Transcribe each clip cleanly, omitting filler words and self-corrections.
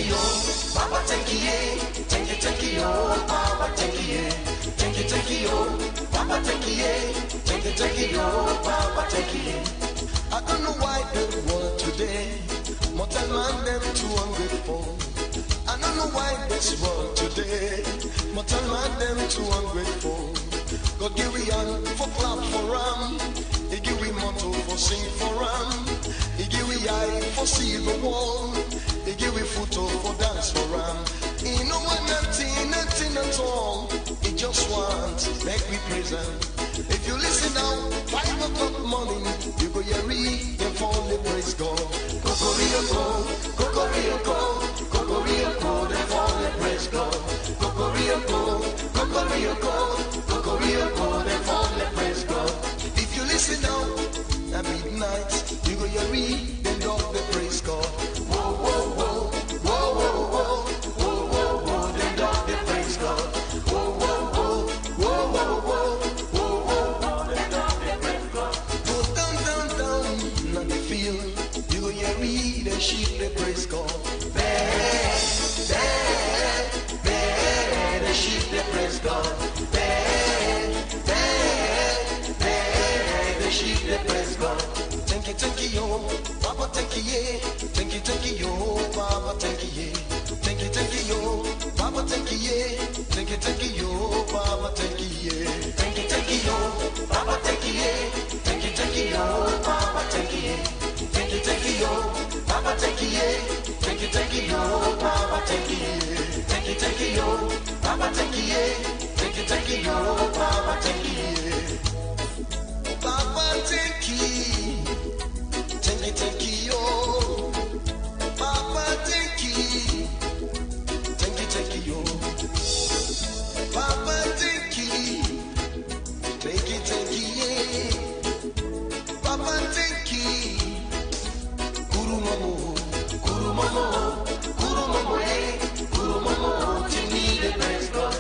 you, Papa thank you, thank you, Papa thank you, thank you, Papa thank you, thank you, Papa thank you. I don't know why the world today mortal man them too ungrateful. I don't know why this world today mortal man them too ungrateful. God give we hand for clap for ram, He give we motto for sing for ram, He give we eye for see the wall, He give we foot for dance for ram. He no want nothing at all. He just wants make we praise Him. If you listen now, 5 o'clock morning, you go hear read them fall the praise God. Kokoriko, kokoriko, kokoriko, them fall the praise God. Kokoriko, kokoriko, kokoriko, them fall the praise God. If you listen now, at midnight, you go hear read them dog the praise God. Whoa, whoa, whoa, whoa, whoa, whoa, whoa, whoa, whoa, them dog the praise God. Whoa, whoa, whoa, whoa, whoa, whoa. The sheep they praise God. There, the sheep they praise God. There, the sheep they praise God. Thank you, Papa, thank you, thank you, Papa, thank you, thank you, Papa, thank you, thank you, Papa, thank you, thank you, Papa, thank you, thank you, Papa, thank you, thank you, Papa, thank you, thank you, Papa, thank you, thank you, Papa, thank you, thank you, Papa, thank you, Papa, thank you, thank you, Papa, thank you, thank you, Papa, thank you, thank you, Papa, thank you. Guru momo, till me the praise God.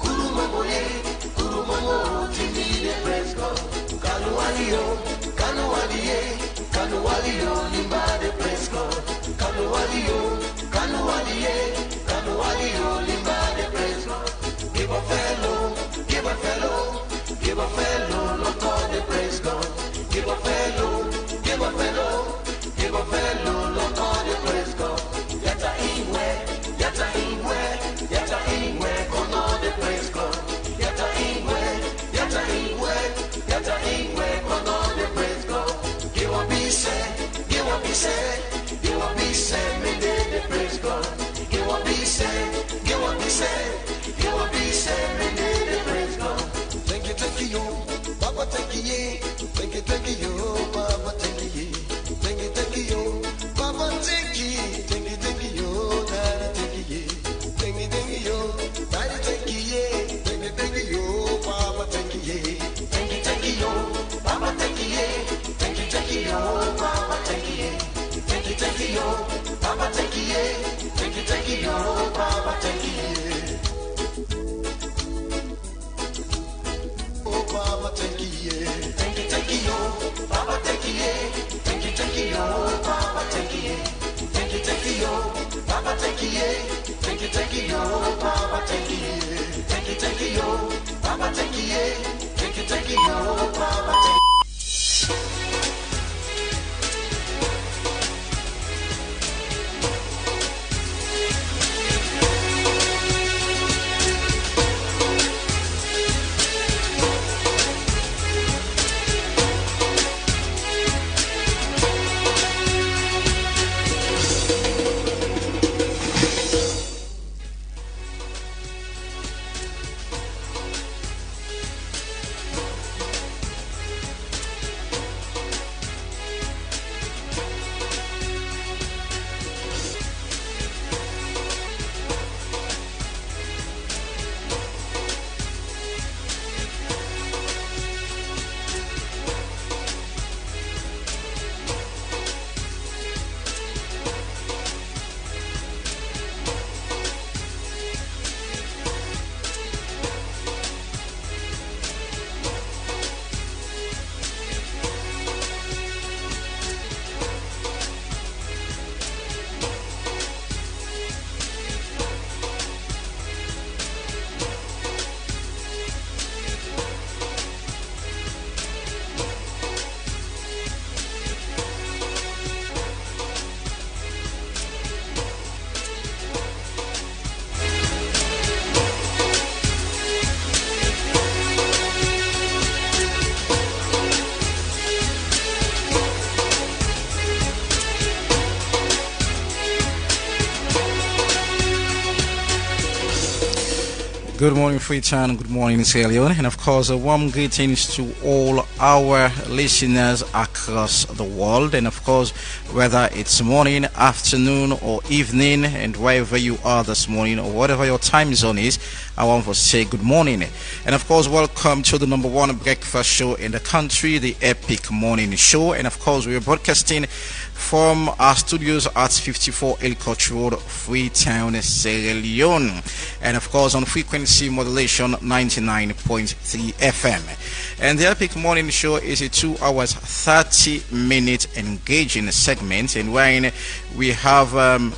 Guru momo, Good morning, Freetown. Good morning, Sierra Leone. And of course, a warm greetings to all our listeners across the world. And of course, whether it's morning, afternoon, or evening, and wherever you are this morning, or whatever your time zone is, I want to say good morning. And of course, welcome to the number one breakfast show in the country, the Epic Morning Show. And of course, we are broadcasting from our studios at 54 Ellicott Road, Freetown, Sierra Leone. And of course, on frequency modulation 99.3 FM. And the Epic Morning Show is a 2 hours 30-minute engaging segment, and wherein we have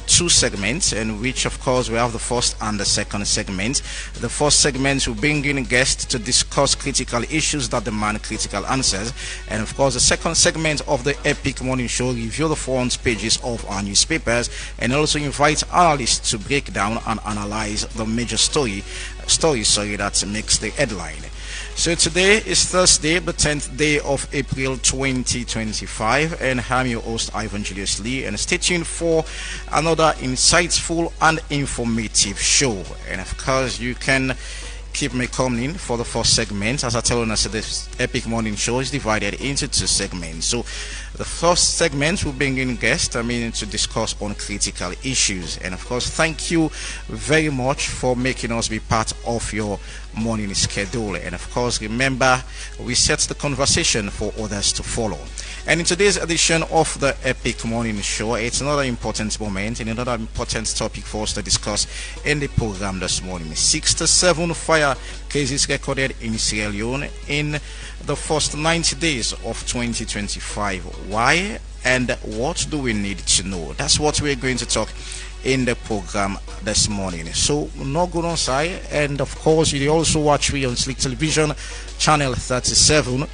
two segments, in which of course we have the first and the second segment. The first segment will bring in guests to discuss critical issues that demand critical answers, and of course the second segment of the Epic Morning Show review the front pages of our newspapers and also invite analysts to break down and analyze the major story that makes the headline. So today is Thursday, the 10th day of April 2025, and I'm your host Ivan Julius Lee, and stay tuned for another insightful and informative show. And of course, you can keep me coming for the first segment. As I told you, this Epic Morning Show is divided into two segments. So the first segment will bring in guests, to discuss on critical issues. And of course, thank you very much for making us be part of your morning schedule. And of course, remember, we set the conversation for others to follow. And in today's edition of the Epic Morning Show, it's another important moment and another important topic for us to discuss in the program this morning. 67 fire cases recorded in Sierra Leone in the first 90 days of 2025. Why and what do we need to know? That's what we're going to talk in the program this morning. So no good on side, and of course you also watch me on Slick Television channel 37,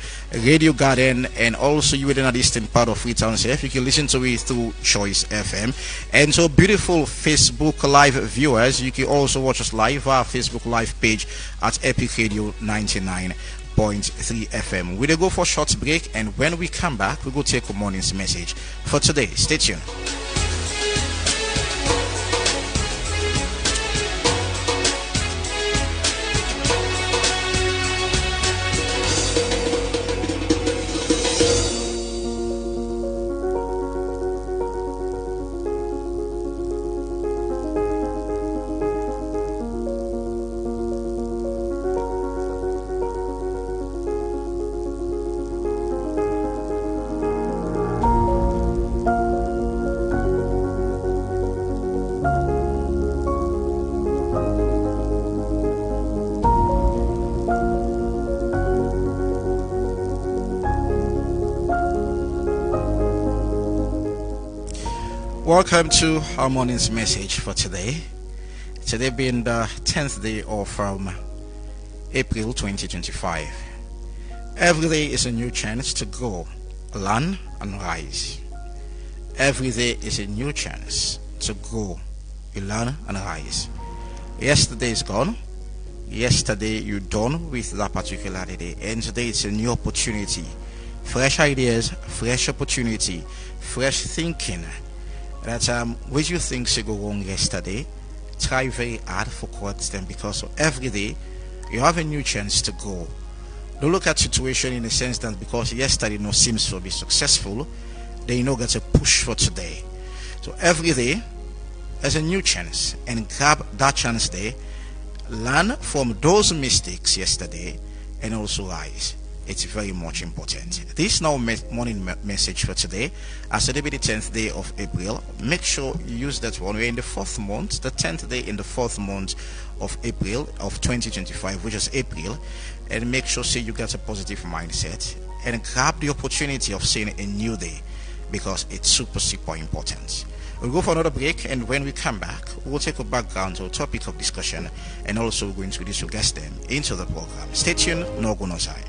Radio Garden, and also you within a distant part of Freetown CF. You can listen to it through Choice FM. And so beautiful Facebook live viewers, you can also watch us live our Facebook live page at Epic Radio 99.3 FM. We'll go for a short break, and when we come back, we'll go take a morning's message for today. Stay tuned. Welcome to our morning's message for today. Today being the 10th day of April 2025. Every day is a new chance to grow, learn, and rise. Every day is a new chance to grow, learn, and rise. Yesterday is gone. Yesterday you're done with that particular day, and today it's a new opportunity. Fresh ideas, fresh opportunity, fresh thinking. That which you think should go wrong yesterday, try very hard for correct them, because every day you have a new chance to go. Don't look at situation in the sense that because yesterday no seems to be successful, then you know get a push for today. So every day there's a new chance, and grab that chance there, learn from those mistakes yesterday, and also rise. It's very much important. This now morning message for today, as today be the 10th day of April. Make sure you use that one. We're in the 4th month, the 10th day in the 4th month of April of 2025, which is April. And make sure you get a positive mindset and grab the opportunity of seeing a new day, because it's super important. We'll go for another break, and when we come back, we'll take a background to a topic of discussion, and also we're going to introduce your guest them into the program. Stay tuned, no go no side.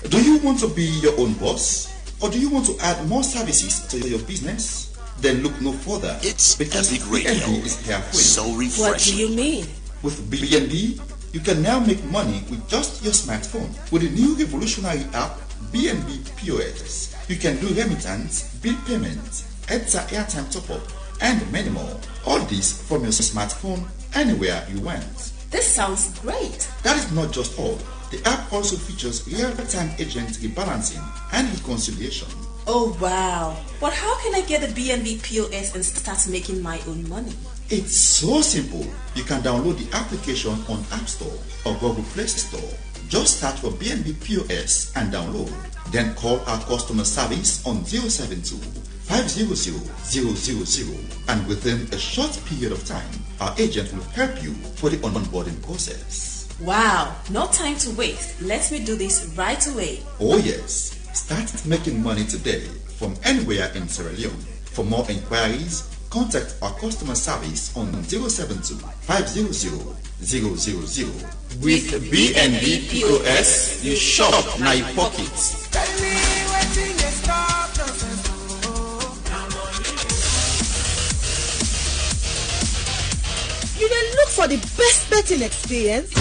Do you want to be your own boss? Or do you want to add more services to your business? Then look no further. It's because Epic Radio. BNB is here for you. So refreshing. What do you mean? With BNB, you can now make money with just your smartphone. With the new revolutionary app, BNB POS, you can do remittance, bill payments, ETSA airtime top-up, and many more. All this from your smartphone, anywhere you want. This sounds great. That is not just all. The app also features real-time agent rebalancing and reconciliation. Oh wow. But how can I get the BNB POS and start making my own money? It's so simple. You can download the application on App Store or Google Play Store. Just search for BNB POS and download. Then call our customer service on 072 500 000, and within a short period of time, our agent will help you for the onboarding process. Wow, no time to waste. Let me do this right away. Oh yes, start making money today from anywhere in Sierra Leone. For more inquiries, contact our customer service on 072 500 000. With BNB POS, you shop now your pockets. You dey look for the best betting experience?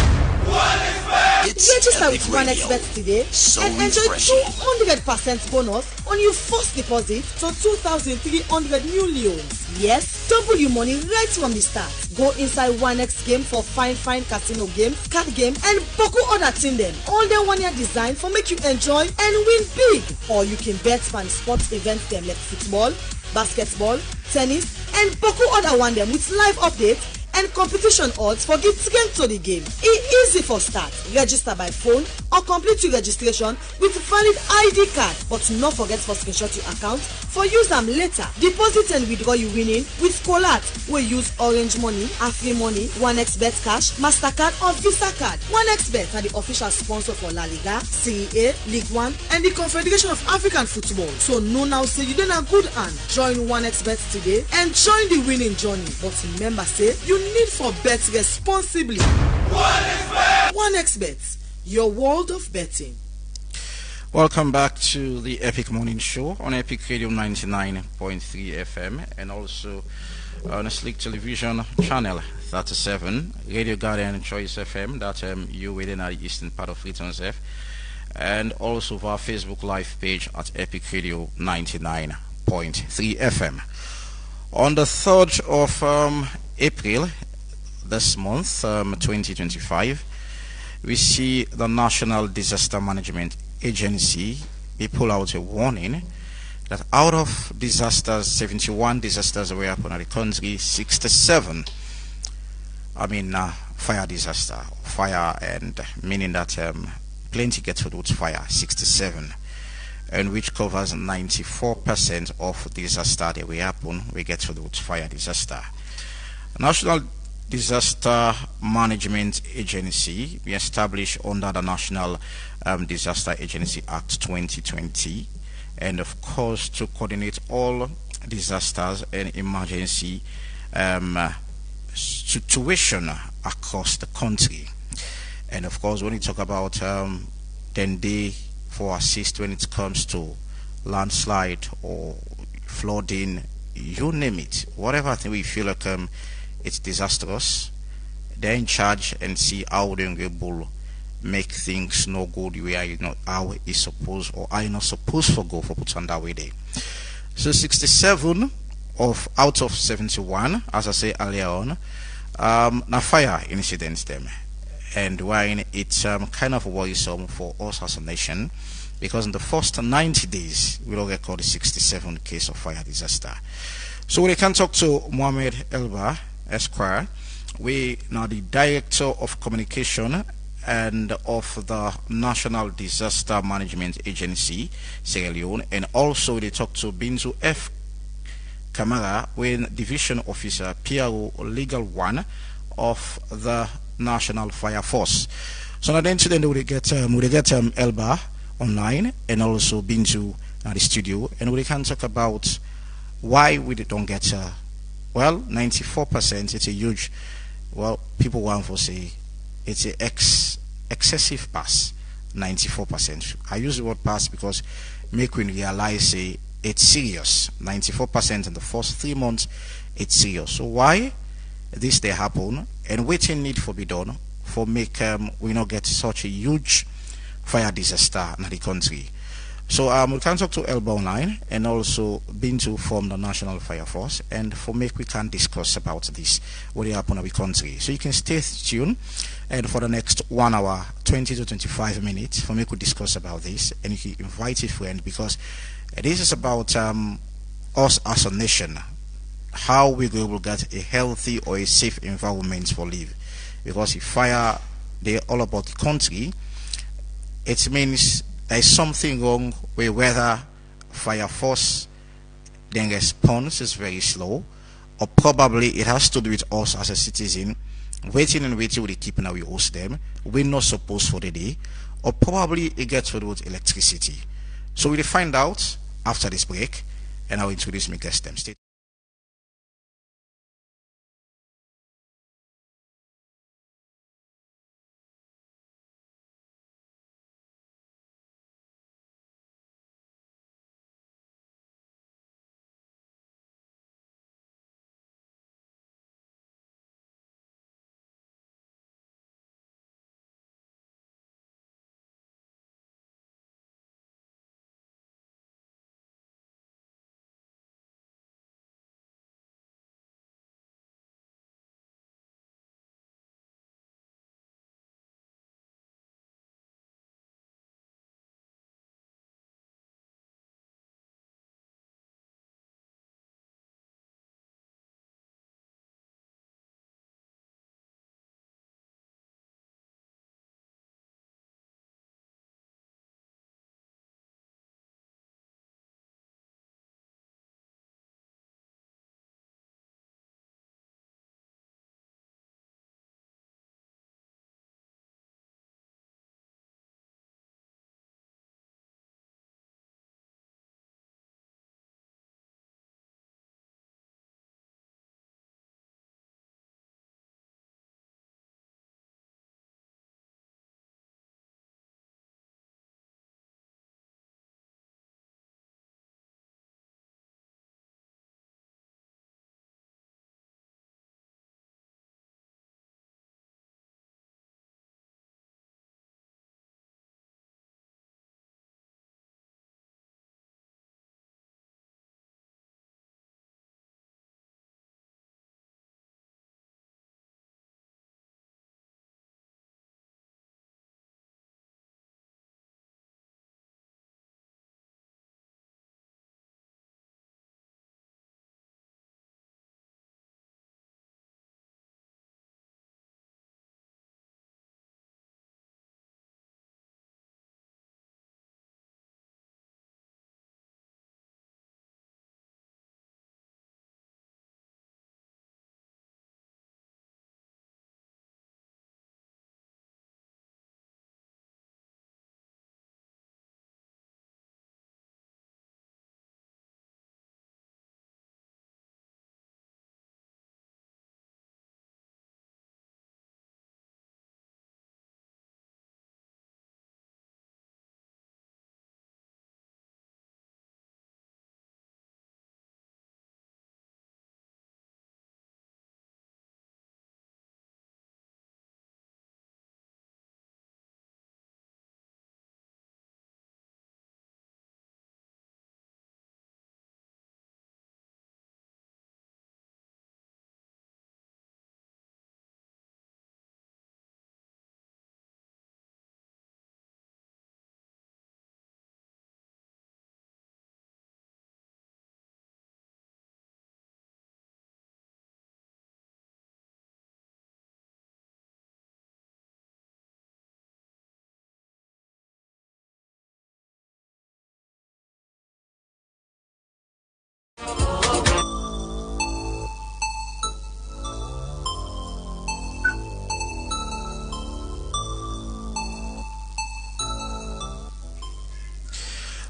It's Register with Epic Radio. OneXBet today So and enjoy refreshing. 200% bonus on your first deposit to 2,300 new leons. Yes, double your money right from the start. Go inside OneX game for fine casino game, card game, and boku other thing them. All them 1 year design for make you enjoy and win big. Or you can bet on sports events them like football, basketball, tennis, and boku other one them with live updates and competition odds for get to the game. It's easy for start. Register by phone or complete your registration with valid ID card. But not forget for screenshot your account for use them later. Deposit and withdraw you winning with Colat. We use Orange Money, Afri Money, OneXBet Cash, MasterCard or Visa Card. OneXBet are the official sponsor for La Liga, Serie A, League One, and the Confederation of African Football. So no now say you done a good hand. Join OneXBet today and join the winning journey. But remember say you need for bet responsibly. OneXBet, your world of betting. Welcome back to the Epic Morning Show on Epic Radio 99.3 FM and also on Slick Television Channel 37, Radio Garden Choice FM, that you within the eastern part of Returns F, and also our Facebook Live page at Epic Radio 99.3 FM. On the 3rd of April this month, 2025, we see the National Disaster Management Agency pull out a warning that out of disasters, 71 disasters were happened in the country, 67 fire disaster, and meaning that plenty get to do with fire, 67, and which covers 94% of disaster that will happen, we get to do with fire disaster. National Disaster Management Agency, we established under the National Disaster Agency Act 2020, and of course to coordinate all disasters and emergency situation across the country. And of course when you talk about then they for assist when it comes to landslide or flooding, you name it, whatever thing we feel like it's disastrous, they're in charge and see how they're able make things no good the way how it's supposed or are not supposed to go for put on that way there. So 67 out of 71, as I say earlier on, now fire incidents them, and why it's kind of worrisome for us as a nation, because in the first 90 days we don't record 67 case of fire disaster. So we can talk to Mohammed Elba Esquire. We now the Director of Communication and of the National Disaster Management Agency, Sierra Leone, and also they talk to Binzu F. Kamara, when Division Officer PRO Legal 1 of the National Fire Force. So now then today we get Elba online and also Binzu at the studio, and we can talk about why we don't get 94%. It's a huge, people want to say it's a excessive pass 94%. I use the word pass because make we realize it's serious. 94% in the first 3 months, it's serious. So why this they happen, and waiting need for be done for make we not get such a huge fire disaster in the country. So we can talk to Elba Online and also been to form the National Fire Force, and for make we can discuss about this what happen in the country. So you can stay tuned and for the next 1 hour 20 to 25 minutes for make we discuss about this, and you can invite a friend because this is about us as a nation, how we will get a healthy or a safe environment for live. Because if fire they're all about the country, it means there is something wrong with whether fire force then response is very slow, or probably it has to do with us as a citizen waiting and waiting with the keeping that we host them. We're not supposed for the day, or probably it gets to do with electricity. So we'll find out after this break, and I'll introduce my guest them. Stay.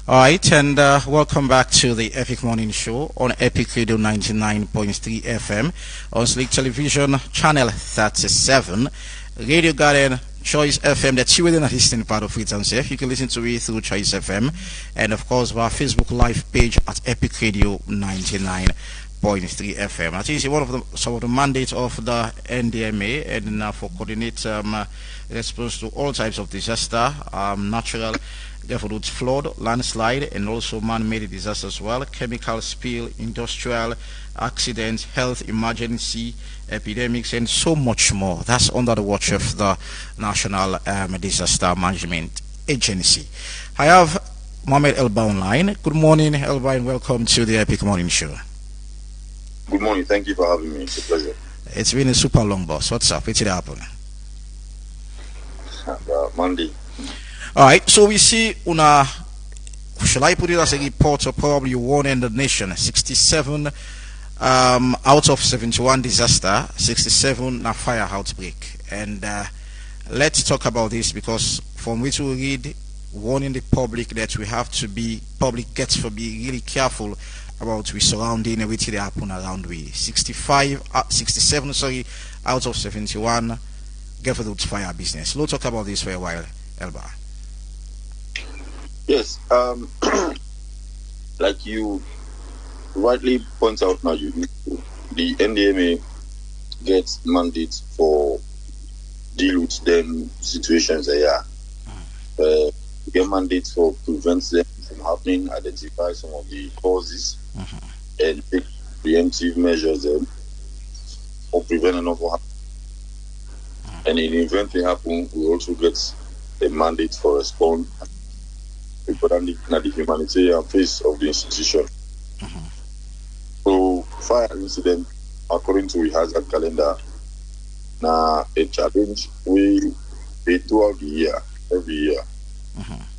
All right, and welcome back to the Epic Morning Show on Epic Radio 99.3 FM, on Slick Television, Channel 37, Radio Garden, Choice FM, that's you within the eastern part of Freetown Safe. You can listen to it through Choice FM, and of course our Facebook live page at Epic Radio 99.3 FM. I think it's one of some of the mandates of the NDMA, and for coordinate response to all types of disaster, natural, therefore flood, landslide, and also man-made disasters as well, chemical spill, industrial accidents, health emergency, epidemics, and so much more. That's under the watch of the National Disaster Management Agency. I have Mohamed Elba online. Good morning, Elba, and welcome to the Epic Morning Show. Good morning. Thank you for having me. It's a pleasure. It's been a super long boss. What's up? What's it happen? Monday. All right. So we see una. Shall I put it as a report or probably one in the nation? 67 out of 71 disaster, 67 na fire outbreak, and let's talk about this because from which we read warning the public that we have to be gets to be really careful about we surrounding everything that happen around we. 67 out of 71 get for the fire business. Let's talk about this for a while, Elba. Yes, like you rightly point out now, the NDMA gets mandates for deal with them situations they are. Get mandates for prevent them from happening, identify some of the causes, and take preemptive measures or prevent another happen. And in the event they happen, we also get a mandate for response. Importantly, the humanitarian face of the institution. So, fire incident, according to the hazard calendar, now a challenge we throughout the year, every year.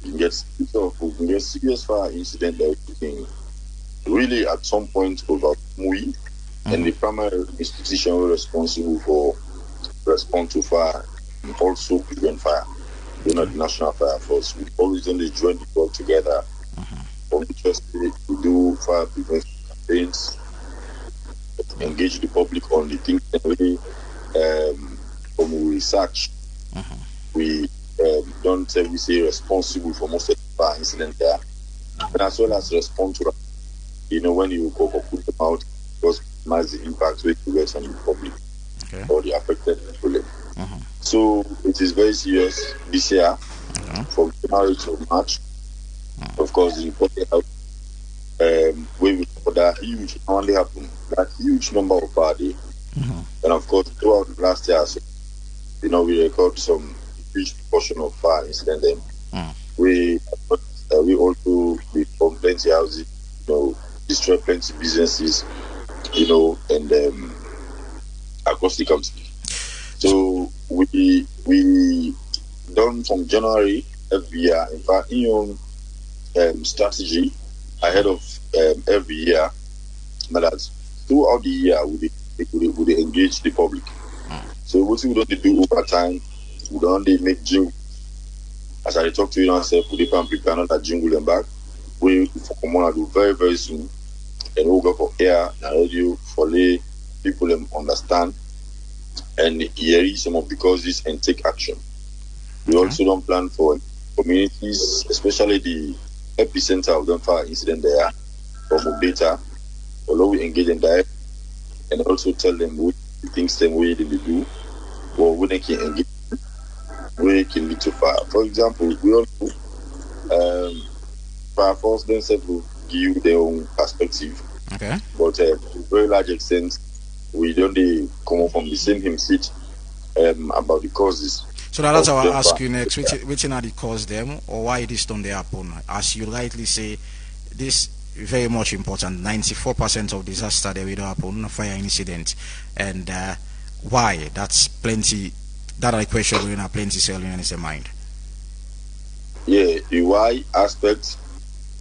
You can get serious fire incident that we can really at some point over MUI and the primary institution responsible for respond to fire and also prevent fire. We're not the National Fire Force. We always only join the work together. Interested to do fire prevention campaigns, engage the public on the things that we from research. We don't say we say responsible for most of the fire incidents there, and as well as respond to when you go put them out, because minimize the impact we get on the public or the affected people. So it is very serious this year, from January to March. Of course, the reporting out we for that huge only happen that huge number of party, and of course throughout last year, so, we record some huge portion of fire incident. Then we also from plenty houses, destroy plenty businesses, and across the country. So we done from January every year. In fact, strategy ahead of every year, but that throughout the year we engage the public. So what we don't do over time, we don't make jingle. As I talk to you now, we prepare another jingle and back. We come on do very very soon, and we'll go for air and radio for lay people them understand and hear some of the causes and take action. We also don't plan for communities, especially the epicenter of the fire incident there, from data, although we engage in that and also tell them what things them way they do, or when they can engage, where it can lead to fire. For example, we also fire force themselves will give their own perspective. But to a very large extent, we don't come from the same hymn sheet about the causes. So that's how I ask you next, which are the cause them or why this don't happen? As you rightly say, this very much important. 94% of disaster that will happen, fire incident, and why? That's plenty. That are the question we have plenty selling in his mind. Yeah, the why aspect.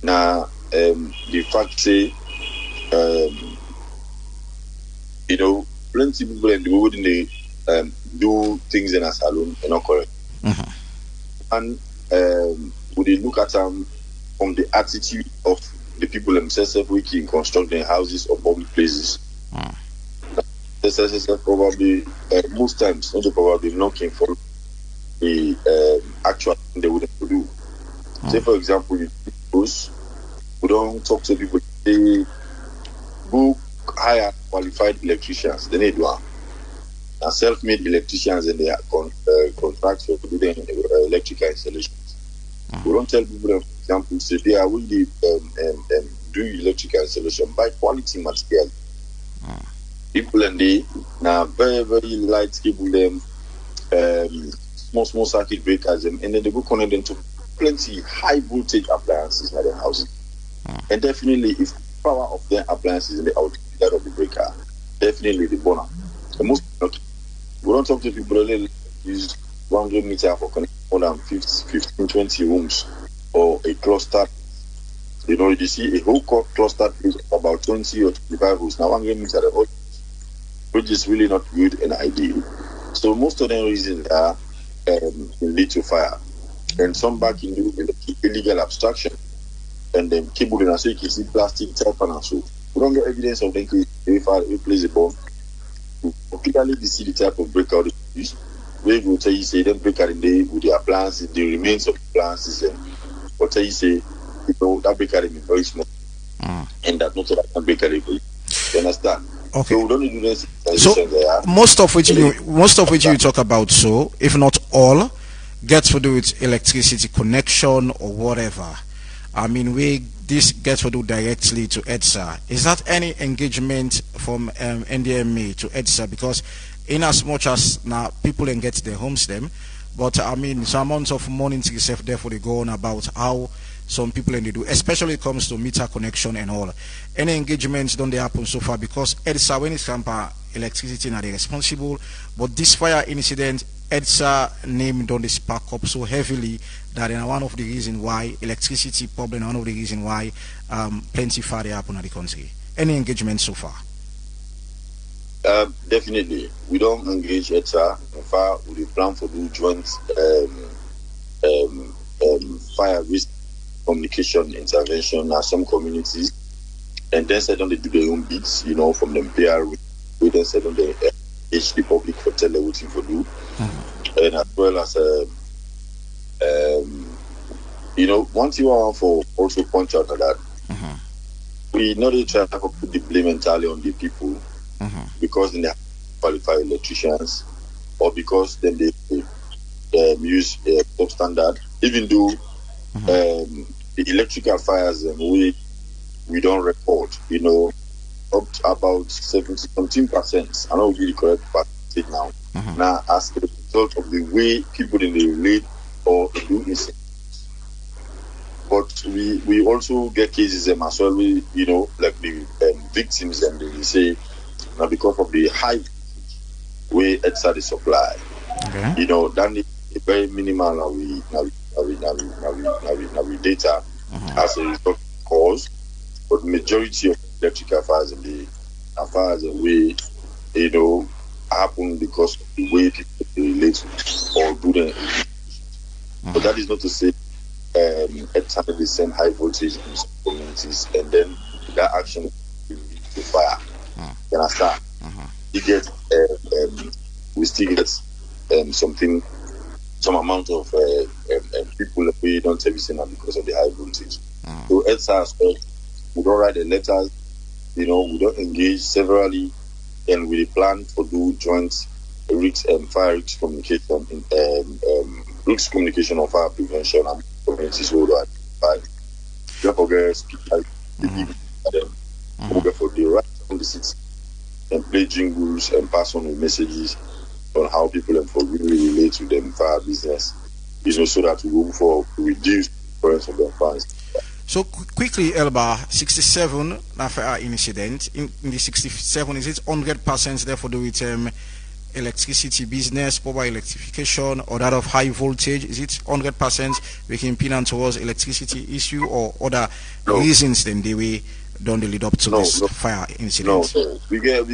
Now, the fact say, plenty people in the world they do things in a salon and not correct. And would they look at them from the attitude of the people themselves who can construct their houses or public places? Probably most times not probably not can follow the actual thing they wouldn't do. Say, for example, we don't talk to people. They go hire qualified electricians. They need one. Now, self-made electricians and they are contracts for doing electrical installations. We don't tell people, for example, say they are really do electrical installation by quality material. People and they now very, very light cable them, small circuit breakers, and then they go connect them to plenty high voltage appliances in their house. And definitely, if power of their appliances in the outlet of the breaker, definitely the burner. The most we don't talk to people that use 100 meter for connecting more than 15, 20 rooms or a cluster. You know, you see a whole cluster is about 20 or 25 rooms. Now 100 meter, which is really not good and ideal. So most of them reasons are lead to fire. And some back in the illegal abstraction. And then cable and so you can see plastic type and so. We don't get evidence of them if I replace the bomb. We clearly see the type of breakout they use. Where will tell you say them break out in the with the appliances, the remains of the appliances, and or tell you say you know that breaker is very small, and that not that can break out. You understand? Okay. So we don't do this. So most of which you talk about, so if not all, gets to do with electricity connection or whatever. I mean, this gets to do directly to EDSA. Is that any engagement from NDMA to EDSA? Because in as much as now people can get their homes them, but I mean some amount of monitoring itself therefore they go on about how some people and they do, especially when it comes to meter connection and all. Any engagements don't they happen so far? Because EDSA when it comes to electricity now they're responsible, but this fire incident EDSA name don't they spark up so heavily that is one of the reasons why electricity problem, one of the reasons why plenty fire happen in the country. Any engagement so far? Definitely, we don't engage EDSA. In fact, we plan for do joint fire risk communication intervention at some communities, and then said on they do their own bits, you know, from the PR. We then said on the engage the public for waiting for do, and as well as you know, one thing I want for also point out that we not really try to put the blame entirely on the people. Because they have qualified electricians, or because then they use substandard. Even though the electrical fires we don't record, you know, up to about 17%. I don't really correct percentage now. Now, as a result of the way people in the relate or do this. But we also get cases as well. We, you know, like the victims, and they say. Now, because of the high way EDSA the supply, you know, that is very minimal. Now we data as a result of cause, but majority of electrical fires in the fires the way you know happen because of the way people relate or do them. But that is not to say EDSA the same high voltage in some communities, and then that action will lead to fire. You understand? You get we still get some amount of people that we don't service now because of the high voltage. So EDSA as well, we don't write the letters, you know, we don't engage severally, and we plan to do joint risk fire risk communication risk communication of fire prevention and communities worldwide. Therefore, speak like them for the right on the city. And play jingles and pass on the messages on how people and for really relate to them for our business, you know, so that we go for reduce the price of their fines. So quickly, Elba, 67 fire incident. In the 67, is it 100% therefore do with electricity business, power electrification, or that of high voltage? Is it 100% we can pin on towards electricity issue or other reasons then the way? Don't lead up to this fire incident? No. We get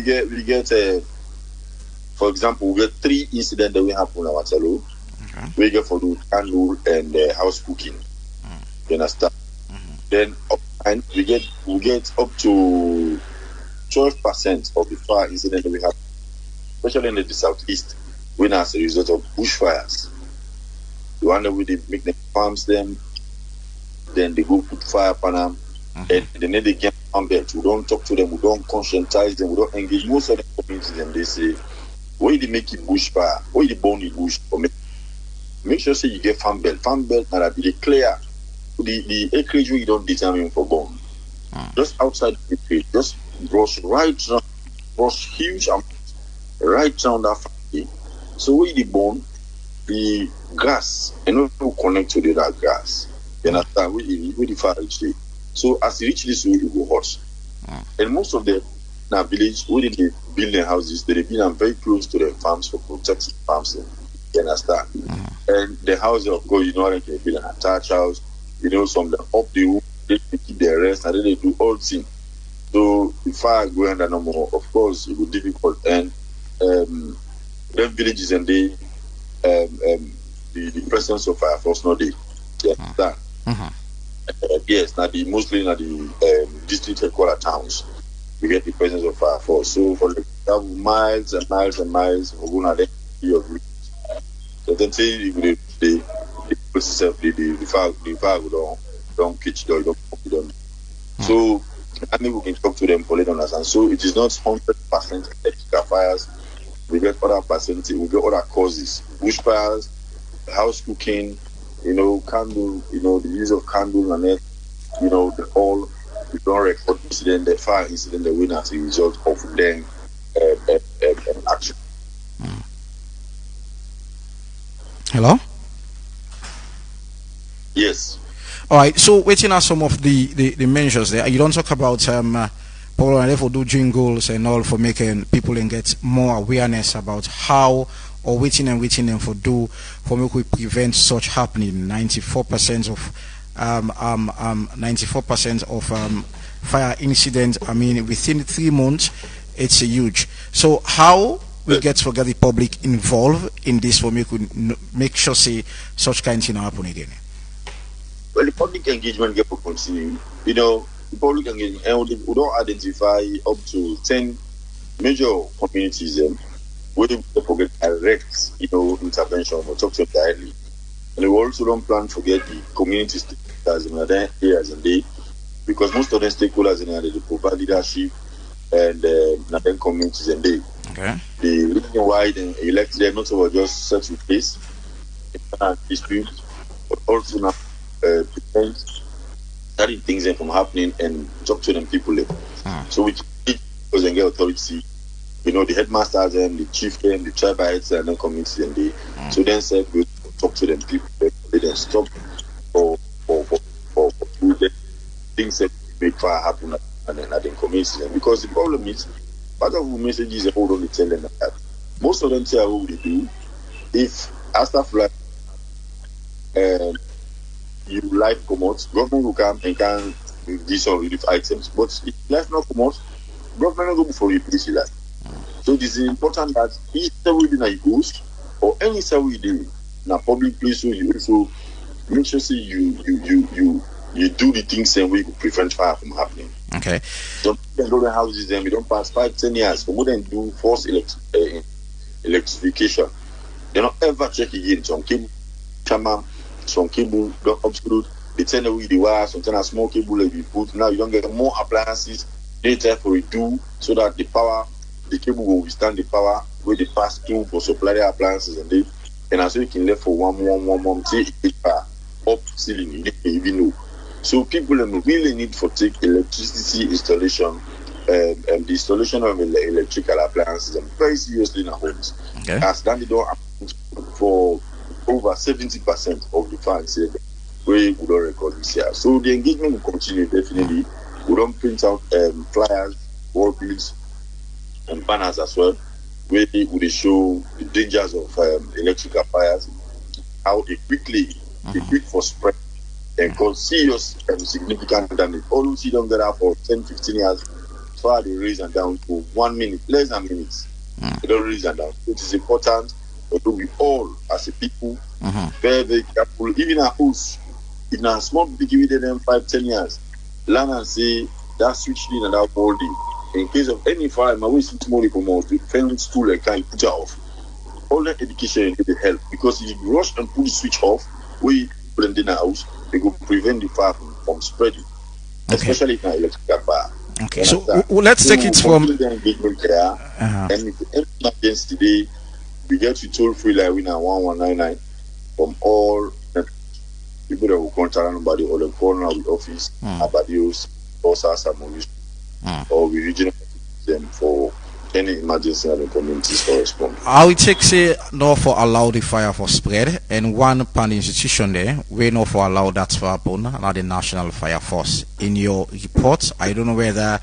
for example, we get 3 incidents that we have on our Watalo. We get for the candle and house cooking. You understand? Then and we get up to 12% of the fire incident that we have, especially in the southeast, when as a result of bushfires. The one that we they make them farms them, then they go put fire upon them, and then they get farm belt. We don't talk to them, we don't conscientize them, we don't engage. Most of the communities them they say, why they make it bush fire, why they burn it bush for me. Make sure say you get farm belt. Farm belt now that be clear the acreage you don't determine for burn. Just outside the acreage, just brush right round, brush huge amount right around that family. So where the burn, the gas and not connect to the other gas. You understand? Where the fire reach there. So as it reach this way, it go hot. And most of the now village where they build their houses, they build very close to the farms for protecting farms. You understand? And the houses, of course, you know, they can build an attached house. You know, some of them up the roof, they keep their rest, and then they do all things. So if fire go under no more, of course, it will be difficult. And them villages and they the presence of fire force not there. You understand? Yes, now mostly now the district headquarter towns we get the presence of fire force. So for the miles and miles and miles for going at the so then say the fire don't catch don't. So I mean we can talk to them for later on. So it is not 100% electrical fires. We get other percentage, we get other causes, bushfires, house cooking, you know, candle, you know, the use of candle and it, you know, the all we don't record incident, the fire incident, the win as a result of them action. Hello? Yes. All right, so waiting are some of the measures there. You don't talk about people and therefore do jingles and all for making people and get more awareness about how or waiting them for do for make we prevent such happening. 94% of fire incidents. I mean, within 3 months, it's huge. So how we get the public involved in this for make sure say such kind of thing happen again? Well, the public engagement get continue. You know, the public engagement, and we don't identify up to 10 major communities where we forget direct, you know, intervention or talk to them directly. And we also don't plan to get the community stakeholders in other areas and they, because most of the stakeholders in there they provide leadership and then communities and they. Okay. The reason why they elect them not to just set in place dispute, but also now prevent certain things from happening and talk to them people. So we because and get authority, you know, the headmasters and the chief and the tribal heads and then communities and they. So then said we talk to them people, they then stop for things that make fire happen and then communities. And because the problem is part of the messages they hold on to tell them that most of them say what they do if after flood you life come out, government will come and can do some relief items. But if life not come out, government will go before replace it. So it is important that each service in a goes or any service do in a public place, so you also make sure say you do the things same way to prevent fire from happening. Okay. So then go to houses and we don't pass 5-10 years for more than do force electrification. They don't ever check again. Some cable some cable don't obscure. They turn away the wire, sometimes a small cable like you put. Now you don't get more appliances. They therefore do so that the cable will withstand the power where they pass through for supply the appliances and as you can left for one month till it up ceiling, you didn't even know. So people really need to take electricity installation and the installation of electrical appliances very seriously in our homes. Okay. As that they don't for over 70% of the fans we don't record this year. So the engagement will continue definitely. We don't print out flyers, wall bills, and banners as well, where they show the dangers of electrical fires, how they quick for spread and cause serious and significant damage. All we see them there for 10-15 years, fire they raise and down to 1 minute, less than minutes. They don't raise and down. It is important that we all, as a people, very, very careful. Even our hosts, if now small people give them 5-10 years, learn and say that switch in and that all day. In case of any fire, my way tomorrow come out, the fence tool and can put it off. all the education need the help, because if you rush and put the switch off, we put in the house, they will prevent the fire from spreading, especially in an electrical bar. Okay, so let's take it from and if any emergency today, we get to toll free line with 1199 from all people that will contact nobody or the corner of the office, Abadios, or Samolis, or we regional them for any emergency in the communities for response. I will take say no for allow the fire for spread, and one pan institution there we no for allow that to happen, not the National Fire Force. In your report, I don't know whether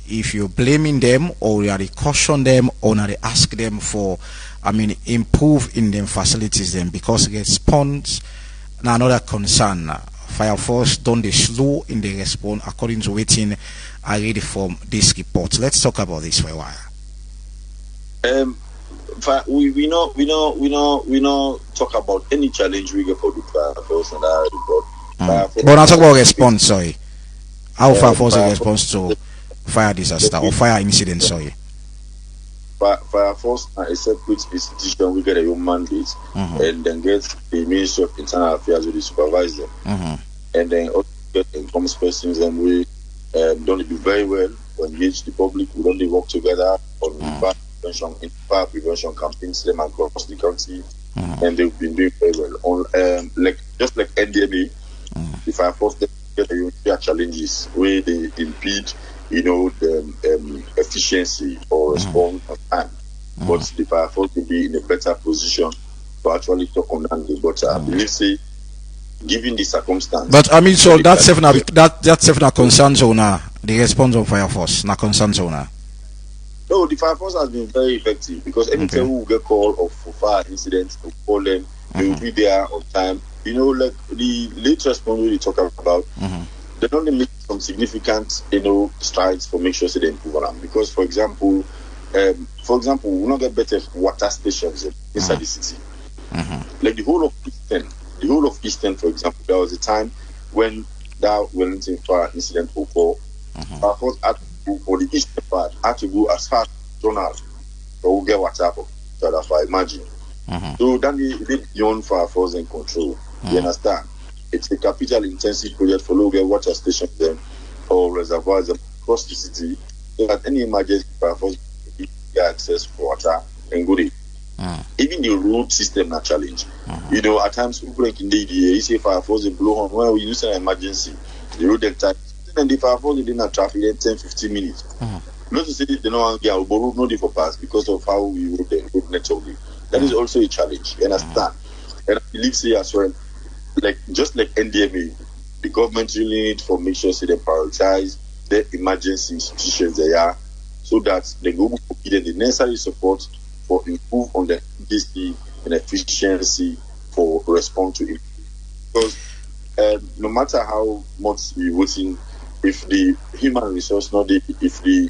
if you're blaming them or you are caution them or not ask them for, improve in them facilities them, because response now another concern. Fire Force don't they slow in the response according to waiting I read from this report. Let's talk about this for a while. We not talk about any challenge we get for the Fire Force and our report. But I talk about response, sorry. How Fire Force response to fire disaster or fire incident, sorry. Fire Force is a separate institution. We get a human mandate and then get the Ministry of Internal Affairs with the supervisor, and then also get encompass persons, and we don't do very well to engage the public. We don't work together on fire prevention campaigns them across the country, and they've been doing very well. On just like NDMA, the Fire Force get their challenges where they impede, the efficiency or response on time. But the Fire Force will be in a better position to actually talk on that. But I believe, say, given the circumstance. But so that's a concern zone. The response of Fire Force, not concern zone. No, the Fire Force has been very effective, because anytime we get call of fire incidents, we call them, they will be there on time. Like the late response we talk about, they don't make some significant, strides for make sure they improve on them. Because, for example, we will not get better water stations inside the city. Like the whole of Eastern, for example, there was a time when that Wellington fire incident occurred. Fire Force had to go for the eastern part, had to go as far as Donald, so we get water for that fire. Imagine. So then they beyond Fire Force and control. You understand? It's a capital intensive project for local water stations then, or reservoirs across the city, so that any emergency Fire Force get access for water and good. Even the road system not challenge. At times people like in the you see Fire Force they blow on when we use an emergency, the road that time, and the Fire Force they didn't traffic in 10-15 minutes. Not to say they don't want to get but road no dey for pass because of how we road the road network. That is also a challenge. You understand? And I believe say as well, just like NDMA, the government really need to make sure they prioritize the emergency institutions they are, so that they go get the necessary support for improve on the efficiency and efficiency for response to it. Because no matter how much we waiting, if the human resource not there, if the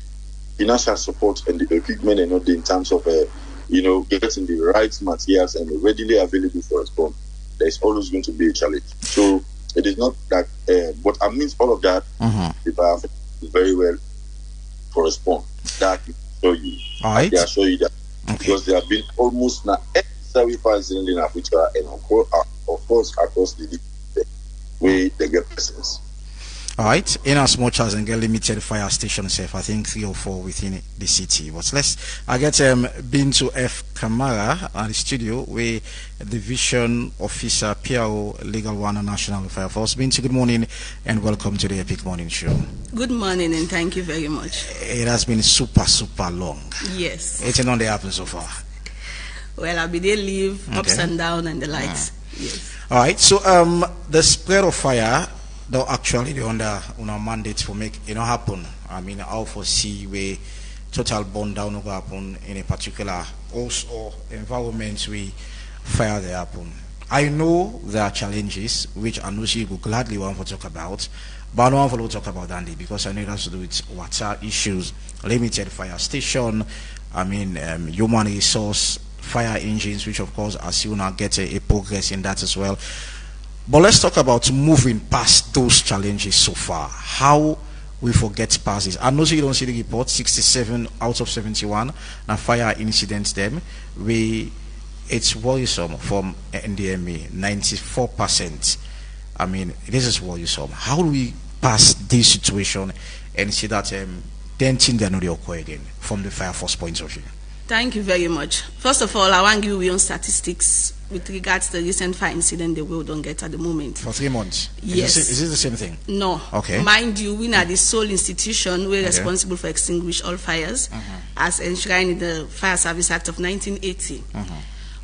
financial support and the equipment are not there in terms of getting the right materials and readily available for response, there's always going to be a challenge. So it is not that, but amidst all of that, the Fire Force is very well for response. That show you. All right. They assure you that. Because there have been almost now every fire incident in Africa and of course across the where they get persons. All right, in as much as get limited fire stations, I think 3 or 4 within the city. But I get been to F. Kamara at the studio where Division Officer PRO Legal 1 National Fire Force. Bintu, good morning and welcome to the Epic Morning Show. Good morning and thank you very much. It has been super long. Yes. It's not happened so far. Well, I'll be there live ups and down and the likes. Yes. All right, so the spread of fire, though actually they under mandate for make it not happen. I'll foresee where total burn down will happen in a particular house or environment where fire they happen. I know there are challenges which I know she would gladly want to talk about, but I don't want to talk about Andy because I know it has to do with water issues, limited fire station, human resource, fire engines, which of course as you now get a progress in that as well. But let's talk about moving past those challenges so far. How we forget past this. I know you don't see the report, 67 out of 71 now fire incidents them. We it's worrisome from NDMA, 94%. I mean, this is worrisome. How do we pass this situation and see that denting the not occur again from the fire force point of view? Thank you very much. First of all, I want to give you statistics with regards to the recent fire incident the world don't get at the moment. For 3 months? Yes. Is it the same thing? No. Okay. Mind you, we are the sole institution we're responsible for extinguish all fires as enshrined in the Fire Service Act of 1980.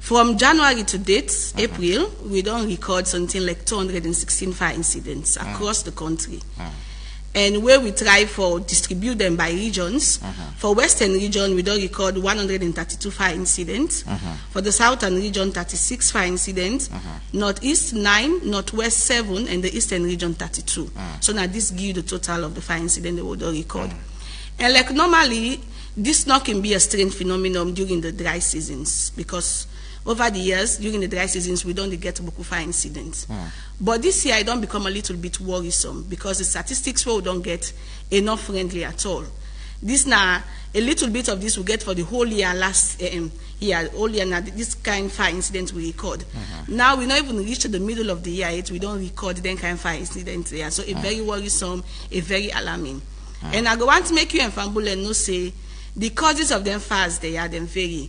From January to date, April, we don't record something like 216 fire incidents across the country. And where we try for distribute them by regions, for Western region, we don't record 132 fire incidents. For the Southern region, 36 fire incidents. Northeast, 9, Northwest, 7, and the Eastern region, 32. So now this gives the total of the fire incident they would record. And like normally, this not can be a strange phenomenon during the dry seasons, because over the years, during the dry seasons, we don't get Boku fire incidents. But this year, it don't become a little bit worrisome because the statistics we don't get enough friendly at all. This now, a little bit of this we get for the whole year last year, whole year now, this kind of fire incidents we record. Now, we not even reached the middle of the year yet, we don't record that kind of fire incidents there. So, it's very worrisome, it's very alarming. And I go want to make you and Fambule know say, the causes of them fires, they are them vary.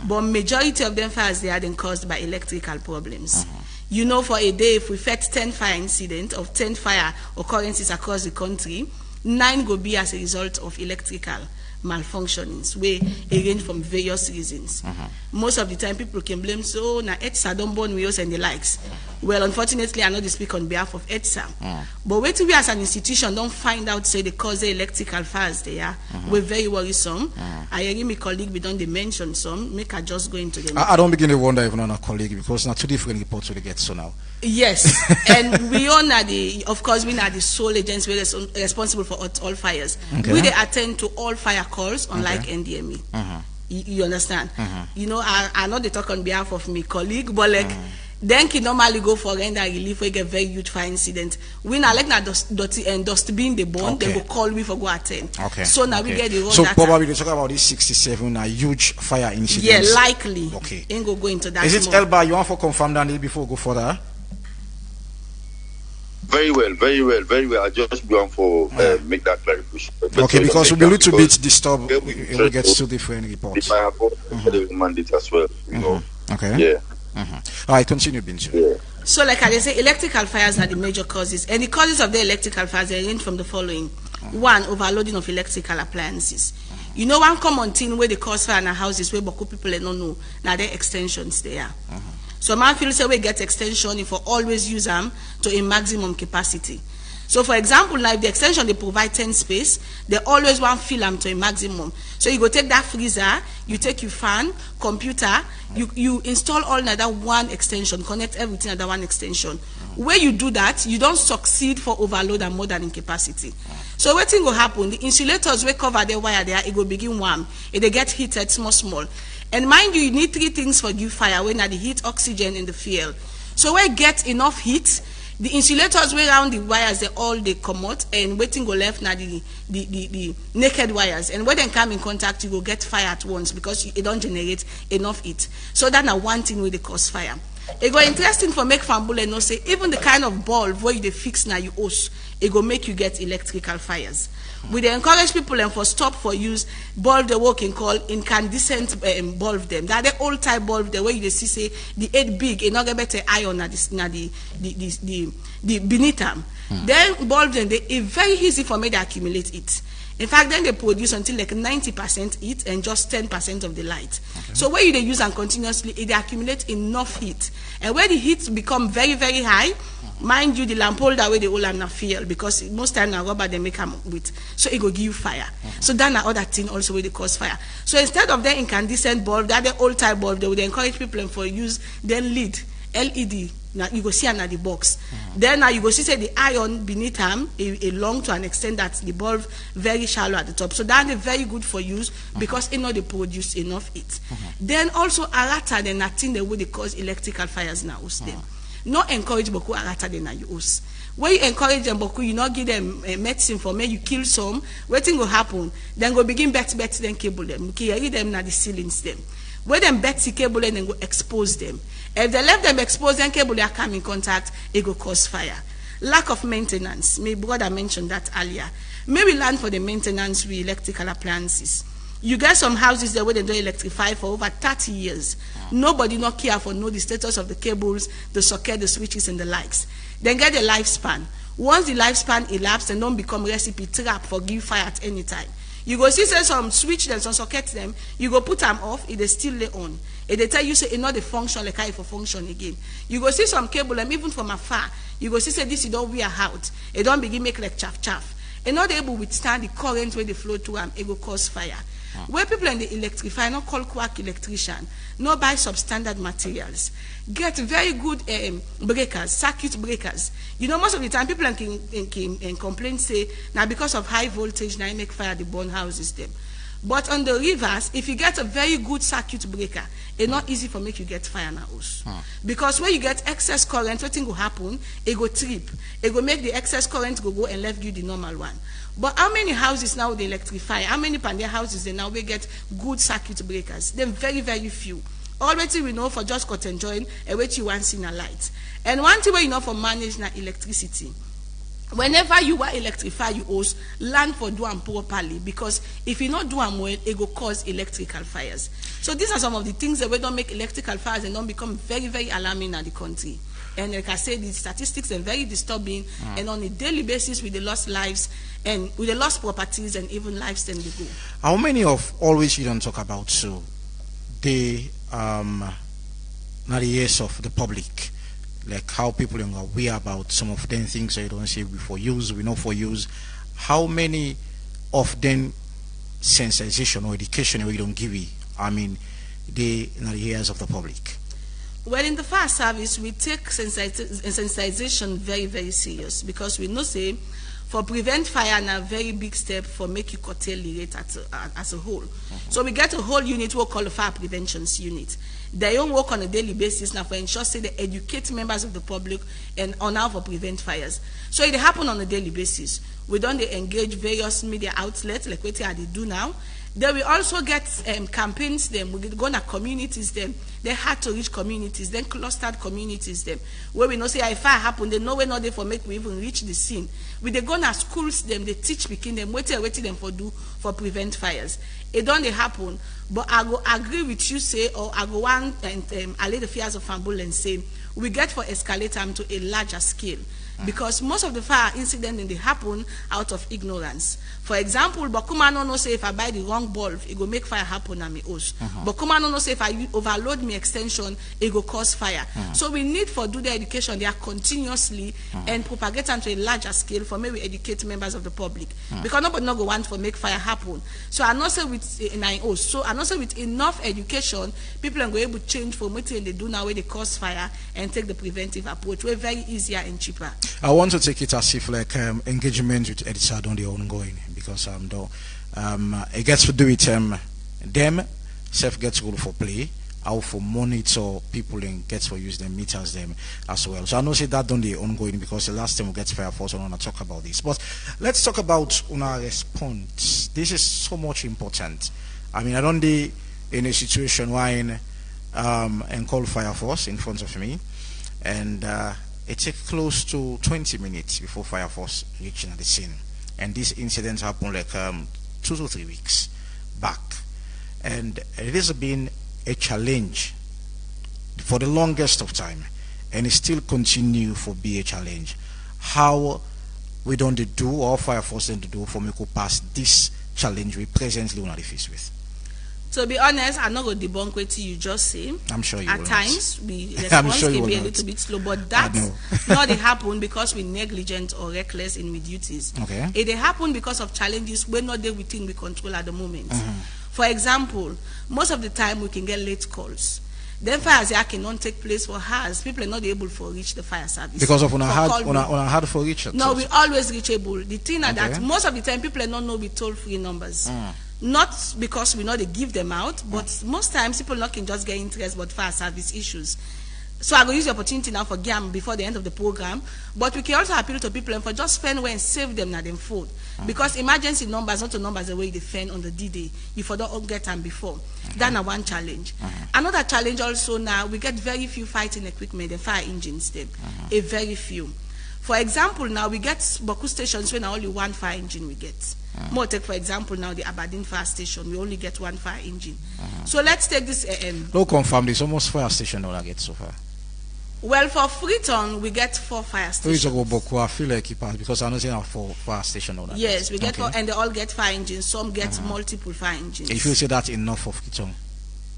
But majority of them fires, they are then caused by electrical problems. You know, for a day, if we fetch 10 fire incidents of 10 fire occurrences across the country, 9 will be as a result of electrical malfunctionings, where it range from various reasons. Most of the time, people can blame, so now ETSA don't burn wheels and the likes. Well, unfortunately, I know they speak on behalf of ETSA. But wait till we as an institution don't find out, say, the cause the electrical fires they are, we're very worrisome. I hear my colleague, we don't mention some, make her just go into them. I don't begin to wonder even on a colleague, because now 2 different reports will get so now. Yes, and we own of course, we are the sole agents we're responsible for all fires. We they attend to all fire calls, unlike NDME. You understand? You know, I know they talk on behalf of my colleague, but like, then can normally go for render relief we get very huge fire incident. We now like that dust bin the bone, they go call me for go attend. So now we get the road. So probably they talk about this 67 huge fire incidents. Yeah, likely. Okay. Ain't go into that. Is it Elba? You want to confirm that before we go further? Very well, very well, very well. I just want for make that clarification. Okay, because we'll be a little bit disturbed. We get 2 different reports. I have the mandate as well. You know. Okay. Yeah. All right, continue, Bintu. Yeah. So, like I say, electrical fires are the major causes, and the causes of the electrical fires they range from the following: 1, overloading of electrical appliances. You know, one common thing where they cause fire in our houses where Boku people don't know now their extensions there. So man feel say we get extension if we always use them to a maximum capacity. So for example, now if the extension they provide 10 space, they always want fill them to a maximum. So you go take that freezer, you take your fan, computer, you install all another one extension, connect everything under one extension. Where you do that, you don't succeed for overload and more than in capacity. So what thing will happen? The insulators will cover the wire there, it will begin warm. It they get heated small. And mind you need 3 things for give fire when are the heat, oxygen, and the fuel. So when get enough heat, the insulators way around the wires they come out and waiting go left now the naked wires. And when they come in contact, you will get fire at once because it don't generate enough heat. So that's one thing where they cause fire. It go interesting for make Fambule know say even the kind of bulb where you fix now you hose, it go make you get electrical fires. We dey encourage people and for stop for use bulb the working call incandescent bulb them. That the old type bulb the way you see say the 8 big and not get better iron na the beneath them. Then bulb them they very easy for me to accumulate it. In fact, then they produce until like 90% heat and just 10% of the light. So where you they use and continuously, it accumulates enough heat. And where the heat become very, very high, mind you, the lamp holder where they all am not feel because most time now rubber they make them with. So it go give you fire. So then other thing also where they cause fire. So instead of the incandescent bulb, that the old type bulb, they would encourage people for use then LED. Now you go see another box. Then now you go see say the iron beneath them a long to an extent that the bulb very shallow at the top. So that's very good for use because it know they produce enough heat. Then also arata then nothing the way they cause electrical fires now them. Not encourage boku arata then now use. When you encourage them boku, you not give them medicine for me, you kill some, what thing will happen? Then go begin bet then cable them. Carry them now the ceilings them. Where them bet the cable and then go expose them. If they left them exposed, then cable they come in contact, it go cause fire. Lack of maintenance. My brother mentioned that earlier. Maybe learn for the maintenance with electrical appliances. You get some houses there where they don't electrify for over 30 years. Nobody not care for know the status of the cables, the socket, the switches, and the likes. Then get the lifespan. Once the lifespan elapses, and don't become recipe trap for give fire at any time. You go see say some switch them, some socket them, you go put them off, it is still lay on. If they tell you say it not the function like how it for function again. You go see some cable them even from afar, you go see say this you don't wear out. It don't begin make like chaff. It not able to withstand the current where they flow to them, it go cause fire. Where people in the electrify, not call quack electrician, no buy substandard materials. Get very good breakers, circuit breakers. You know, most of the time people can complain, say, now because of high voltage, now you make fire, the burn houses them. But on the reverse, if you get a very good circuit breaker, it's not easy for make you get fire now. Because when you get excess current, what thing will happen? It go trip. It will make the excess current go and left you the normal one. But how many houses now they electrify? How many Pandya houses they now we get good circuit breakers? They're very, very few. Already we know for just cut and join, and wait you want in a light. And one thing we know for manage na electricity. Whenever you want electrify you also learn for do them properly, because if you not do them well, it will cause electrical fires. So these are some of the things that we don't make electrical fires and don't become very, very alarming in the country. And like I said, the statistics are very disturbing, and on a daily basis with the lost lives and with the lost properties and even lives then they go. How many of always you don't talk about so the not the ears of the public, like how people are aware about some of them things that you don't say before use, we know for use. How many of them sensitization or education we don't give you? I mean, the not the ears of the public. Well, in the fire service, we take sensitization very, very serious, because we know say for prevent fire and a very big step for make you curtail the rate as a whole. So we get a whole unit we call the fire preventions unit. They don't work on a daily basis now for ensure say they educate members of the public and on how for prevent fires. So it happen on a daily basis. We don't engage various media outlets like what they do now. Then we also get campaigns them. We go to communities them. They had to reach communities, then clustered communities them. Where we know say if fire happen, they know we're not there for make we even reach the scene. We they go to schools them, they teach picking them, waiting them for do for prevent fires. It don't happen, but I go agree with you say, or I go one and allay the fears of ambulance say we get for escalate them to a larger scale. Because most of the fire incidents they happen out of ignorance. For example, Bokuma no say if I buy the wrong bulb, it will make fire happen at my house. Bokuma no say if I overload my extension, it will cause fire. So we need for do the education there continuously and propagate them to a larger scale for maybe educate members of the public. Because nobody not go want for make fire happen. So I not say with in our house. So I not say with enough education, people are going to able to change from what they do now where they cause fire and take the preventive approach. We're very easier and cheaper. I want to take it as if like engagement with editor on the ongoing, because it gets to do with them self gets rule for play, how for monitor people and gets for use them meters them as well. So I know say that on the ongoing, because the last time we get Fire Force, I want to talk about this. But let's talk about our response. This is so much important. I mean, I don't be in a situation where and call Fire Force in front of me, and it takes close to 20 minutes before Fire Force reaching at the scene. And this incident happened like 2 to 3 weeks back. And it has been a challenge for the longest of time. And it still continue for be a challenge. How we don't do, or Fire Force don't do for me to pass this challenge we presently are faced with. To be honest, I'm not going to debunk what you just say. I'm sure you At will times, not. we response can be a little bit slow, but that's not it happen because we're negligent or reckless in our duties. Okay. It happen because of challenges we're not there within we control at the moment. For example, most of the time we can get late calls. Then fires cannot take place for hours. People are not able to reach the fire service. Because of hard for reach. No, we always reachable. The thing is that most of the time people are not know we toll-free numbers. Not because we know they give them out, but most times people not can just get interest but fire service issues. So I will use the opportunity now for GAM before the end of the program. But we can also appeal to people and for just spend when save them na them food. Because emergency numbers, not the numbers the way they fend on the D-Day. You for don't get them before. That's one challenge. Another challenge also now, we get very few fighting equipment and fire engines them. A very few. For example, now we get Boku stations when only one fire engine we get. More take for example now the Aberdeen fire station, we only get one fire engine. So let's take this No confirm this almost fire station all I get so far. Well, for Freetown, we get 4 fire stations. I feel like because I know they have 4 fire stations. Yes, we get 4, and they all get fire engines. Some get multiple fire engines. If you say that's enough for Freetown?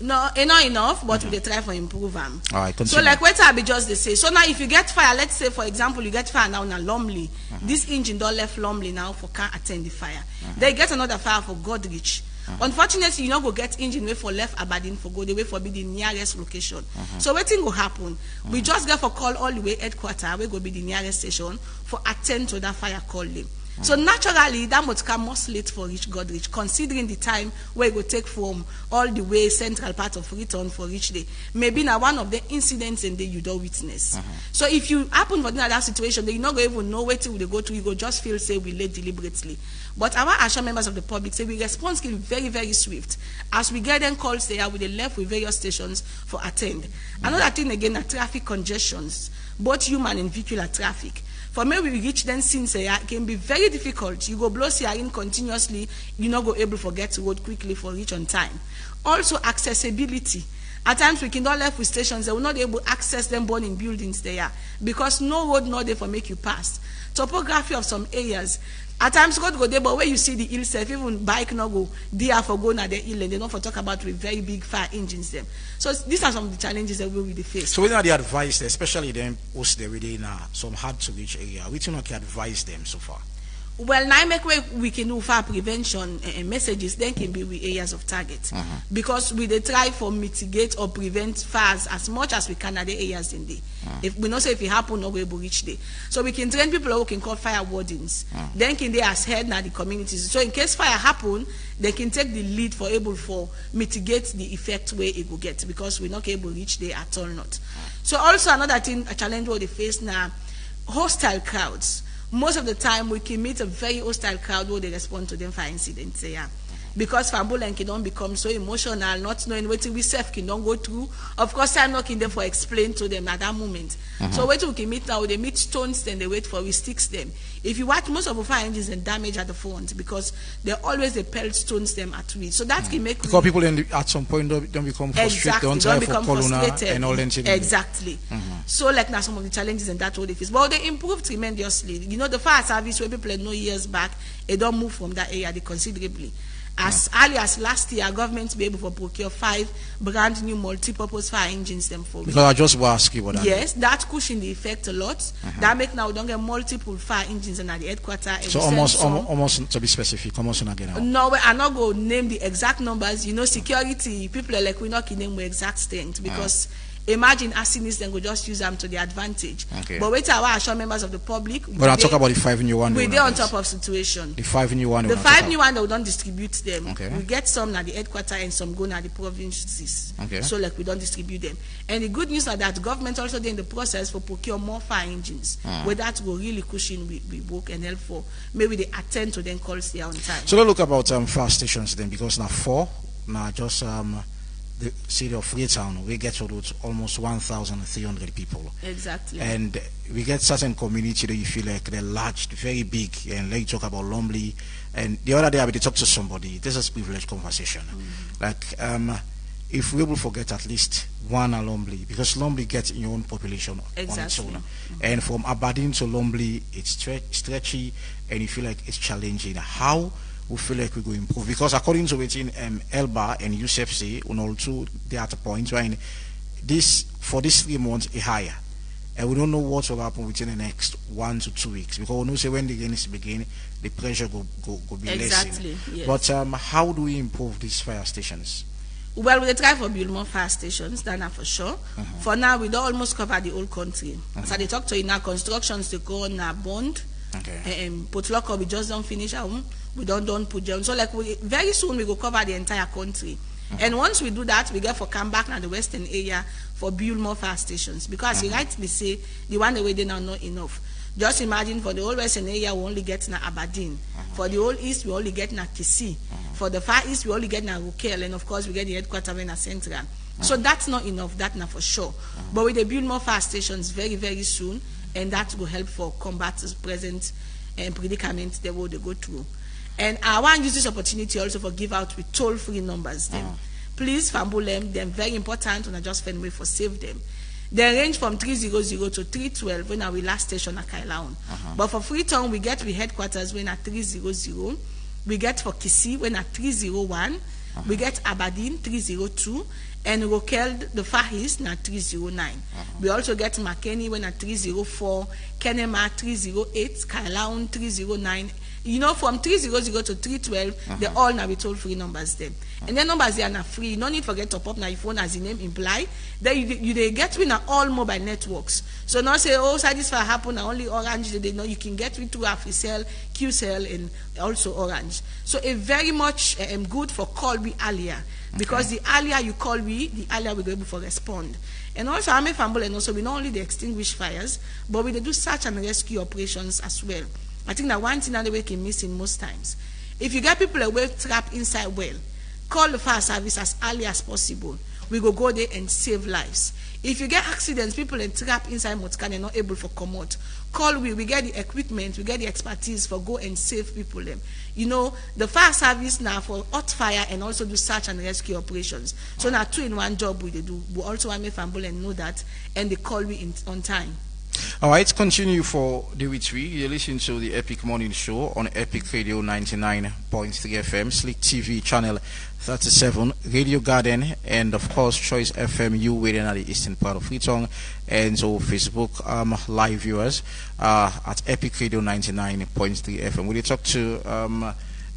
No, not enough, but we try for improve them. All right, so like what I be just they say. So now if you get fire, let's say for example you get fire now in Lumley. This engine don't left Lumley now for can't attend the fire. They get another fire for Godrich. Unfortunately, you know go get engine way for left Aberdeen for go the way for be the nearest location. So what thing will happen? We just get for call all the way headquarter, we go be the nearest station for attend to that fire calling. So naturally, that must come most late for reach Godrich, considering the time where it will take from all the way central part of Freetown for each day. Maybe now one of the incidents in the you don't witness. So if you happen for that situation, then you not going to even know where to go to. You go just feel say we late deliberately. But our assure members of the public say we respond can be very, very swift. As we get them calls there, we left with various stations for attend. Another thing again are traffic congestions, both human and vehicular traffic. For me, we reach then since it can be very difficult. You go blow in continuously, you not go able to get to road quickly for reach on time. Also accessibility. At times we cannot left with stations, they will not be able to access them born in buildings there because no road not there for make you pass. Topography of some areas. At times God go there, but where you see the hill self, even bike no go there for go na the hill and they don't for talk about with very big fire engines them. So these are some of the challenges that we will face. So when are the advice, especially them post there within some hard to reach area, which you know can advise them so far? Well, now make way we can do fire prevention messages, then can be with areas of target. Because we they try for mitigate or prevent fires as much as we can at the areas in the. If we know say if it happen, no way we reach there. So we can train people who can call fire wardens. Then can they as head now the communities. So in case fire happen, they can take the lead for able for mitigate the effect where it will get because we're not able to reach there at all not. So also another thing, a challenge what they face now, hostile crowds. Most of the time, we can meet a very hostile crowd where they respond to them for incidents. Yeah. Because Fambulan can don't become so emotional, not knowing what we self can don't go through. Of course, I'm not in there for explain to them at that moment. So what we can meet now, they meet stones, then they wait for we sticks them. If you watch most of the fire engines and damage at the front because they always they pelt stones them at we. So that can make because people then at some point don't become frustrated, don't become frustrated and all that. Exactly. So like now some of the challenges and that what they face. But they improved tremendously. You know the fire service where people know years back, they don't move from that area considerably. As early as last year, government be able to procure 5 brand new multi-purpose fire engines them for. Because I just will ask you about that. Yes, that cushion the effect a lot. That make now we don't get multiple fire engines in at the headquarters. So almost to be specific, almost again. No, I'm not going to name the exact numbers. You know, security people are like we not can name the exact strength because. Imagine arsonists then go just use them to their advantage. But wait our assure members of the public. But I talk about the 5 new one. We're there on top of situation. The 5 new one. The 5 new one that we don't distribute them. We get some at the headquarters and some go at the provinces. So like we don't distribute them. And the good news is that government also in the process for procure more fire engines. Where that will really cushion we work and help for maybe they attend to them calls there on time. So let's look about fire stations then because now 4 now just the city of Freetown, we get almost 1,300 people. Exactly. And we get certain community that you feel like they're large, very big, and like talk about Lumley. And the other day I talked to somebody, this is a privileged conversation. Like, if we will forget at least one Lumley, because Lumley gets your own population on its own. And from Aberdeen to Lumley, it's stretchy, and you feel like it's challenging. How we feel like we go improve because according to within Elba and USEF say on all two they are at a point right this for these 3 months is higher and we don't know what will happen within the next 1 to 2 weeks because we know say when the games begin the pressure go be less. Yes. But how do we improve these fire stations? Well, we try for build more fire stations, that's for sure. For now, we don't almost cover the whole country. So they talk to you now, constructions to go on bond. Okay. Potluck, we just don't finish our we don't put them. So like very soon we will cover the entire country. And once we do that, we get for come back now the western area for build more fire stations. Because you rightly say the one the way they now not enough. Just imagine for the whole western area we only get na Aberdeen. For the whole east we only get na Kisi. For the far east we only get na Rukel, and of course we get the headquarters in Central. So that's not enough, that now for sure. But we will build more fire stations very, very soon, and that will help for combat the present predicament they will go through. And I want to use this opportunity also for give out with toll-free numbers. Please fumble them, they're very important, and I just find a way for save them. They range from 300 to 312 when our last station at Kailaon. But for Freetown, we get with headquarters when at 300. We get for Kisi when at 301. We get Aberdeen 302. And Rokel, the Far East, na 309. We also get McKinney when at 304, Kenema 308, Kailaon 309. You know, from 300 to 312, they all now be toll free numbers then. And then numbers they are not free. No need to forget top up now your phone as the name imply. Then you they get with all mobile networks. So not say, oh, satisfy happen only Orange. They know you can get with to AfriCell, QCell, and also Orange. So a very much good for call me earlier. Because the earlier you call me, the earlier we go able to respond. And also, I'm a fumble, and also we not only they extinguish fires, but we they do search and rescue operations as well. I think that one thing that we can miss in most times. If you get people away trapped inside well, call the fire service as early as possible. We go there and save lives. If you get accidents, people are trapped inside motorcar and not able to come out, call we get the equipment, we get the expertise for go and save people them. You know, the fire service now for hot fire and also do search and rescue operations. So now 2-in-1 job we do. We also want to make family and know that, and they call we on time. All right, continue for the retreat. You listen to the Epic Morning Show on Epic Radio 99.3 FM, Slick TV channel 37, Radio Garden, and of course Choice FM. You waiting at the eastern part of Freetown, and so Facebook live viewers at Epic Radio 99.3 FM. We talk to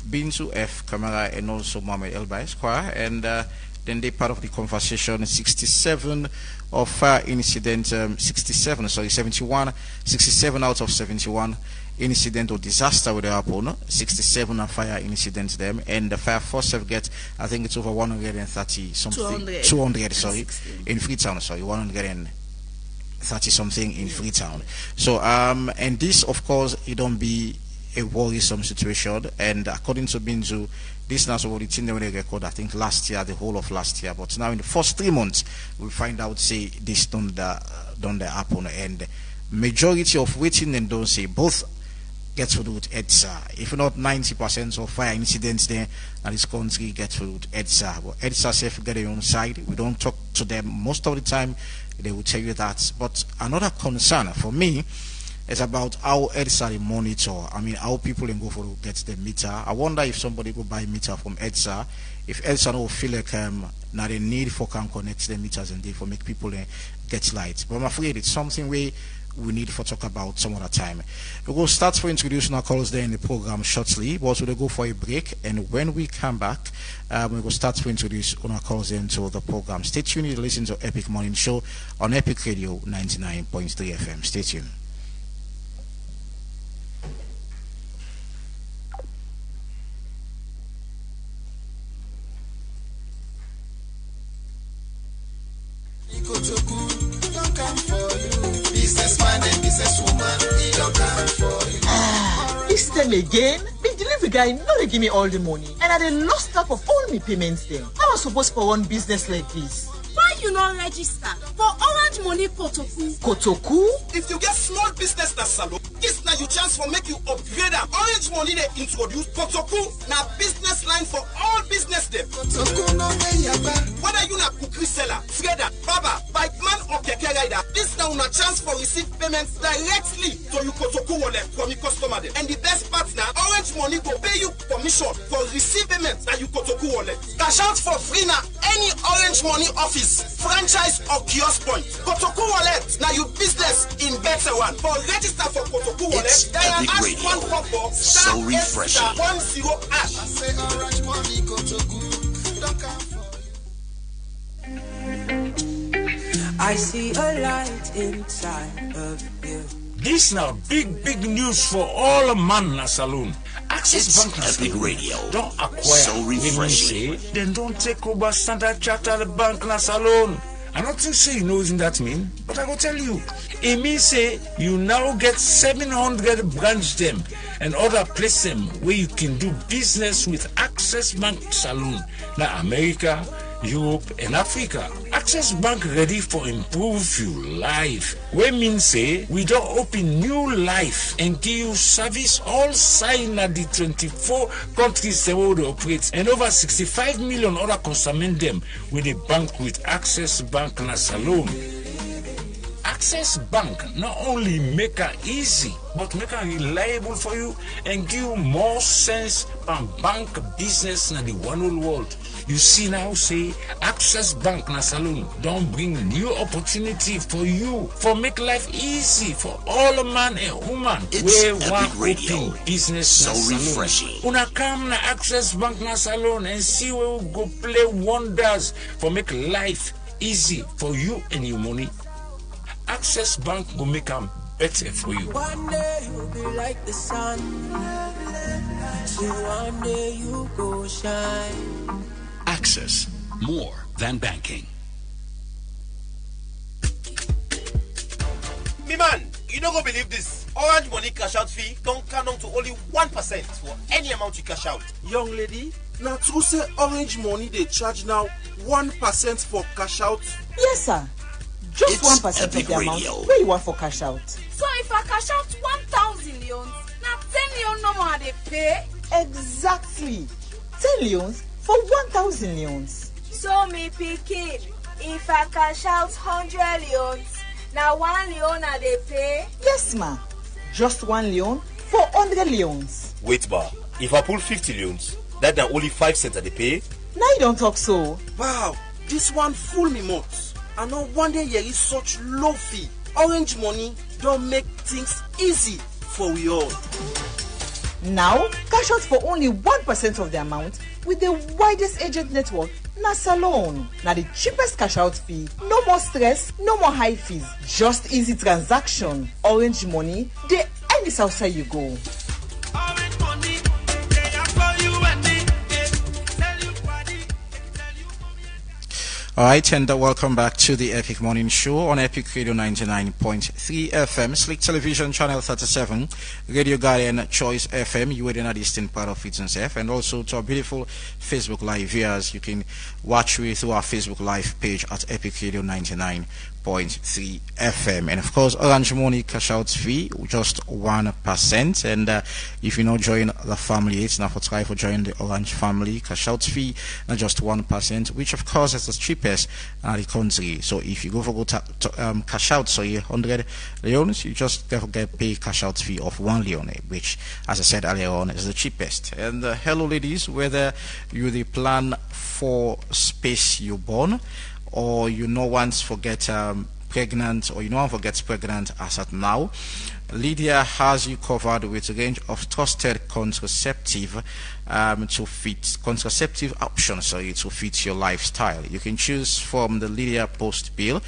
Bintu F. Camera and also Mohamed Elba Esquire, and then they part of the conversation 67 of fire incident 67 out of 71 incident or disaster with the happen, 67 are fire incidents them, and the fire force have get, I think it's over 130 something 200 sorry in Freetown, 130 something in Freetown. So and this of course it don't be a worrisome situation, and according to Binzu, this now so the thing they record I think last year, the whole of last year, but now in the first 3 months we find out say this don't happen, and majority of waiting and don't say both get to do with EDSA. If not 90% of fire incidents there in this country get to do with EDSA. But EDSA safe get their own side. We don't talk to them most of the time. They will tell you that. But another concern for me is about how EDSA they monitor. I mean, how people can go for get the meter. I wonder if somebody go buy meter from EDSA. If EDSA don't feel like now they need for can connect the meters and they for make people get light. But I'm afraid it's something we need to talk about some other time. We will start for introducing our callers there in the program shortly, but we'll go for a break, and when we come back, we will start to introduce our callers into the program. Stay tuned to listen to Epic Morning Show on Epic Radio 99.3 FM. Stay tuned. Businessman and businesswoman, he don't come for you. This time again, the delivery guy not give me all the money, and I done lost track of all my payments then. I was supposed to run business like this. Why you not register for Orange Money Kotoku? Kotoku? If you get small business that salon, this now you chance for make you upgrade them. Orange Money they introduce Kotoku, now business line for all business them. Whether you na cookery seller, trader, barber, bike man or keke rider, this now na chance for receive payments directly to your Kotoku wallet from your customer them. And the best part now, Orange Money go pay you commission for receive payments that you Kotoku wallet. Cash out for free now any Orange Money office, franchise or kiosk point. Kotoku wallet now your business in better one. For register for Kotoku wallet, it's Epic Radio, so refreshing. 10 hash. I say Orange Money Kotoku, don't come for you. I see a light inside of you. This now big news for all man na saloon. Access It's Bank na Epic saloon Radio. don't acquire. So refreshing. Say, then don't take over Standard Chartered Bank na saloon. I don't think so you know what that mean, but I go tell you. It means say you now get 700 branch them and other place them where you can do business with Access Bank Saloon. Now America, Europe and Africa. Access Bank ready for improve your life. We mean say we don't open new life and give you service all sign at the 24 countries the world operates and over 65 million other customers them with the bank with Access Bank na Salon. Access Bank not only make it easy, but make it reliable for you and give you more sense on bank business in the one whole world. You see now, say Access Bank na Saloon don't bring new opportunity for you, for make life easy for all man and woman. It's Where Epic one Radio. open business So na Saloon. refreshing. Una come na Access Bank na Saloon and see where we go play wonders for make life easy for you and your money. Access Bank will make them better for you. One day you'll be like the sun. So one day you go shine. Access, more than banking. Me man, you don't go believe this. Orange Money cash out fee don't count down to only 1% for any amount you cash out. Young lady, now true say Orange Money they charge now 1% for cash out? Yes, sir. Just It's 1% of the Epic amount Radio. where you want for cash out. So if I cash out 1,000 leons, now 10 leon no more they pay? Exactly. 10 leons for 1,000 leons. So me picking, if I cash out 100 leons, now 1 leon are they pay? Yes, ma. Just 1 leon for 100 leons. Wait bar, if I pull 50 leons, that now only 5 cents that they pay? Now you don't talk so. Wow, this one fool me much. I know one day here is such low fee. Orange Money don't make things easy for we all. Now, cash out for only 1% of the amount with the widest agent network, na Salon. Now the cheapest cash out fee. No more stress, no more high fees. Just easy transaction. Orange Money, they any outside you go. Alright, and welcome back to the Epic Morning Show on Epic Radio 99.3 FM, Slick Television Channel 37, Radio Guardian Choice FM, you are in the eastern part of Fitz and also to our beautiful Facebook Live viewers. You can watch me through our Facebook Live page at Epic Radio 99.3 FM. And of course, Orange Money cash out fee, just 1%. And if you not join the family, it's now for try for join the Orange family cash out fee, not just 1%, which of course is the cheapest the country. So if you go for cash out, so 100 leons, you just get pay cash out fee of 1 leon, which, as I said earlier on, is the cheapest. And hello, ladies, whether you the plan for space you born, or you no once forget pregnant, or you no one forgets pregnant as at now, Lydia has you covered with a range of trusted contraceptive options to fit your lifestyle. You can choose from the Lydia Post Pill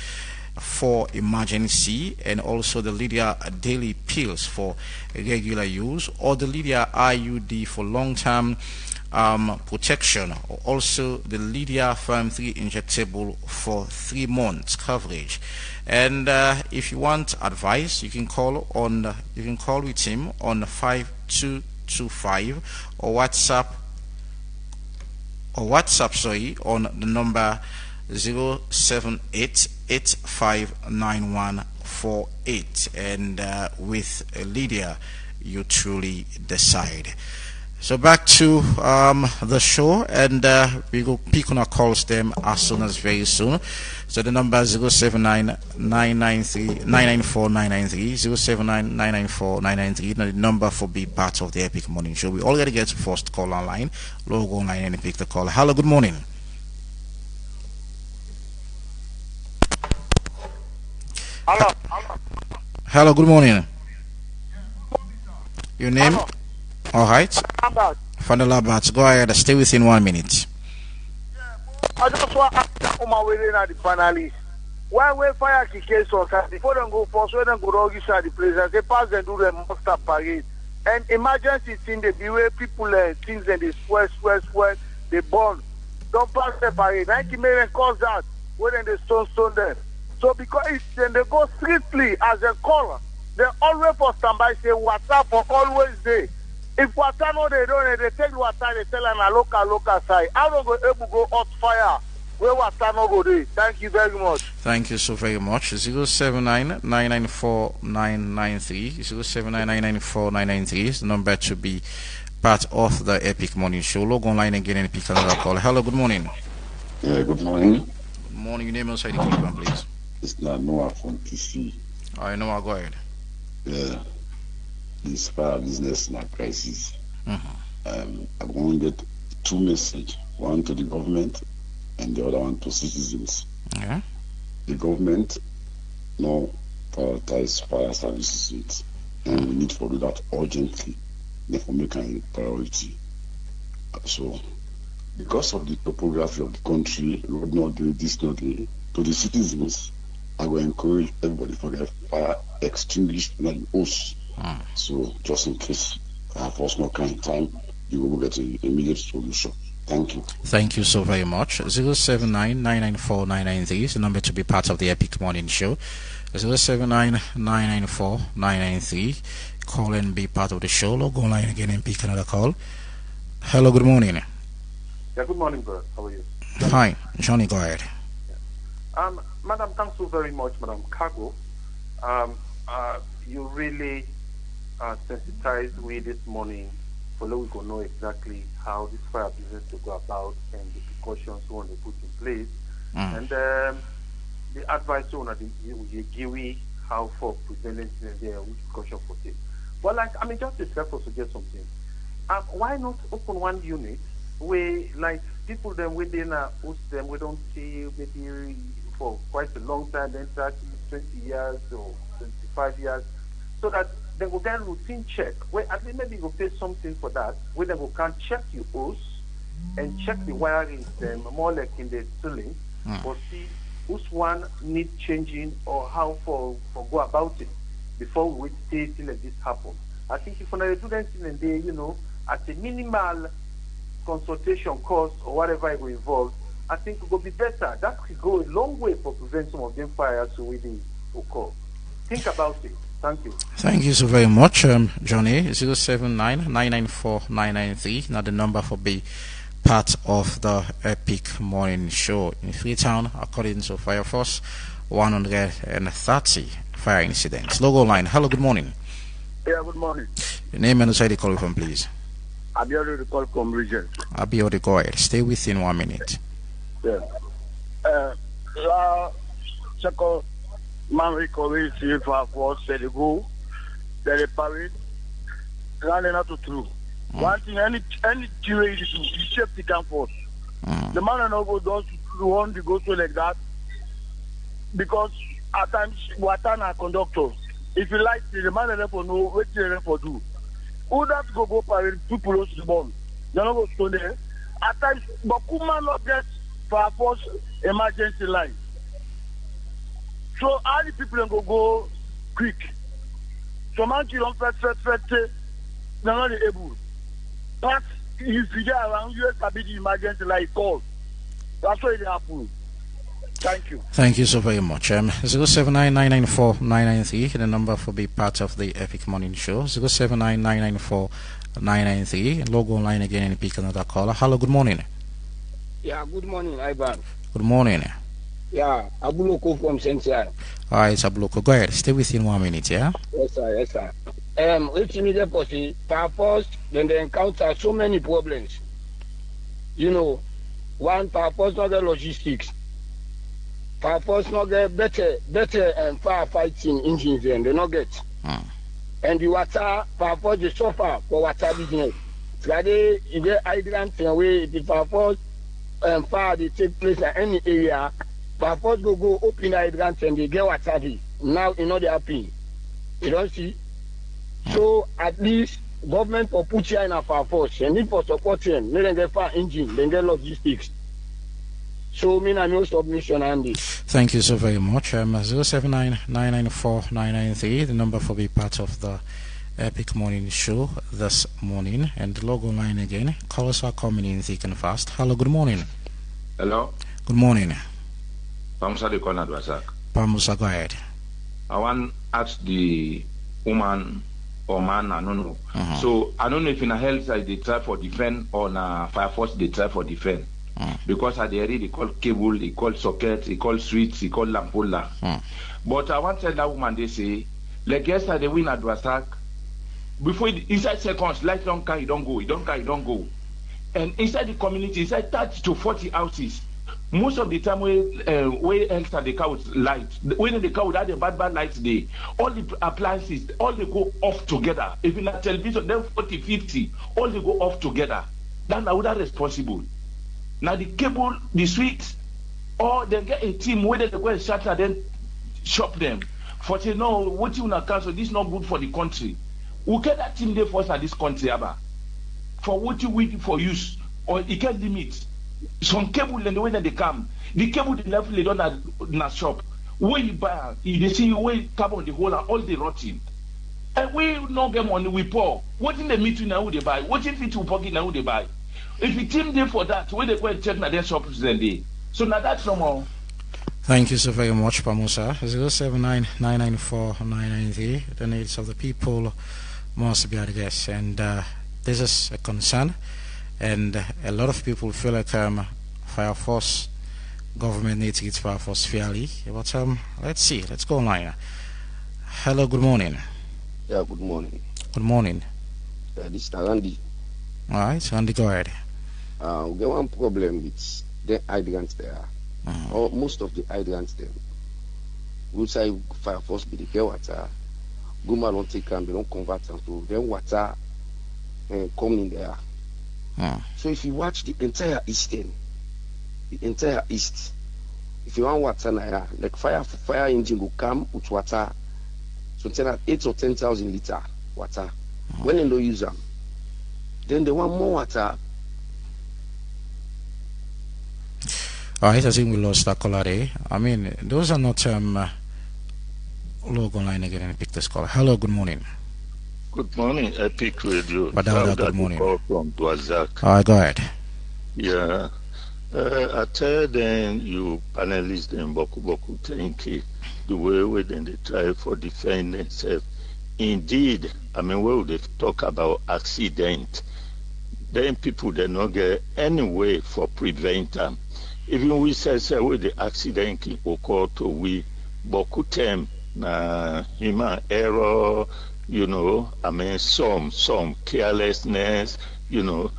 for emergency, and also the Lydia Daily Pills for regular use, or the Lydia IUD for long-term protection, or also the Lydia Firm 3 injectable for 3 months coverage. And if you want advice, you can call with him on 5225 or WhatsApp on the number 078859148. And with Lydia, you truly decide. So back to the show, and we will pick on our calls them as soon as very soon. So the number is 079-994-993, 079-994-993. The number for be part of the Epic Morning Show. We already get first call online. Logo online and pick the call. Hello, good morning. Hello. Hello, good morning. Your name? Hello. All right. Father Labat, go ahead. Stay within 1 minute. I just want to ask the panelists. Why we fire case on side before them go first, when them go register the place and say pass and do the monster parade. And emergency thing they be where people things and they sweat, they burn. Don't pass the parade. 90 million cause that when they stone them. So because then they go strictly as a caller, they always for standby say water for always there. If water no they don't, they take water, they tell them a local side. How don't go able to go hot fire where water no go there? Thank you very much. Thank you so very much. 079-994-993. 079-994-993 is the number to be part of the Epic Morning Show. Log online again and pick another call. Hello, good morning. Yeah, good morning. Good morning. Your name outside the keypad, please. It's not Noah from TC. I know. I'll go ahead. Yeah. This fire business is not crisis. I'm going to get two messages. One to the government and the other one to citizens. Yeah. The government now prioritize fire services and we need to do that urgently. Therefore make a priority. So because of the topography of the country, road not do this not do, to the citizens, I will encourage everybody to get fire extinguished and hose. So just in case for no kind of time, you will get an immediate solution. Thank you. Thank you so very much. 079-994-993 is the number to be part of the Epic Morning Show. 079-994-993. Call and be part of the show. Log online again and pick another call. Hello, good morning. Yeah, good morning, bro. How are you? Fine. Johnny, go ahead. Madam, thanks so very much, Madam Cargo. You really sensitized me this morning so that we can know exactly how this fire business to go about and the precautions we want to put in place. And the advice you want to give how for preventing there, which precaution for take. But just to suggest something. Why not open one unit where people them within host them, we don't see maybe for quite a long time, then 30, 20 years or 25 years, so that they will get routine check, where at least maybe you will pay something for that, where they will can check your hose and check the wiring them more like in the ceiling, or see whose one needs changing or how for go about it before we stay till like this happen. I think if we do that in there, at a minimal consultation cost or whatever it will involve, I think it will be better. That could go a long way for prevent some of them fires so we didn't occur. Think about it. Thank you. Thank you so very much, Johnny. 079-994-993. Now the number for be part of the Epic Morning Show in Freetown, according to Fire Force, 130 fire incidents. Logo line. Hello, good morning. Yeah, good morning. Your name and the side you call from, please. Abiodun call from region. Abiodun, go ahead. Stay within 1 minute. Yeah. Second, man recovery for said the go, the parade, running out of true. One thing, any theory is to shape the comfort. The man and go does to want to go to like that because at times what are conductors. If you like the man and for know what they for do. Who that go parade people close to the bomb. You're not going to stone there. At times, but Kuma not get for force emergency line. So all the people go quick. So man you don't they're not able. But if you get around you establish the emergency line call. That's what it happens. Thank you. Thank you so very much. 079-994-993, the number for be part of the Epic Morning Show. 079-994-993. Log online again and pick another caller. Hello, good morning. Yeah, good morning, Ivan. Good morning. Yeah, Abuloko from Central. Alright, Abuloko, go ahead. Stay within 1 minute, yeah? Yes, sir, yes, sir. It's immediate possible. First, then they encounter so many problems. One, first, not the logistics. First, not get better firefighting engines, and they not get. And the water, first, they suffer for water business. Today, you get hydrant away, the first, fire they take place in any area. First, go open the hydrant and they get water. Now, they're happy. You don't see? So, at least, government for put here in a fire force, and need for supporting, they get fire engine, then get logistics. So me na no submission Andy. Thank you so very much. 079-994-993, the number for be part of the Epic Morning Show this morning. And the logo line again. Calls are coming in thick and fast. Hello, good morning. Hello. Good morning. Pamusa de Conrad Wasak. Pamusa, go ahead. I want to ask the woman or man, I don't know. So I don't know if in a health side they try for defend or in a fire force they try for defend. Because at the area they call cable, they call socket, they call switch, they call lampola. But I want to tell that woman, they say, like yesterday win at Wasak, before inside seconds, light don't carry, don't go, don't carry, don't go. And inside the community, inside 30 to 40 houses, most of the time where else are the car with light, when the car without the bad lights day, all the appliances, all they go off together. Even a television, then 40, 50, all they go off together. Then I would have responsible. Now the cable, the switch, or they get a team where they go and shatter, then shop them. For say no, what you want to cancel, this is not good for the country. We get that team there for us at this country, Abba. For what you wait for use, or it can limit. Some cable and the way that they come, the cable they left they don't have na shop. Where you buy, they see where carbon the whole all the rotting. And we not get money, we pour. What in the meeting now they buy? What if it's pocket now they buy? If you team there for that, where they go and check na their shops then they. So now that's no more. Thank you so very much, Pamusa. 079-994-993. The needs of the people must be addressed, and this is a concern. And a lot of people feel like Fire Force government needs to get Fire Force fairly. But let's see. Let's go online. Hello, good morning. Yeah, good morning. Good morning. This is Randy. All right, Randy, go ahead. We get one problem with the hydrants there. Or most of the hydrants there. We say Fire Force be the get water. Guma don't take them, they don't convert them to then water come in there. So if you watch the entire east, if you want water now, like fire engine will come with water, so 8 or 10,000 liter water. When they don't use them, then they want more water. All right, I think we lost that caller there. I mean, those are not logo line again and pick this call. Hello, good morning. Good morning, Epic Radio. Badauda, good morning. Call from Dwazak. All right, go ahead. Yeah. I tell them you panelists in Boku thank you. The way then they try for defend themselves. Indeed, I mean, when they talk about accident, then people they not get any way for prevent them. Even we say with the accident can occur to we Boku them na human error. You know, I mean, some carelessness, you know,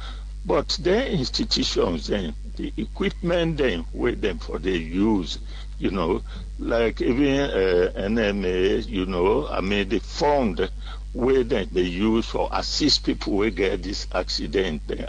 but their institutions, then the equipment, then with them for their use, you know, like even NMA, you know, I mean, the fund where they use for assist people who get this accident, they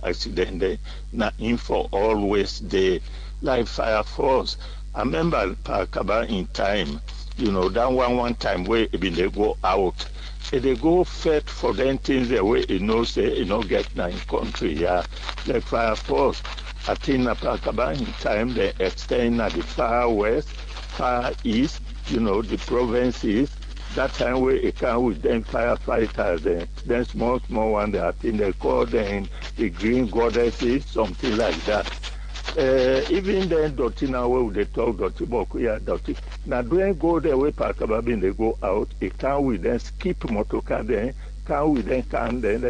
not in for always they like Fire Force. I remember Pakaba in time, you know, that one time where they go out. They go fed for them things the way you know say you know get now in country, yeah. Like Fire Force, I think Napakaba in time they extend at the far west, far east, you know, the provinces. That time where it come with them firefighters, then small one I think they call them the green goddesses, something like that. Even then, Dotty now where they talk Dotty Bokuya Dotty. Now don't go there where Pakababin they go out, it can we then skip motorcar then, can we then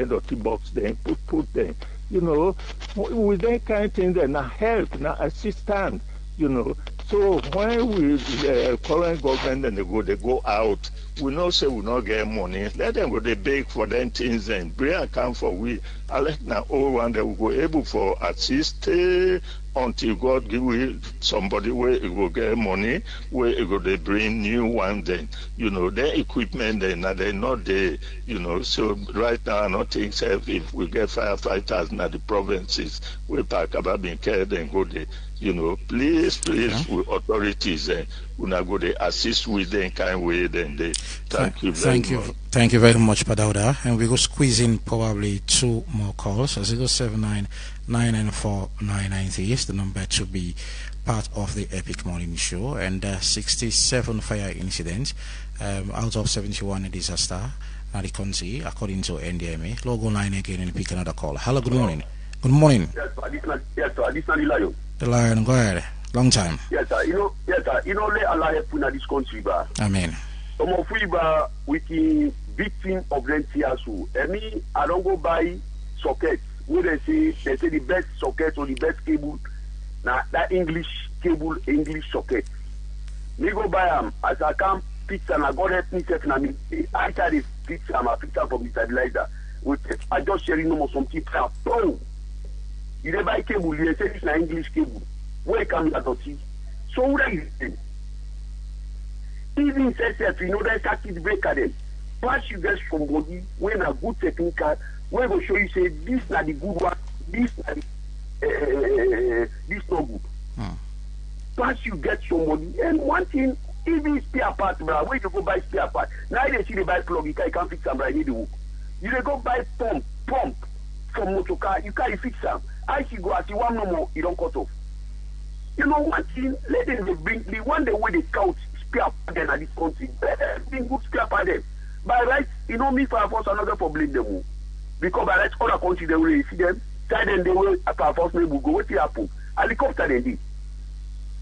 Dotty box then put them. You know, with that kind of thing then now help, now assistance, you know. So when we current government and they go out, we know say we not get money. Let them go they beg for them things and bring account for we. I like now all one that we go able for assist until God give we somebody where it will get money, where it go they bring new one then. You know, their equipment then they not there, you know. So right now I not think if we get firefighters now the provinces where Pakaba been cared and go there. You know, please, with authorities, una go they assist with them kind way. Then they thank you very much. Thank you very much, Padauda. And we go squeeze in probably 2 more calls. 079-994-993 is the number to be part of the Epic Morning Show. And 67 fire incidents out of 71 disaster at the country, according to NDMA. Logo line again and pick another call. Hello, good morning. Good morning. Yes, sir. This is the Lion. The Lion, go ahead. Long time. Yes, sir. Let Allah help in this country, ba. Amen. Some of we, ba, with the victim of Rentiasu. I don't go buy sockets. Where they say the best socket or the best cable. Now that English cable, English socket. Me go buy them as I come fix and I got help me check na me. I try to fix them. I fix them from the stabilizer. I just sharing no more something. Boom. You dey buy cable, you say this na English cable. Where come that see? So what is it? Even say that circuit breaker them. Once you get somebody when a good technical, we will show you say this na the good one, this na the this no good. Once you get somebody, and one thing, even spare part, bro, where you go buy spare part. Now they see they buy plug, you can't fix them, right? Need the hook. You dey go buy pump from motor car, you can't fix them. I see go, I see one no more, you don't cut off. You know one thing, let them bring the one the way they count spare part then at this country. Let them bring good spare part them. By right, me for force another for blame them. Because by right, other country they will see them, tell them they will for force will go, what will happen? Helicopter they did.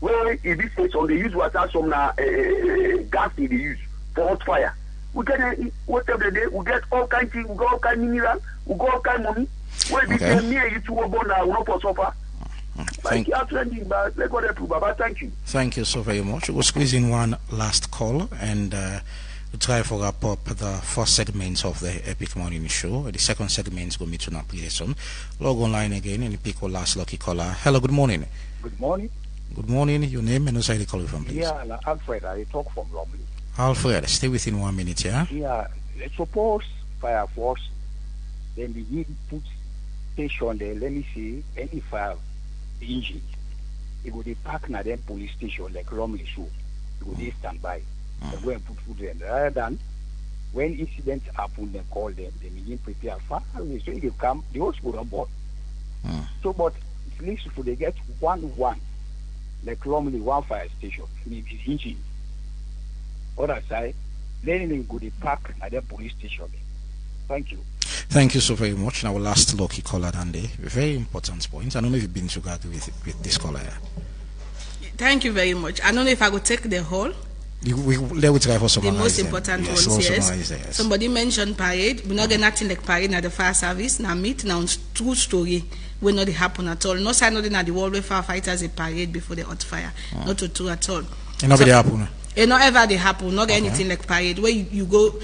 Where in this case, on they use water, some gas they use for hot fire. We get whatever they we get all kind of things, we got all kind of mineral, we got all kind of money. Where they tell me you to work on now, we not for suffer. Thank you. Thank you. Thank you so very much. We'll squeeze in one last call and we'll try to wrap up the first segment of the Epic Morning Show. The second segment is going to be to an application. Log online again and pick our last lucky caller. Hello, good morning. Good morning. Good morning. Your name and where you call from, please? Yeah, Alfred. I talk from Romley. Alfred, stay within 1 minute, yeah? Yeah, let's suppose fire force, then the input station there, let me see, any fire engine, it would be park na them police station like Romley show. It would be standby. They go and put food there. Rather than when incidents happen, they call them, they begin prepare fire away. So if you come, the host go on board. So, but at least if they get one, like Romley, one fire station, maybe engine. Other side, then they go to park at the police station. Thank you. Thank you so very much. Now, last lucky caller, Andy. Very important point. I don't know if you've been together with this caller. Thank you very much. I don't know if I could take the whole. Let me try for some. The most important ones, yes. Somebody mentioned parade. We're not getting nothing like parade at the fire service. Now, meet now, true story. Will not happen at all. No sign nothing at the world where firefighters a parade before the hot fire. Not true at all. And nobody happen. It not ever they happen, not anything like parade. Where you go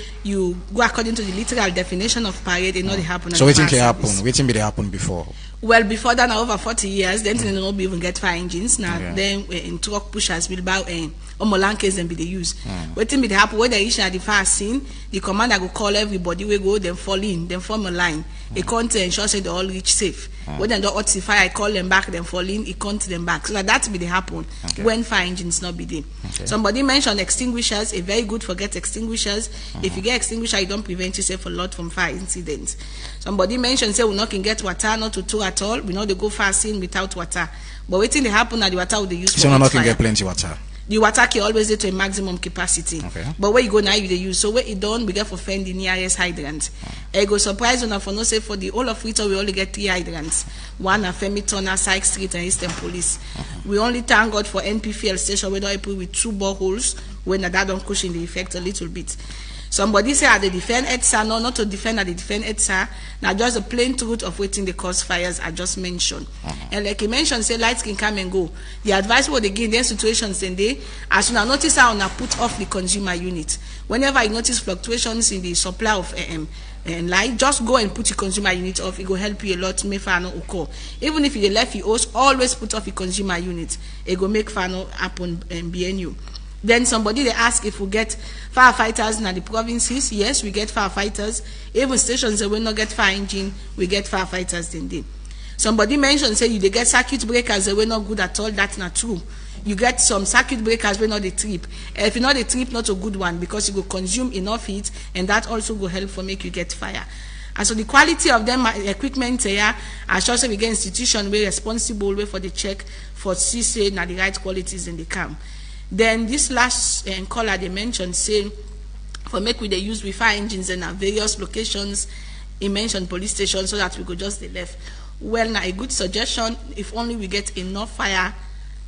according to the literal definition of parade, it not happen. So waiting can happen. Waiting they happen before. Well, before that, now over 40 years, then they don't even get fire engines. Now then in truck pushers, wheelbarrow and omolankes then be the use. Waiting be the happen when they reach at the fire scene, the commander go call everybody. We go then fall in, then form a line. It can't ensure say they all reach safe. When they don't the fire, I call them back, then fall in, it can't them back. So that be the happen when fire engines not be there. Somebody mentioned extinguishers. A very good forget extinguishers. If you get extinguisher, you don't prevent yourself a lot from fire incidents. Somebody mentioned say we not can get water, not to two at all. We know they go fast in without water. But waiting they happen that the water will they use. So not can get plenty water. The water can always get to a maximum capacity. But where you go now, you they use. So where it done, we get for find the nearest hydrant. I go surprise when I for no say for the whole of it, we only get 3 hydrants. One at Femitona, Sykes Street, and Eastern Police. We only thank God for NPFL station where they put with 2 boreholes when that don't cushion the effect a little bit. Somebody say at the defend EDSA, no, not to defend at the defend EDSA. Now just the plain truth of waiting the cause fires I just mentioned. And like he mentioned, say lights can come and go. The advice what they give in their situations and they, as soon as notice how I put off the consumer unit. Whenever I notice fluctuations in the supply of and light, just go and put your consumer unit off. It will help you a lot. Make fire no occur. Even if you left your host, always put off your consumer unit. It will make fire no happen and BNU. Then somebody they ask if we get firefighters in the provinces. Yes, we get firefighters. Even stations that will not get fire engine, we get firefighters then. Somebody mentioned say you they get circuit breakers that were not good at all. That's not true. you get some circuit breakers wey not dey trip. If you not dey trip, not a good one, because you go consume enough heat, and that also go help for make you get fire. And so the quality of them equipment here, as also we get institution wey responsible way for the check for see say na the right qualities in the camp. Then this last caller they mentioned say for make we dey use with fire engines in various locations. He mentioned police stations so that we go just the left. Well, now a good suggestion if only we get enough fire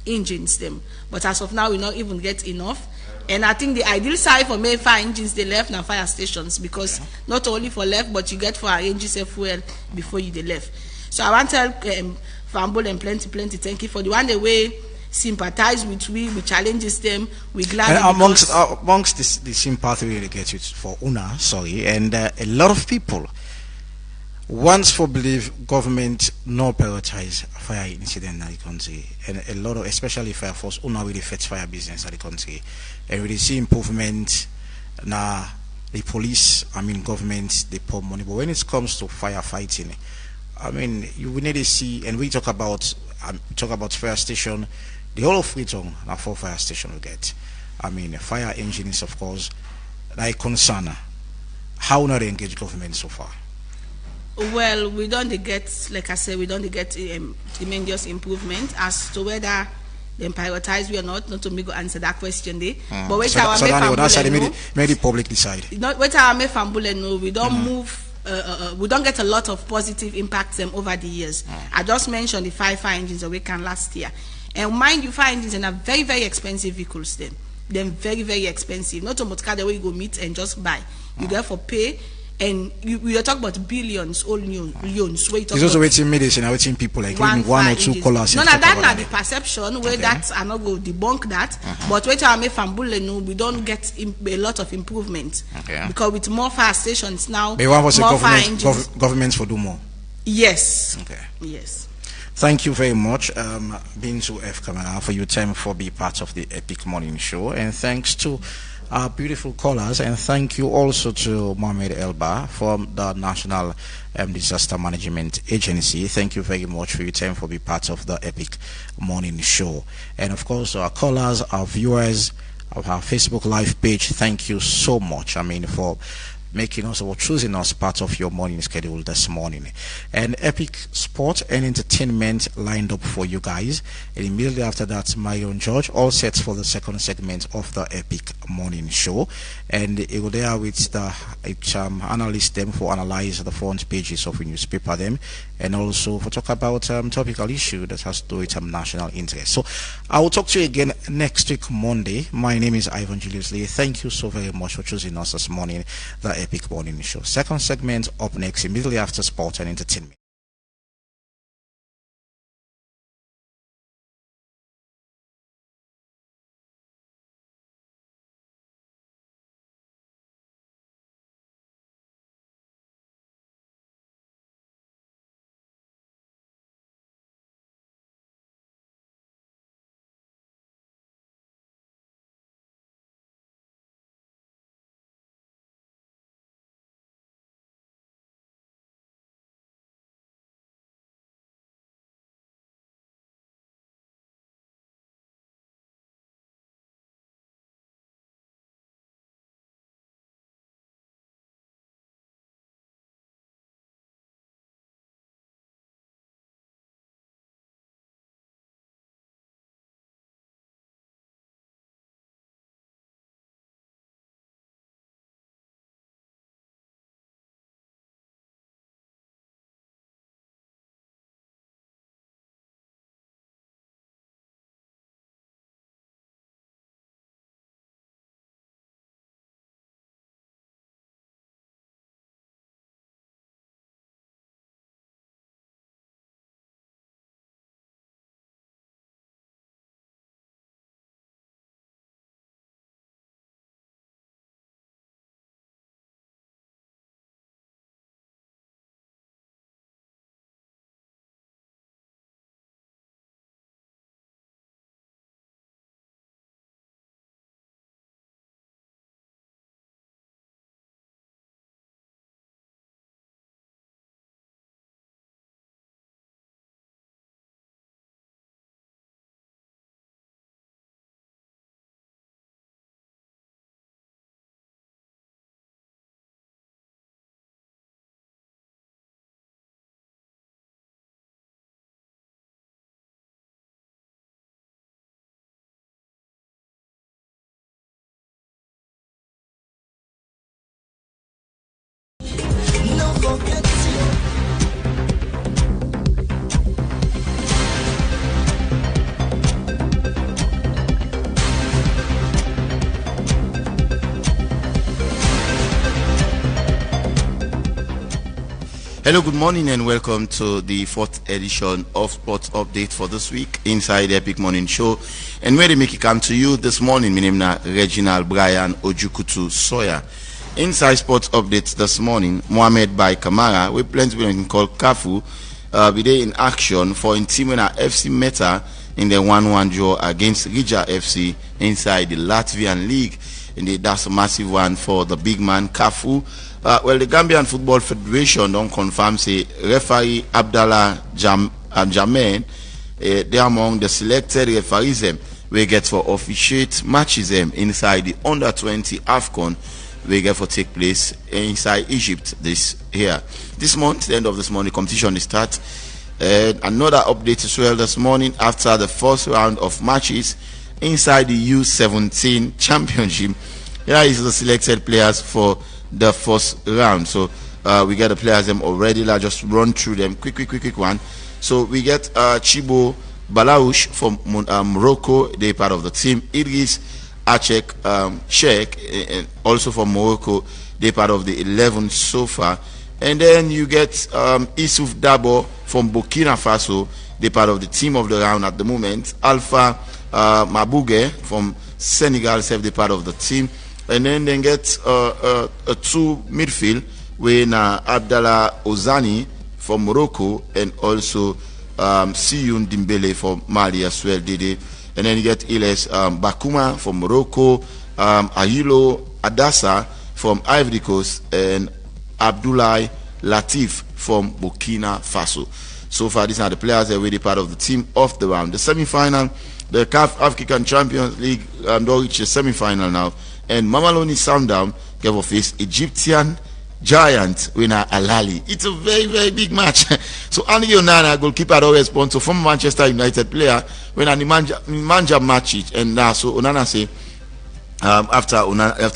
engines them. But as of now, we not even get enough. And I think the ideal side for main fire engines they left now fire stations, because not only for left but you get for arranges fuel before you they left. So I want to tell Fambol and plenty thank you for the one the way sympathize with we challenges them, we glad amongst the sympathy we get it for Una, sorry, and a lot of people once for believe government no prioritize fire incident in the country, and a lot of, especially fire force, who now really fetch fire business in the country, and we see improvement now. The police, I mean government, they pour money, but when it comes to firefighting, I mean you will need to see, and we talk about fire station, the whole of Freetown now 4 fire station we get. I mean fire engines, of course, like concern. How not engage government so far? Well, we don't get, like I said, we don't get tremendous improvement as to whether they prioritize we or not. Not to me go answer that question there. But wait, our maybe public decide. Not wait, our no, we don't move. We don't get a lot of positive impacts over the years. I just mentioned the 5 fire engines that we can last year, and mind you, fire engines are very expensive vehicles. Them very expensive. Not to much car the way you go meet and just buy. You therefore pay. And we are talking about billions, all loans. It's also waiting medicine, waiting people like one or two callers. No, that's not the perception where that I not go debunk that. But wait, I may fambule no, we don't get a lot of improvement because with more fire stations now, more fire engines. Governments for do more. Yes. Okay. Yes. Thank you very much, Bintu F. Kamara, for your time for being part of the Epic Morning Show, and thanks to our beautiful callers, and thank you also to Mohamed Elba from the National Disaster Management Agency. Thank you very much for your time for being part of the Epic Morning Show, and of course our callers, our viewers of our Facebook Live page. Thank you so much. I mean for making us or choosing us part of your morning schedule this morning. And epic sport and entertainment lined up for you guys, and immediately after that Marion George all set for the second segment of the Epic Morning Show, and it will there with the analyst them for analyze the front pages of the newspaper them, and also for talk about topical issue that has to do with national interest. So I will talk to you again next week Monday. My name is Ivan Julius Lee. Thank you so very much for choosing us this morning, the Epic Morning Show. Second segment up next immediately after sport and entertainment. go get you. Hello, good morning and welcome to the 4th edition of Sports Update for this week inside the Epic Morning Show. And where they make it come to you this morning, my name is Reginald Brian Ojukutu Sawyer. Inside Sports Updates this morning, Mohamed by Kamara, we plans to call Kafu, be there in action for Intimina FC Meta in the 1-1 draw against Rija FC inside the Latvian League. And that's a massive one for the big man Kafu. Well, the Gambian Football Federation don't confirm say referee Abdallah Jermaine they are among the selected referees we get for officiate matches inside the under-20 AFCON we get for take place inside Egypt this month. The end of this morning competition is start. Another update as well this morning after the first round of matches inside the U17 championship. Here is the selected players for the first round. So we get the players them already. I'll just run through them quick one. So we get Chibo Balaush from Morocco, they part of the team. Idris Achek Sheikh and also from Morocco, they part of the 11 so far. And then you get Issouf Dabo from Burkina Faso, they part of the team of the round at the moment. Alpha Mabouge from Senegal, they part of the team. And then they get a two midfield with Abdallah Ozani from Morocco and also Siyun Dimbele from Mali as well. And then you get Iles Bakuma from Morocco, Ayilo Adassa from Ivory Coast, and Abdoulaye Latif from Burkina Faso. So far, these are the players that are already part of the team of the round. The semi-final, the CAF African Champions League, don't reach the semi-final now. And Mamelodi Sundowns gave a face Egyptian giant winner Al-Ahly. It's a very, very big match. So Andy Onana, goalkeeper, always response. So from Manchester United player, when Nemanja match it, and so Onana say after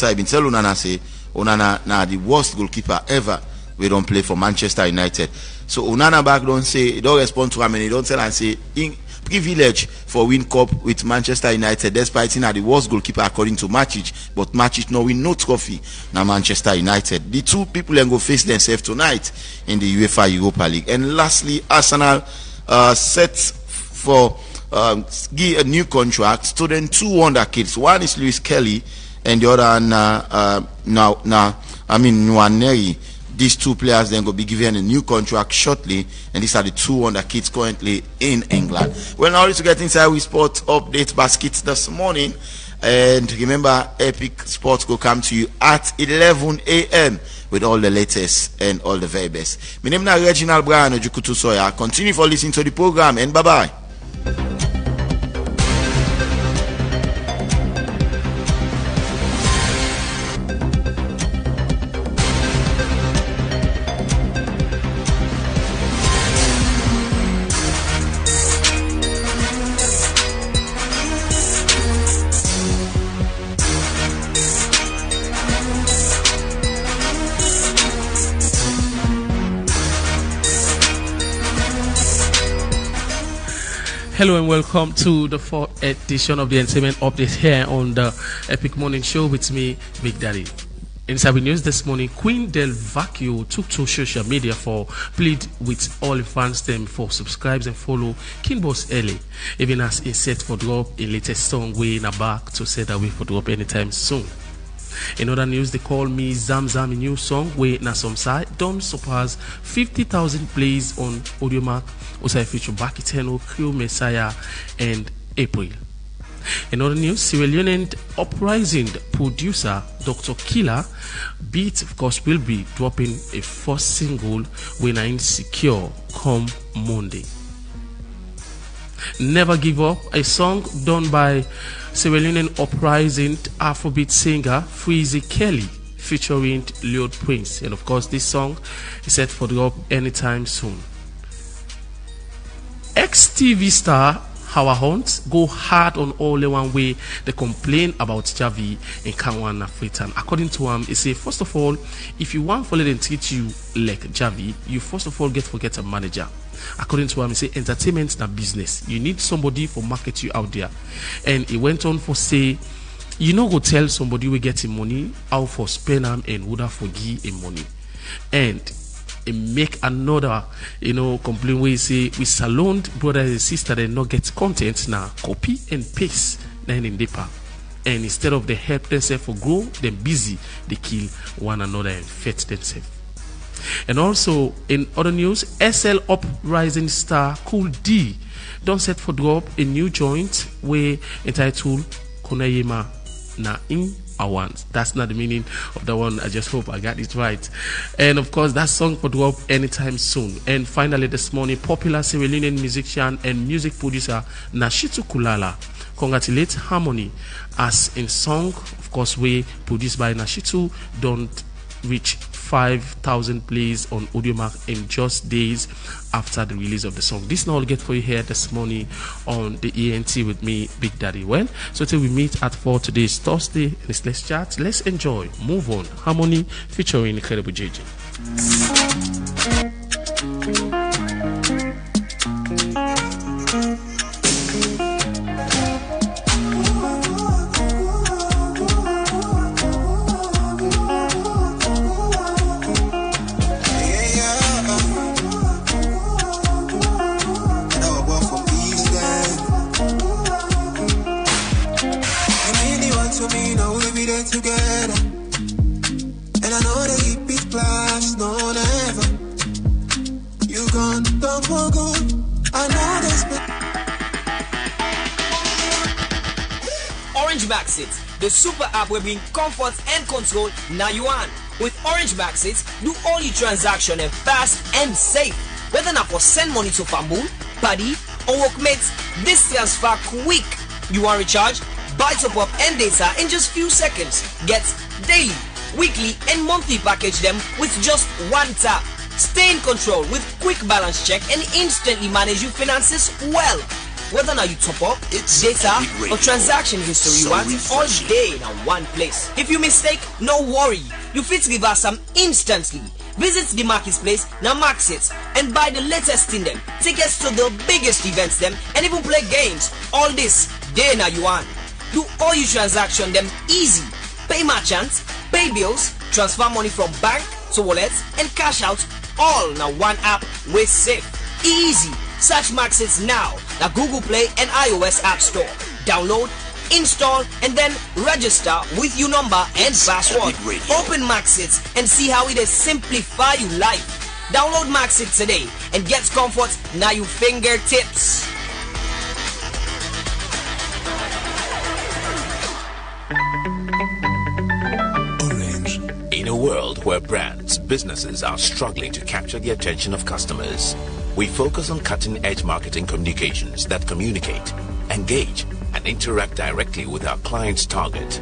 I been tell Onana say Onana now the worst goalkeeper ever. We don't play for Manchester United. So Onana back don't say don't respond to him and he don't tell and say in privilege for win cup with Manchester United despite the worst goalkeeper according to Matic, but Matic no win no trophy now Manchester United. The two people then go face themselves tonight in the UEFA Europa League. And lastly, Arsenal set for give a new contract to then two wonder kids. One is Lewis Kelly and the other Nwaneri. These two players then will be given a new contract shortly, and these are the two wonder kids currently in England. Well, now to get inside with sports update baskets this morning, and remember, Epic Sports will come to you at 11 a.m. with all the latest and all the very best. My name is Reginald Brian Ojukutu Sawyer. Continue for listening to the program, and bye bye. Hello and welcome to the 4th edition of the Entertainment Update here on the Epic Morning Show with me, Big Daddy. Inside the news this morning, Queen Del Vecchio took to social media for plead with all the fans them for subscribe and follow King Boss Ellie, even as he set for drop a latest song way in a back to set away for drop anytime soon. In other news, they call me Zam Zam, a new song where na some side don't surpass 50,000 plays on Audiomack. Also I feature Bakiteno, Crew Messiah and April. In other news, Sierra Leonean uprising producer Dr. Killer Beat of course will be dropping a first single when I Insecure come Monday. Never Give Up, a song done by Sierra Leonean uprising Afrobeat singer Freezy Kelly featuring Lord Prince, and of course this song is set for drop anytime soon. Ex-TV star our horns, go hard on all the one way they complain about Javi and Kanwan Afritan. According to him, he say, first of all, if you want for let them treat you like Javi, you first of all forget a manager. According to him, he say entertainment na business. You need somebody for market you out there. And he went on for say, you know, go tell somebody we get him money, how for spend him and would have forgive him money. And make another, complaint where you say we saloned brother and sister they not get content now, copy and paste then in paper. And instead of they help themselves for grow, them busy, they kill one another and fete themselves. And also in other news, SL Uprising star Cool D don't set for drop a new joint where entitled Konayema Na In Awans. That's not the meaning of the one. I just hope I got it right. And of course, that song for drop anytime soon. And finally, this morning, popular Sierra Leonean musician and music producer Nashitu Kulala congratulates Harmony as in song, of course, way produced by Nashitu don't reach 5,000 plays on Audiomack in just days after the release of the song. This now I'll get for you here this morning on the ENT with me, Big Daddy. Well, so till we meet at 4 today is Thursday, and it's Let's Chat, Let's Enjoy, Move On, Harmony featuring Incredible JJ. Together, and I know that you beat class, no never. You gone down for good. I know this. Orange Maxit, the super app will bring comfort and control now you want. With Orange Maxit, do all your transaction and fast and safe. Whether not for send money to family, buddy, or workmates, this transfer quick. You want recharge? Buy top up and data in just few seconds. Get daily, weekly and monthly package them with just one tap. Stay in control with quick balance check and instantly manage your finances well. Whether now you top up, it's data or transaction history you want all day in one place. If you mistake, no worry. You fit reverse them instantly. Visit the marketplace, now Maxit, and buy the latest in them. Tickets to the biggest events them and even play games. All this day now you want. Do all your transaction them easy. Pay merchants, pay bills, transfer money from bank to wallets, and cash out all now one app with safe. Easy. Search Maxit now at Google Play and iOS App Store. Download, install, and then register with your number and password. Open Maxit and see how it is simplify your life. Download Maxit today and get comfort now your fingertips. In a world where brands, businesses are struggling to capture the attention of customers, we focus on cutting-edge marketing communications that communicate, engage, and interact directly with our clients' target.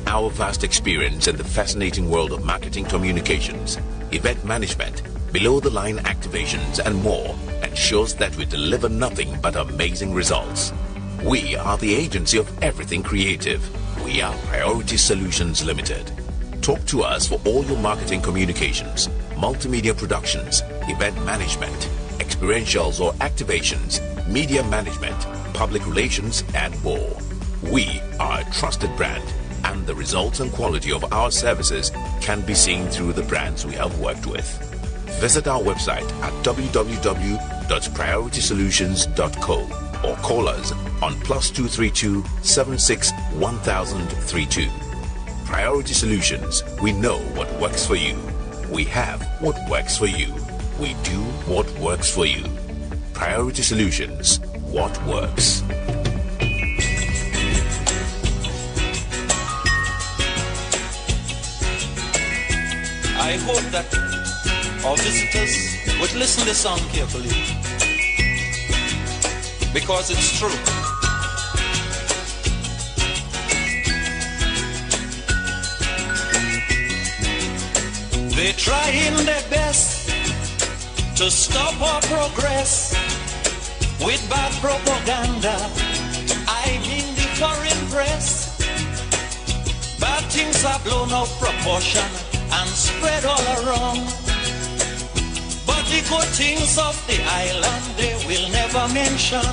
Our vast experience in the fascinating world of marketing communications, event management, below-the-line activations, and more ensures that we deliver nothing but amazing results. We are the agency of everything creative. We are Priority Solutions Limited. Talk to us for all your marketing communications, multimedia productions, event management, experientials or activations, media management, public relations, and more. We are a trusted brand, and the results and quality of our services can be seen through the brands we have worked with. Visit our website at www.prioritysolutions.co or call us on +232 76 1032. Priority Solutions, we know what works for you. We have what works for you. We do what works for you. Priority Solutions, what works. I hope that our visitors would listen to the song carefully, because it's true. They're trying their best to stop our progress. with bad propaganda. I mean the foreign press. Bad things are blown out proportion and spread all around. But the good things of the island they will never mention.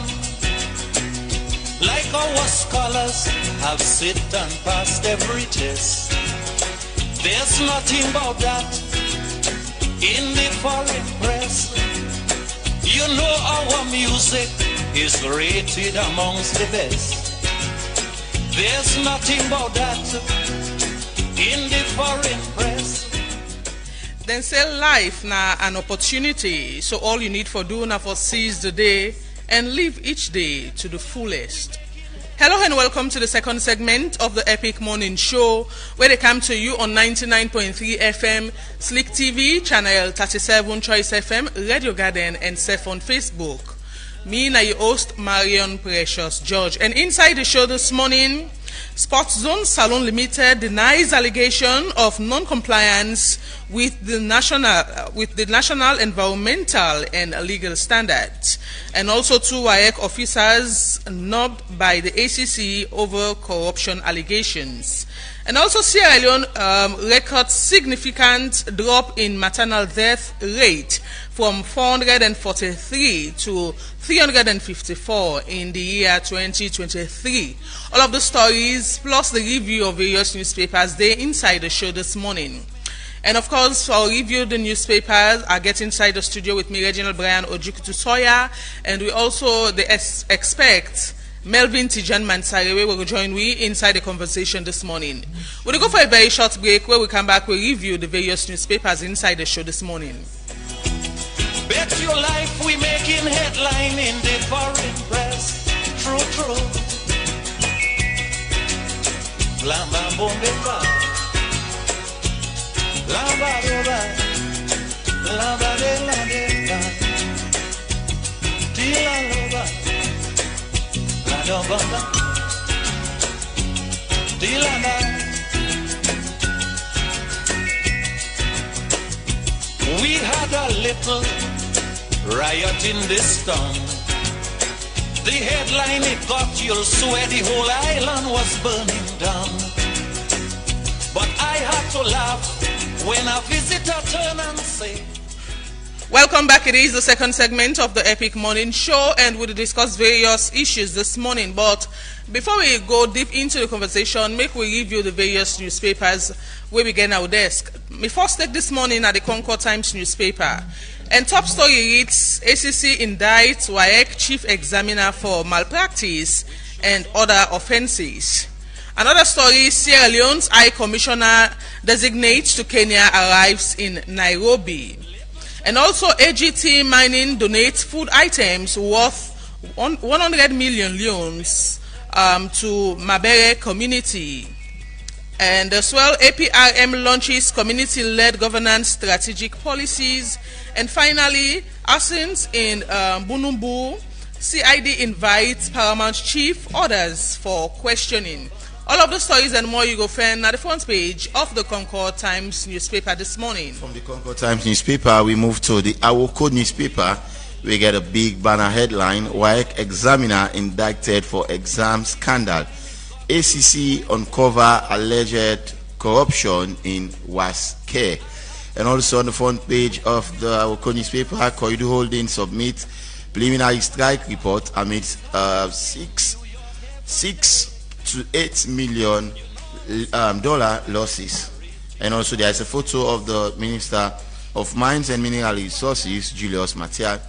Like our scholars have sit and passed every test. There's nothing about that in the foreign press. You know our music is rated amongst the best. There's nothing about that in the foreign press. Then say life na an opportunity. So all you need for do now for seize the day and live each day to the fullest. Hello and welcome to the second segment of the Epic Morning Show, where they come to you on 99.3 FM, Slick TV, Channel 37, Choice FM, Radio Garden, and Surf on Facebook. Me, na your host, Marion Precious George. And inside the show this morning, Sports Zone Salon Limited denies allegation of non-compliance with the national environmental and legal standards, and also two WAEC officers nubbed by the ACC over corruption allegations. And also Sierra Leone records significant drop in maternal death rate from 443 to 354 in the year 2023. All of the stories plus the review of various newspapers they inside the show this morning. And of course, for review the newspapers, I get inside the studio with me, Reginald Brian Ojukutu Soya, and we also expect Melvin Tijan Mansarewe will join we inside the conversation this morning. We'll go for a very short break. Where we come back, we'll review the various newspapers inside the show this morning. Bet your life we making headline in the foreign press. True, true. Lamba bombeba. Lamba roba. Lamba de la de. Tila roba. La dobamba. Tila na. We had a little riot in this town. The headline it got, you'll swear the whole island was burning down. But I had to laugh when a visitor turned and said, welcome back. It is the second segment of the Epic Morning Show, and we'll discuss various issues this morning. But before we go deep into the conversation, make we review the various newspapers where we get our desk. My first take this morning at the Concord Times newspaper. And top story reads, ACC indicts WAEC chief examiner for malpractice and other offenses. Another story, Sierra Leone's High Commissioner designates to Kenya arrives in Nairobi. And also AGT Mining donates food items worth 100 million loans to Mabere community. And as well, APRM launches community-led governance strategic policies. And finally, Asins in Bunumbu, CID invites Paramount Chief orders for questioning. All of the stories and more you go find at the front page of the Concord Times newspaper this morning. From the Concord Times newspaper, we move to the Awoko newspaper. We get a big banner headline, WAEC examiner indicted for exam scandal. ACC uncover alleged corruption in WASCare. And also on the front page of the Awoko newspaper, Koidu Holdings submit preliminary strike report amidst 6 to $8 million losses. And also there is a photo of the Minister of Mines and Mineral Resources, Julius Matia.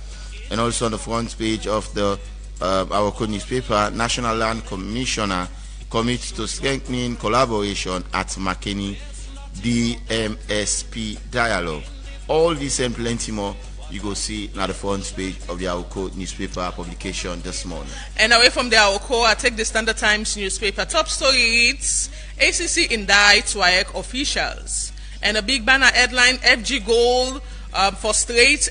And also on the front page of the Awoko newspaper, National Land Commissioner commits to strengthening collaboration at Makeni DMSP dialogue. All this and plenty more you go see at the front page of the Awoko newspaper publication this morning. And away from the Awoko, I take the Standard Times newspaper. Top story reads, ACC indicts WAEC officials. And a big banner headline, FG Gold frustrates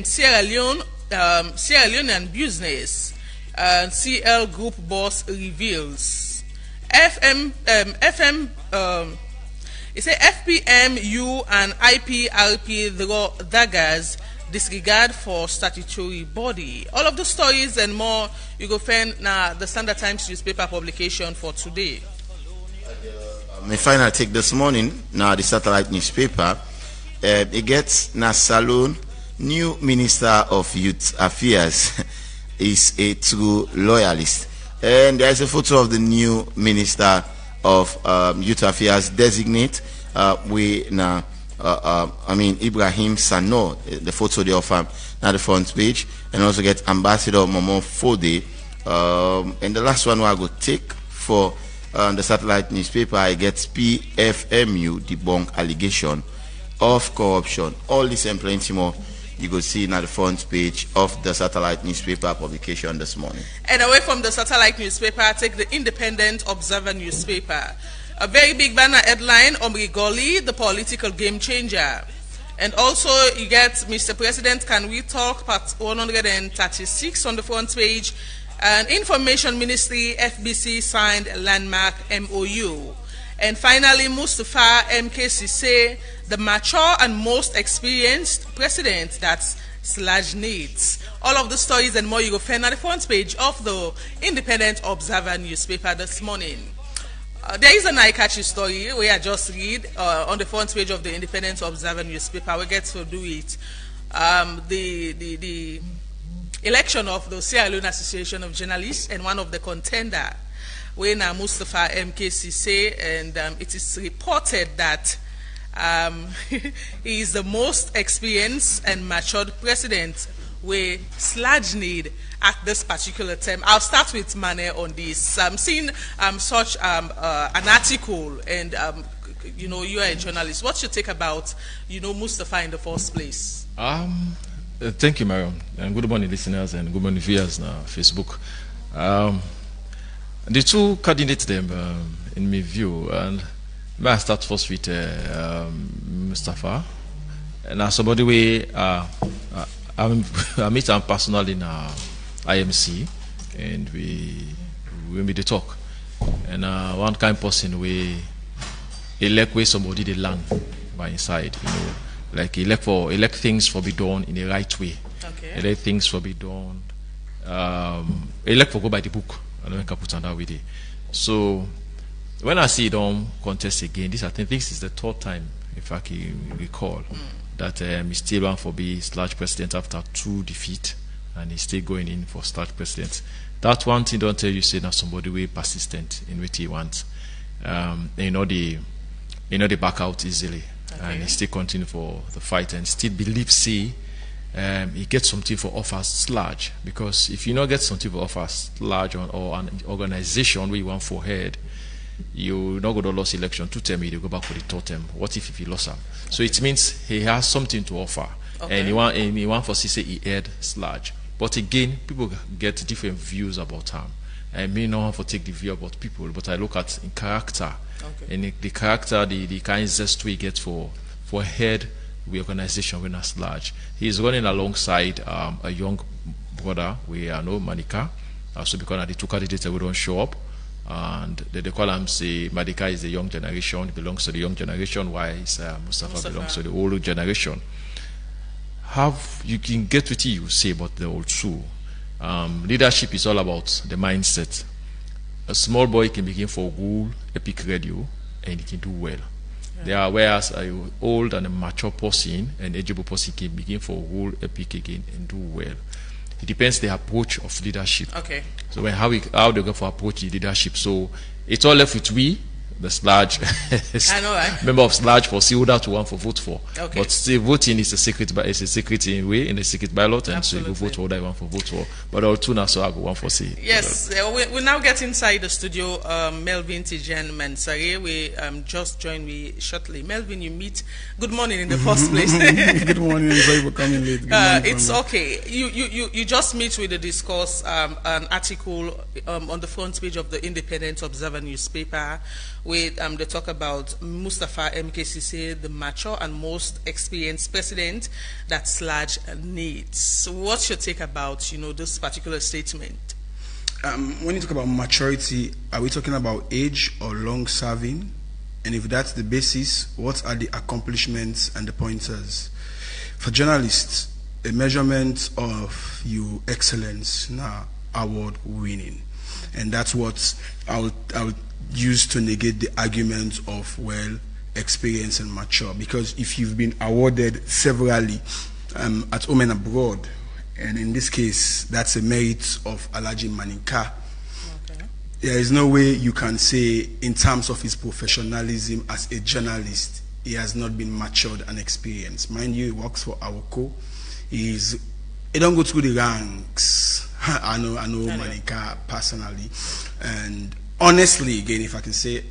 Sierra Leonean business. CL Group boss reveals. It says FPMU and IPRP draw daggers disregard for statutory body. All of the stories and more you go find now the Standard Times newspaper publication for today. My final take this morning now the satellite newspaper. It gets na Salone, new Minister of Youth Affairs is a true loyalist, and there's a photo of the new Minister of Youth Affairs designate. Ibrahim Sano, the photo they offer at the front page, and also get Ambassador Momo Fode. And the last one I go take for the satellite newspaper, I get PFMU debunk allegation of corruption. All this and plenty more you go see at the front page of the satellite newspaper publication this morning. And away from the satellite newspaper, take the Independent Observer newspaper. A very big banner headline, Omri Goli, the political game changer. And also you get Mr. President, Can We Talk, part 136 on the front page. And Information Ministry, FBC signed landmark MOU. And finally, Mustafa MKCC, the mature and most experienced president that's / needs. All of the stories and more you go find at the front page of the Independent Observer newspaper this morning. There is an eye-catching story we I just read on the front page of the Independent Observer newspaper. We get to do it. The election of the Sierra Leone Association of Journalists, and one of the contender, when Mustafa MKCC, and it is reported that he is the most experienced and matured president we / need at this particular time. I'll start with Mane on this. I'm seeing such an article, and you are a journalist. What's your take about Mustafa in the first place? Thank you, Mariam, and good morning, listeners, and good morning, viewers on Facebook. The two candidates, in my view, and may I start first with Mustafa, and as somebody I meet him personally in IMC, and we meet the talk, and one kind of person we elect where somebody they learn by inside, like elect things for be done in the right way. Okay. Elect things for be done. Elect for go by the book. I don't think I put on that with it. So when I see them contest again, I think this is the third time, if I can recall, that he's still one for be / president after 2 defeats, and he's still going in for / president. That one thing don't tell you say that somebody way persistent in what he wants. They back out easily. Okay. And he still continue for the fight and still believe he gets something for offers large, because if you not get something for offers large or an organization where you want for head, you not go to lose election 2 term, you go back for the 3rd term. What if he lost them? So it means he has something to offer. Okay. And he want for say he head large. But again, people get different views about him. I may not want to take the view about people, but I look at in character. Okay. And the character, the kind of zest we get for head the organization when as large. He is running alongside a young brother, we know Manika. So because the 2 candidates we don't show up, and they call him say Madika is the young generation, belongs to the young generation, while Mustafa belongs to the old generation. You can get what you say about the old true. Leadership is all about the mindset. A small boy can begin for Google, Epic Radio, and he can do well. Yeah. Whereas an old and a mature person, an ageable person can begin for Google, Epic again, and do well. It depends the approach of leadership. Okay. So how they go for approach the leadership. So it's all left with we, the / I know, right? Member of / for see who that one for vote for. Okay. But still voting is a secret way in the secret ballot, and so you go vote for that one for vote for. But all two now so I go one for see. Yes, we now get inside the studio. Melvin Tijan Mansari, we just joined me shortly. Melvin, you meet. Good morning in the first place. Good morning, and sorry for coming late. It's okay. You just meet with the discourse an article on the front page of the Independent Observer newspaper. They talk about Mustafa MKCC, the mature and most experienced president that / needs. So what's your take about this particular statement? When you talk about maturity, are we talking about age or long serving? And if that's the basis, what are the accomplishments and the pointers? For journalists, a measurement of your excellence now award winning, and that's what I'll use to negate the argument of well experienced and mature, because if you've been awarded severally at home and abroad, and in this case that's a merit of Alhaji Manika, there is no way you can say in terms of his professionalism as a journalist he has not been matured and experienced. Mind you, he works for Awoko. He don't go through the ranks. I know Manika personally, and honestly, again, if I can say,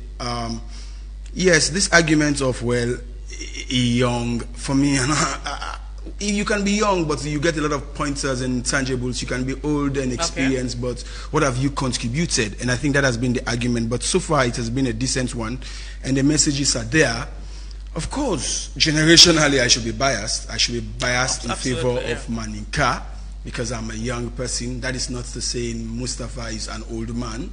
yes, this argument of well, young, for me, you can be young, but you get a lot of pointers and intangibles. You can be old and experienced, but what have you contributed? And I think that has been the argument. But so far, it has been a decent one, and the messages are there. Of course, generationally, I should be biased. I should be biased in favor of Manika, because I'm a young person. That is not to say Mustafa is an old man,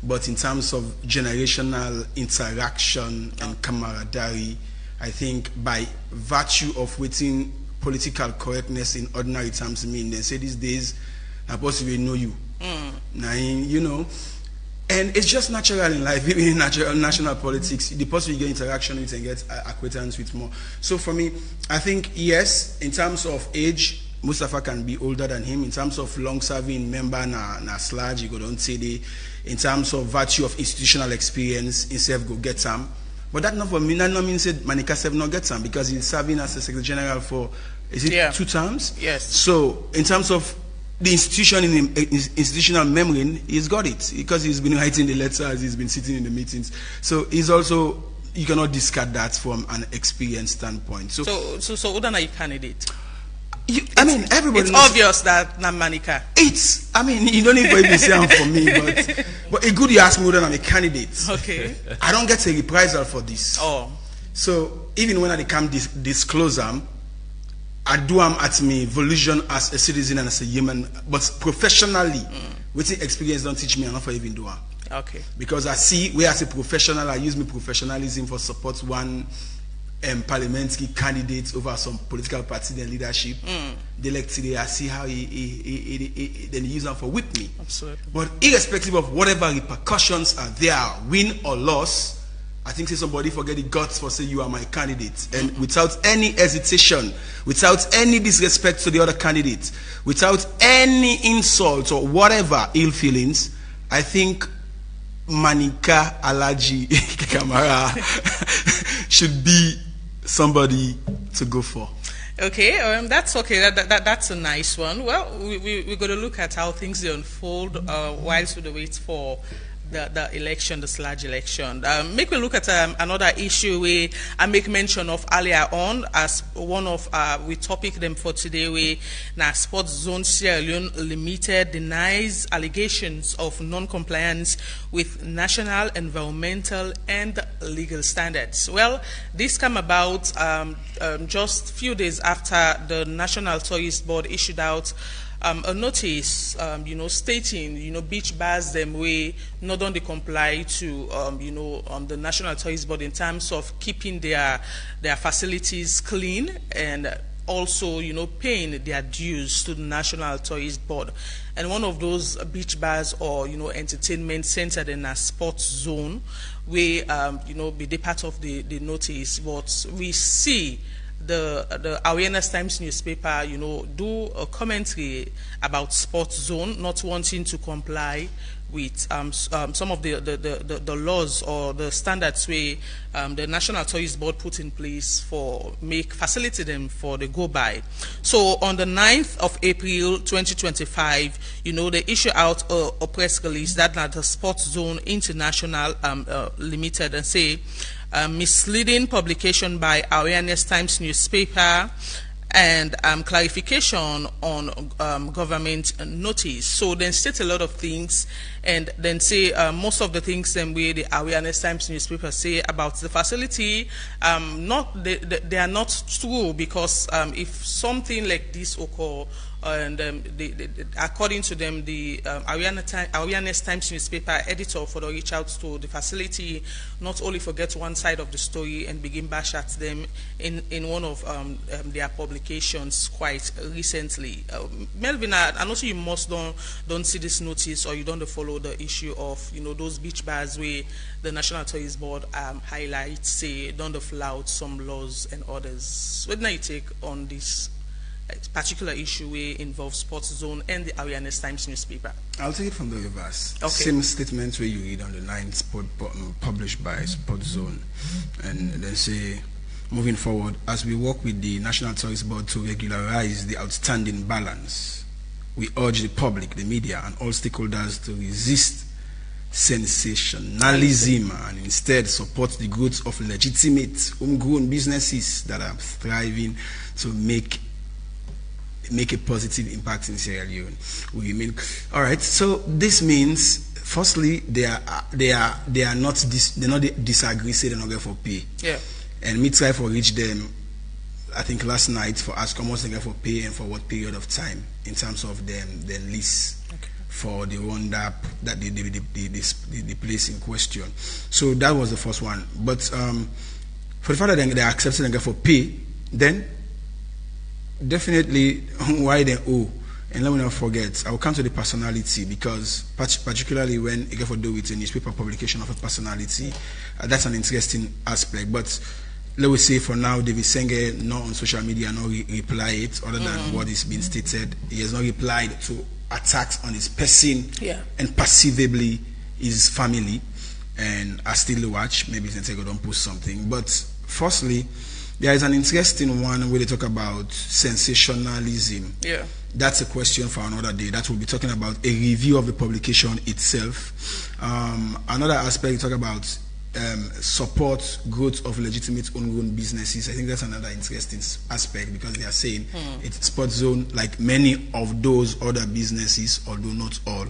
but in terms of generational interaction and camaraderie, I think by virtue of waiting political correctness in ordinary terms mean, they say these days, I possibly know you. Now, you know, and it's just natural in life, even in national politics, the person you get interaction with and get acquaintance with more. So for me, I think, yes, in terms of age, Mustafa can be older than him. In terms of long-serving member, na sludge, you go don't say the. In terms of virtue of institutional experience, himself go get some. But that not for me. That not means that Manika Sev not get some, because he's serving as a Secretary General for 2 terms. Yes. So in terms of the institution in institutional memory, he's got it because he's been writing the letters, he's been sitting in the meetings. So he's also, you cannot discard that from an experience standpoint. So who are you candidate? Everybody. It's obvious that not Manika. You don't need to even say I'm for me, but a good you ask me whether I'm a candidate. Okay. I don't get a reprisal for this. Oh. So even when I come disclose them, I do am at me volition as a citizen and as a human, but professionally, with the experience don't teach me enough for even do am. Okay. Because I see where as a professional, I use my professionalism for support one parliamentary candidates over some political party and leadership. They like today, I see how then he use them for whip me. Absolutely. But irrespective of whatever repercussions are there, win or loss, I think say somebody forget the guts for say you are my candidate, and without any hesitation, without any disrespect to the other candidates, without any insult or whatever ill feelings, I think Manika Alhaji Kamara should be somebody to go for. Okay, that's okay. That's a nice one. Well, we're going to look at how things unfold whilst we wait for the election, the sludge election. Make me look at another issue where I make mention of earlier on as one of we topic them for today, where now Sports Zone Sierra Leone Limited denies allegations of non-compliance with national, environmental and legal standards. Well, this came about just a few days after the National Tourist Board issued out a notice, stating, beach bars them way not only comply to, the National Tourist Board in terms of keeping their facilities clean and also, paying their dues to the National Tourist Board. And one of those beach bars or, entertainment centered in a sports zone where, be the part of the notice, what we see the Awareness Times newspaper, do a commentary about Sports Zone not wanting to comply with some of the laws or the standards where the National Tourist Board put in place for facilitate them for the go by. So on the 9th of April 2025, they issue out a press release that the Sports Zone International Limited and say misleading publication by Awareness Times newspaper and clarification on government notice. So then state a lot of things, and then say most of the things where the Awareness Times newspaper say about the facility, they are not true, because if something like this occur, and according to them, the Awareness Times newspaper editor for the reach out to the facility, not only forget one side of the story and begin bash at them in one of their publications quite recently. Melvin, I know you must don't see this notice, or you don't follow the issue of those beach bars where the National Tourist Board highlights, say, don't flout some laws and orders. What do you take on this particular issue where involves Sports Zone and the Awareness Times newspaper? I'll take it from the reverse. Okay. Same statements where you read on the 9th published by Sports Zone, and then say, moving forward, as we work with the National Tourist Board to regularize the outstanding balance, we urge the public, the media, and all stakeholders to resist sensationalism and instead support the growth of legitimate homegrown businesses that are thriving to make a positive impact in Sierra Leone. We mean, all right. So this means, firstly, they not disagree, say they're not going for pay. Yeah. And me try for reach them, I think last night, for ask how much they get for pay and for what period of time in terms of them lease for the roundup that the place in question. So that was the first one. But for the fact that they accepted and get for pay, then definitely why they owe. And let me not forget, I will come to the personality, because particularly when you get to do with a newspaper publication of a personality, that's an interesting aspect. But let me say for now, David Senge, not on social media, not reply it, other than what is being stated. He has not replied to attacks on his person and perceivably his family. And I still watch, maybe Senge don't post something. But firstly, there is an interesting one where they talk about sensationalism. Yeah. That's a question for another day. That will be talking about a review of the publication itself. Another aspect, you talk about support growth of legitimate homegrown businesses. I think that's another interesting aspect, because they are saying it's Sports Zone, like many of those other businesses, although not all,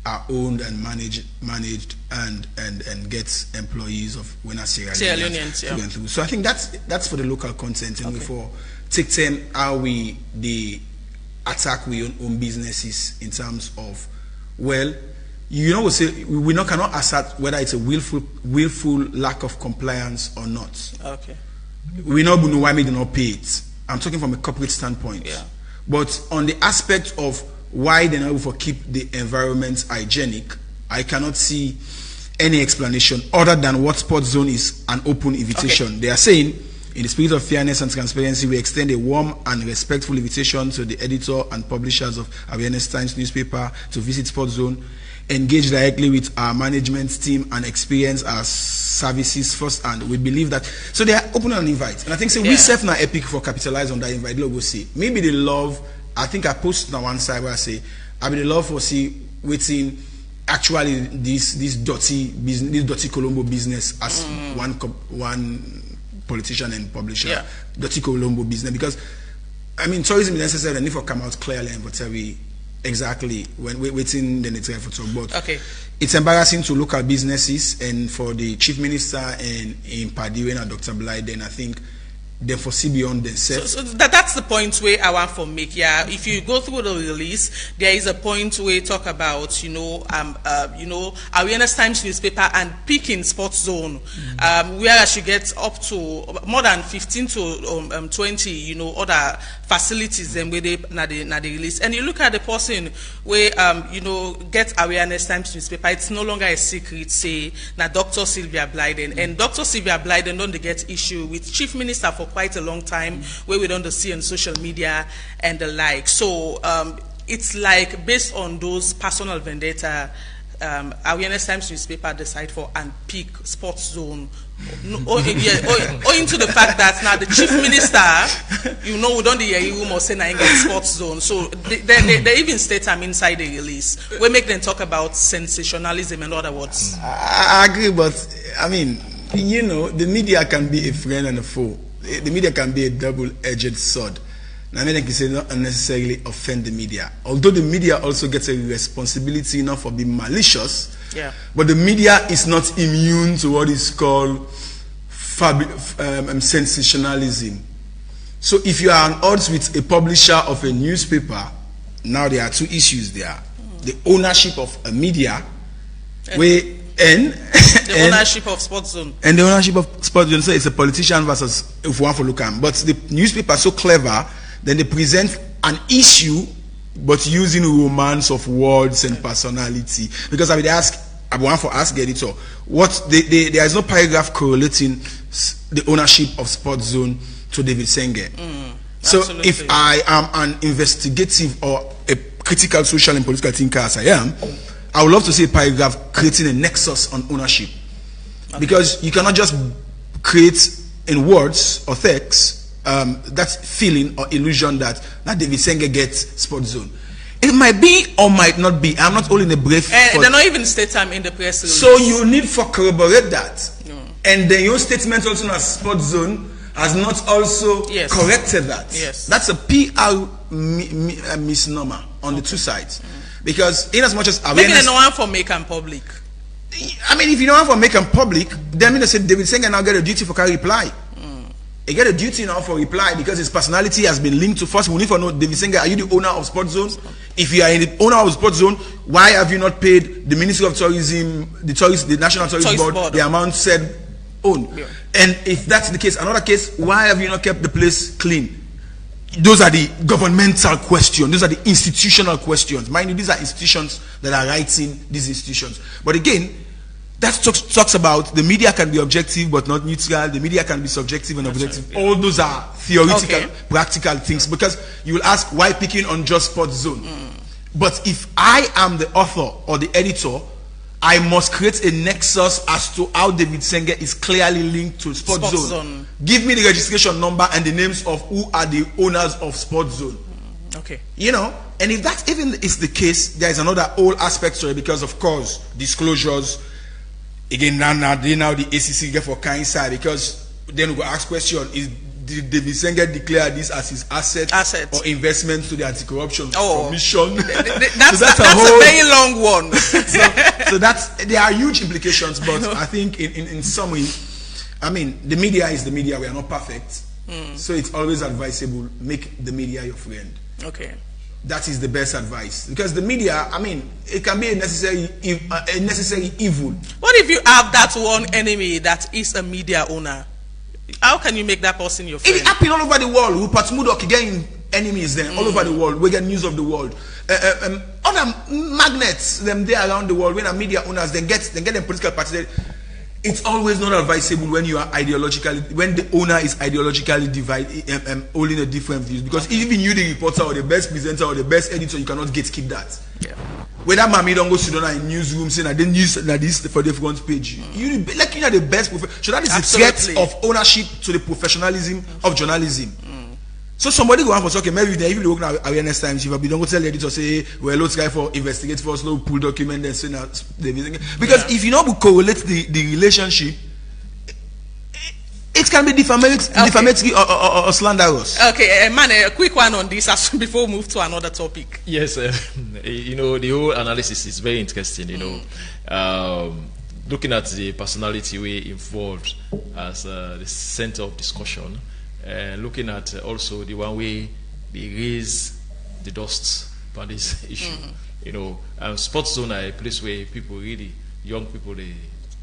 are owned and managed and gets employees of Wena Sierra Leoneans through. So I think that's for the local content, and for take time how the attack we own businesses in terms of, well, we cannot assert whether it's a willful lack of compliance or not. Okay. We know why they not pay it. I'm talking from a corporate standpoint. Yeah. But on the aspect of why they're not able to keep the environment hygienic, I cannot see any explanation other than what Sports Zone is an open invitation. Okay. They are saying, in the spirit of fairness and transparency, we extend a warm and respectful invitation to the editor and publishers of Awareness Times newspaper to visit Sports Zone, engage directly with our management team, and experience our services firsthand. We believe that. So they are open an invite. And I think we self now epic for capitalize on that invite. Logo see. Maybe they love, I think I posted on one side where I say, I mean, the love for see waiting actually this dirty business, this dirty Colombo business as one politician and publisher, dirty Colombo business, because I mean tourism is necessary and if I come out clearly and tell me exactly when we're waiting then it's for talk. But it's embarrassing to local businesses, and for the chief minister and in Padiwen and Dr. Blyden, I think they foresee beyond themselves. So that's the point where I want to make. Yeah, if you go through the release, there is a point where talk about Awareness Times newspaper and picking Sports Zone, whereas you get up to more than 15 to 20, other facilities then where they na the release. And you look at the person where get Awareness Times newspaper, it's no longer a secret. Say na Dr. Sylvia Blyden, and Dr. Sylvia Blyden don't get issue with Chief Minister for quite a long time, where we don't see on social media and the like. So it's like based on those personal vendetta, Awareness Times newspaper decide for and pick Sports Zone, owing to the fact that now the chief minister, we don't hear room or say na get Sports Zone. So they even state inside the release. We make them talk about sensationalism, in other words. I agree, but I mean, the media can be a friend and a foe. The media can be a double-edged sword. I mean, like you say, not unnecessarily offend the media. Although the media also gets a responsibility not for being malicious, but the media is not immune to what is called sensationalism. So if you are on odds with a publisher of a newspaper, now there are two issues there. The ownership of a media, the ownership of Sports Zone. And the ownership of Sports Zone, so it's a politician versus if one for look at. But the newspaper is so clever, then they present an issue, but using romance of words and personality. Because I would want to ask the editor, there is no paragraph correlating the ownership of Sports Zone to David Senge. So absolutely. If I am an investigative or a critical social and political thinker as I am, I would love to see a paragraph creating a nexus on ownership. Because you cannot just create in words or text that feeling or illusion that David Senge gets Sports Zone. It might be or might not be. I'm not holding a brief. They're not even state time in the press release. So you need to corroborate that. And then your statement also as Sports Zone has not also corrected that. That's a PR misnomer on the two sides. Because in as much as awareness... Maybe they don't want for make and public. I mean, if you don't want for make and public, then they say David Senge now get a duty for carry reply. He get a duty now for reply because his personality has been linked to first. We need to know, David Senge, are you the owner of Sports Zones? If you are the owner of Sports Zone, why have you not paid the Ministry of Tourism, the National Tourism Board, the amount said own? And if that's the case, another case, why have you not kept the place clean? Those are the governmental questions. Those are the institutional questions. Mind you, these are institutions that are writing these institutions. But again, that talks about the media can be objective but not neutral. The media can be subjective and objective. All those are theoretical, practical things. Because you will ask, why picking on just Sports Zone? But if I am the author or the editor, I must create a nexus as to how David Senge is clearly linked to Sports Zone. Give me the registration number and the names of who are the owners of Sports Zone. You know, and if that even is the case, there is another whole aspect to it because, of course, disclosures. Again, now the ACC get for kind side because then we go ask question: did David Senge declare this as his asset or investment to the anti-corruption commission? That's a very long one. so there are huge implications, but I think in summary, I mean, the media is the media. We are not perfect, so it's always advisable make the media your friend. That is the best advice because the media, I mean, it can be a necessary evil. What if you have that one enemy that is a media owner? How can you make that person your friend? It happens all over the world. Rupert Murdoch getting enemies then all over the world. We get news of the world. Other magnets them there around the world. When a media owners then get them political parties. It's always not advisable when you are when the owner is ideologically divided, holding a different views. Because even you, the reporter or the best presenter or the best editor, you cannot gatekeep that. Whether Mami don't go sit down in newsroom saying I didn't use this for the front page. You are the best. So that is the threat of ownership to the professionalism of journalism. So somebody go on for talking. Maybe if you look now awareness times, if you don't go tell the editor say, well, let's try for investigate first, no pull document, then say now because if you don't correlate the relationship, it can be defamatory or slanderous. Man, a quick one on this before we move to another topic. Yes, you know, the whole analysis is very interesting. You know, looking at the personality we involved as the center of discussion. Looking at also the one way they raise the dust on this issue, you know, Sports Zone are a place where people really, young people, they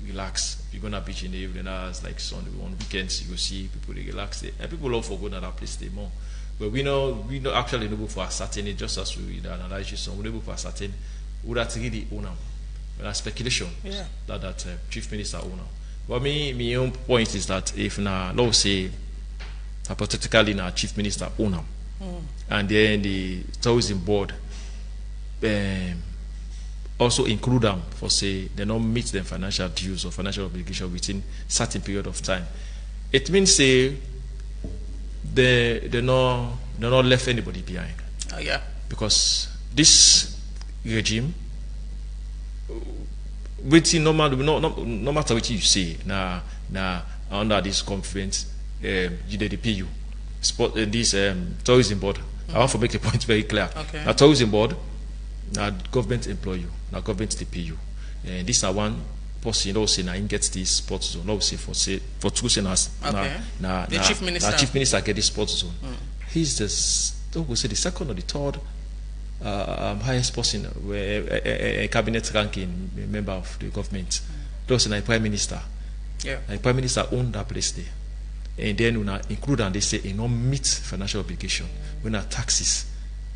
relax. You're gonna beach in the evening hours, like Sunday on weekends, you go see people they relax there, and people love for going to that place they more. But we know actually able for ascertain it, just as we analyze it, so we're able for ascertain who that really own them. But speculation that chief minister own them. But my own point is that if now, let's say, hypothetically now chief minister own them, and then the tourism board also include them for say they don't meet them financial dues or financial obligation within certain period of time, it means say they're not left anybody behind. Because this regime, waiting no matter what you say now under this conference, they pay you. this tourism board. I want to make a point very clear. Okay. Now, tourism board, now government employ you, now government they pay you, and this is one person, you know, say now gets this sports zone. No, say for two senators. Okay. The chief minister. Now chief minister get this sports zone. He's the second or the third highest person, a cabinet ranking member of the government. Those are prime minister. Yeah. The prime minister own that place there. And then when I include and they say it not meet financial obligation, when taxes.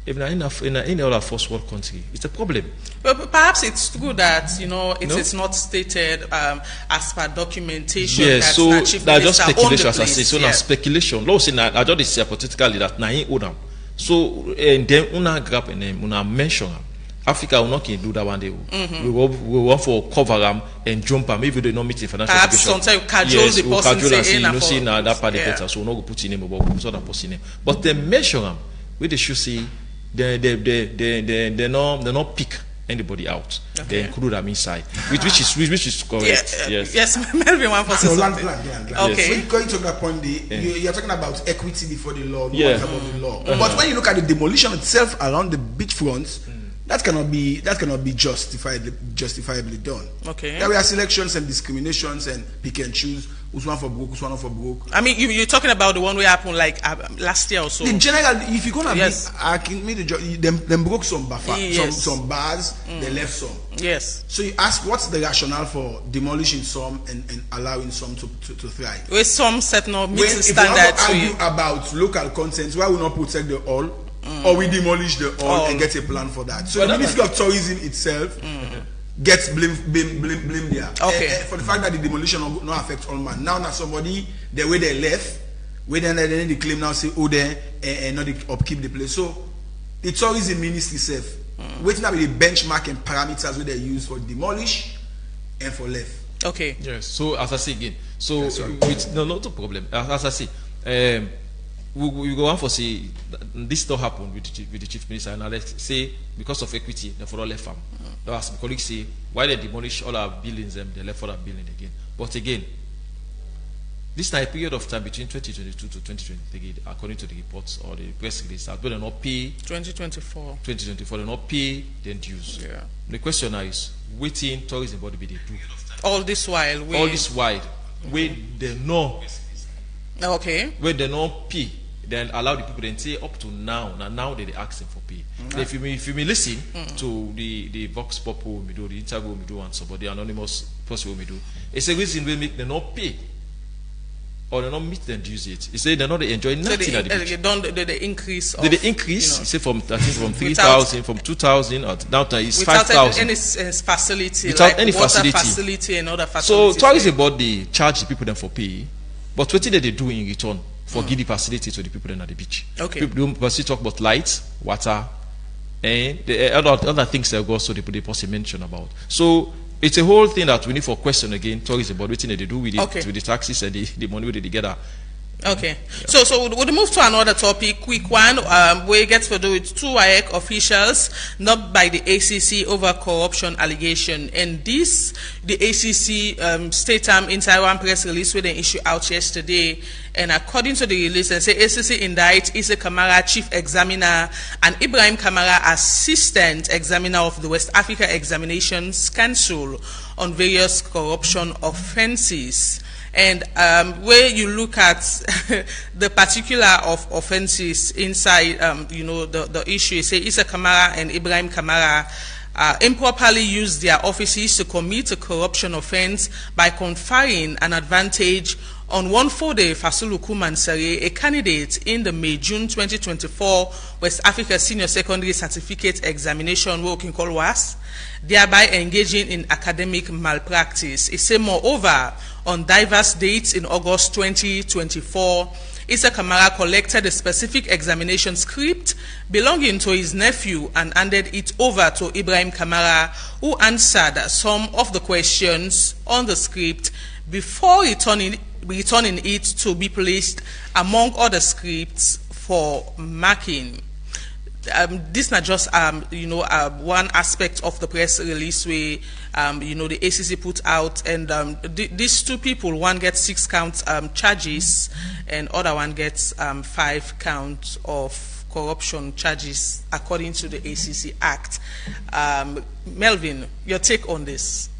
Even in any other first world country, it's a problem. But perhaps it's true that it's not stated as per documentation. Yes, that so that's just speculation, as I say. So yeah. now speculation. Law say I just say hypothetically that na own them. So and then una grab and then una mention them. Africa will not do that one day. We want for cover them and jump them if they not meet the financial perhaps obligation. Sometimes cajole the person say you know see now that part the better, so we not go put in name about so that person name. But they measure them where they should say they not pick anybody out. Okay. They include them inside, which is correct. Yes. Melvin, one person. Okay. When going to that point, you're talking about equity before the law, no one's above the law. Uh-huh. But when you look at the demolition itself around the beachfronts, that cannot be justifiably done. Okay. There were selections and discriminations and pick and choose who's one for broke, who's one for broke. I mean, you're talking about the one we happened like last year or so. In general, if you're gonna them broke some buffer, some bars, they left some. Yes. So you ask, what's the rationale for demolishing some and allowing some to thrive? With some set no meeting standards. If you argue about local consent, why we not protect the all? Or we demolish the all and get a plan for that. So the Ministry of Tourism itself gets blame there. Okay. For the fact that the demolition will not affect all man. Now somebody, the way they left, where then they claim now say, and not upkeep the place. So the tourism ministry itself, waiting up with the benchmark and parameters where they use for demolish and for left. Okay. Yes. So as I say again, with no problem. As I say, we go on for say this not happen with the chief minister, and let's say because of equity, they for all left farm. As my colleagues say, why they demolish all our buildings, they left for our building again. But again, this is a period of time between 2022 to 2023, according to the reports or the press release, that they not pay 2024, they not pay the dues. Yeah. The question now is, waiting tourism body be they do all this while, where they know. Okay. Where they not pay, then allow the people then say up to now they ask them for pay. If you may listen to the Vox Pop we do, the interview we do, and somebody anonymous person we do, it's a reason we make them not pay or they not meet them dues it. It's say they're not enjoying nothing at the beach. The increase of, the increase, say from 3,000, from 2,000 or down to is 5,000. Any facility, without like any water facility and other facilities. So tourism board they charge the people them for pay. But what did they do in return for give the facility to the people at the beach? Okay. People don't talk about lights, water, and the other things that go so the person mentioned about. So it's a whole thing that we need for question again. Tourism board, what they do with it, with the taxes and the money we did together. Okay. Yeah. So we'll move to another topic, quick one. We get to do with two WAEC officials, not by the ACC over corruption allegation. And this, the ACC stated inside one press release where they issued out yesterday. And according to the release, they say ACC indict Issa Kamara, chief examiner, and Ibrahim Kamara, assistant examiner of the West Africa Examinations Council on various corruption offenses. And where you look at the particular of offenses inside, the issue, say Issa Kamara and Ibrahim Kamara improperly used their offices to commit a corruption offense by conferring an advantage on one Fode Fasuluku Mansare, a candidate in the May-June 2024 West Africa Senior Secondary Certificate Examination, what we can call WAS, thereby engaging in academic malpractice. It said, moreover, on diverse dates in August 2024, Issa Kamara collected a specific examination script belonging to his nephew and handed it over to Ibrahim Kamara, who answered some of the questions on the script before returning it to be placed among other scripts for marking. this not just one aspect of the press release where the ACC put out, and these two people, one gets 6 counts charges and other one gets 5 counts of corruption charges according to the ACC Act. Melvin, your take on this?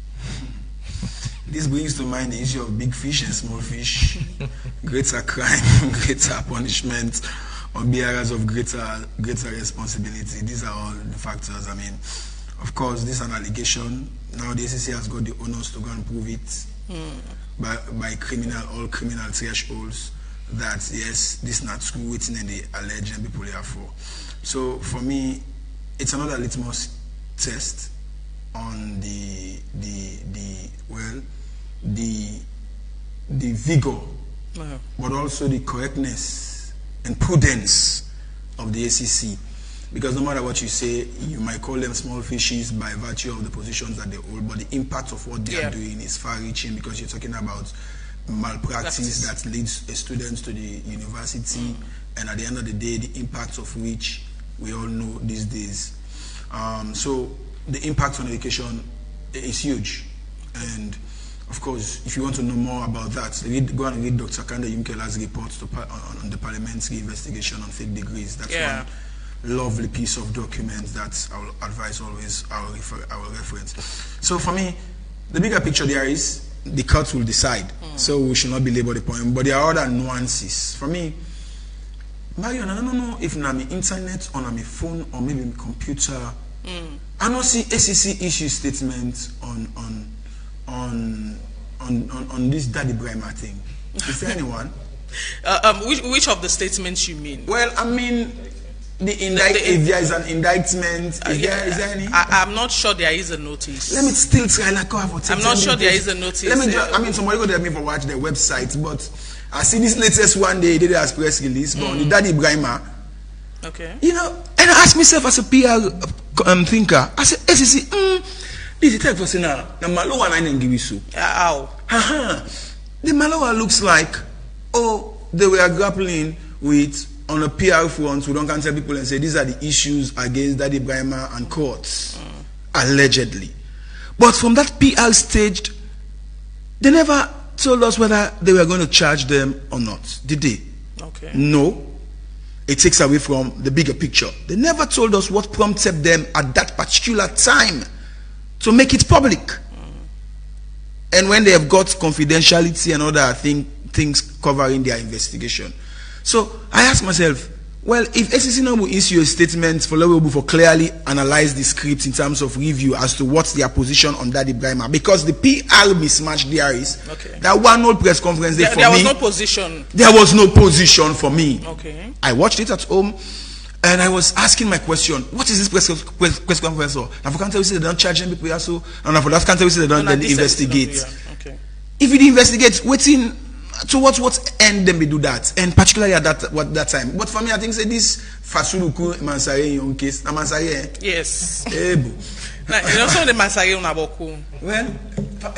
This brings to mind the issue of big fish and small fish, greater crime, greater punishment, or bearers of greater responsibility. These are all the factors. I mean, of course, this is an allegation. Now the ACC has got the onus to go and prove it by all criminal thresholds that yes, this is not true, waiting in the alleged and people here for. So for me, it's another litmus test on the vigor, but also the correctness and prudence of the ACC. Because no matter what you say, you might call them small fishes by virtue of the positions that they hold, but the impact of what they are doing is far-reaching, because you're talking about malpractice that leads students to the university, and at the end of the day, the impact of which we all know these days. So the impact on education is huge, and of course, if you want to know more about that, go and read Dr. Kande Yumkela's report on the parliamentary investigation on fake degrees. That's one lovely piece of document that I will advise always I will reference. So for me, the bigger picture there is the court will decide. So we should not belabor the point, but there are other nuances. For me, Marion, I don't know if I'm on internet or on my phone or maybe my computer. I don't see ACC issue statements on this Daddy Brahma thing. Is there anyone? Which of the statements you mean? Well, I mean, if there is an indictment, is there any? I'm not sure there is a notice. Let me still try like I'm not sure there is a notice. Let me somebody go there me for watch their website, but I see this latest one they did as press release, but on the Daddy Brahma. Okay. And I ask myself as a PR thinker, I said, ACC, this is the type of thing now. The Maloa I didn't give you so. How? The Maloa looks like, they were grappling with, on a PR front, we don't can tell people and say these are the issues against Daddy Brahma and courts, allegedly. But from that PR stage, they never told us whether they were going to charge them or not. Did they? Okay. No. It takes away from the bigger picture. They never told us what prompted them at that particular time to make it public. And when they have got confidentiality and other things covering their investigation. So I ask myself, well, if ACC now will issue a statement for clearly analyze the script in terms of review as to what's their position on Daddy Brahma, because the PR mismatch there is that one old press conference there was no position. There was no position for me. Okay. I watched it at home and I was asking my question, what is this press conference for? And for country we say they don't charge them people so, and for that country we say they don't investigate. Okay. If you investigate, waiting towards what end them we do that, and particularly at that time. But for me, I think say this Fasuluku Mansare young case, Mansare. Yes. So the Mansare on Aboku. Well,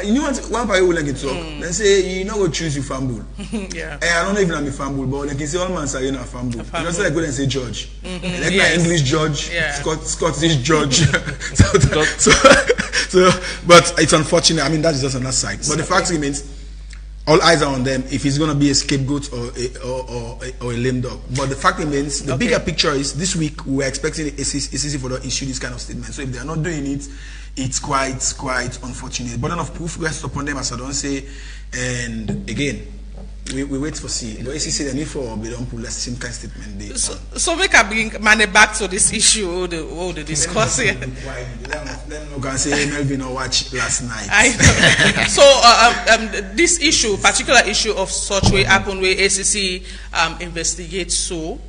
you know what? One party will like it talk. They say you know go choose your fumble. Yeah. I don't know if I'm a fumble, but they can say all Mansare na fumble. You just like go and say judge. Like my English judge, Scottish judge. But it's unfortunate. I mean, that is just on that side. But the fact remains, all eyes are on them if he's going to be a scapegoat or a lame dog. But the fact remains, the bigger picture is this week we were expecting ACC for to issue this kind of statement. So if they are not doing it, it's quite unfortunate. Burden of proof rests upon them, as I don't say. And again, we wait for see. The ACC they need for we don't pull the same kind of statement. So we can bring money back to this issue. The discussing. Let me say Melvin or watch last night. So this issue, particular issue of such way happen where ACC investigates so.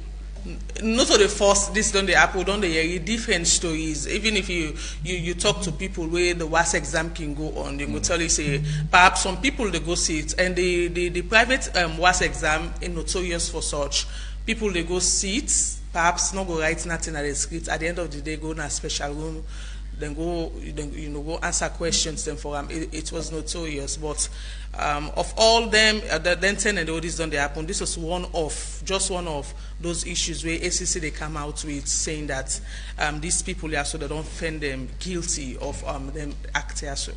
Not to the first, this don't the Apple, don't the different stories. Even if you talk to people where the WAS exam can go on, they will tell you say perhaps some people they go see it, and the private WAS exam is notorious for such. People they go see it, perhaps not go write nothing at the script. At the end of the day, go in a special room, then go answer questions then for them. It was notorious, but of all them, then 10 and all this don't happen. This was just one of those issues where ACC they come out with saying that these people are so they don't find them guilty of them acting as well.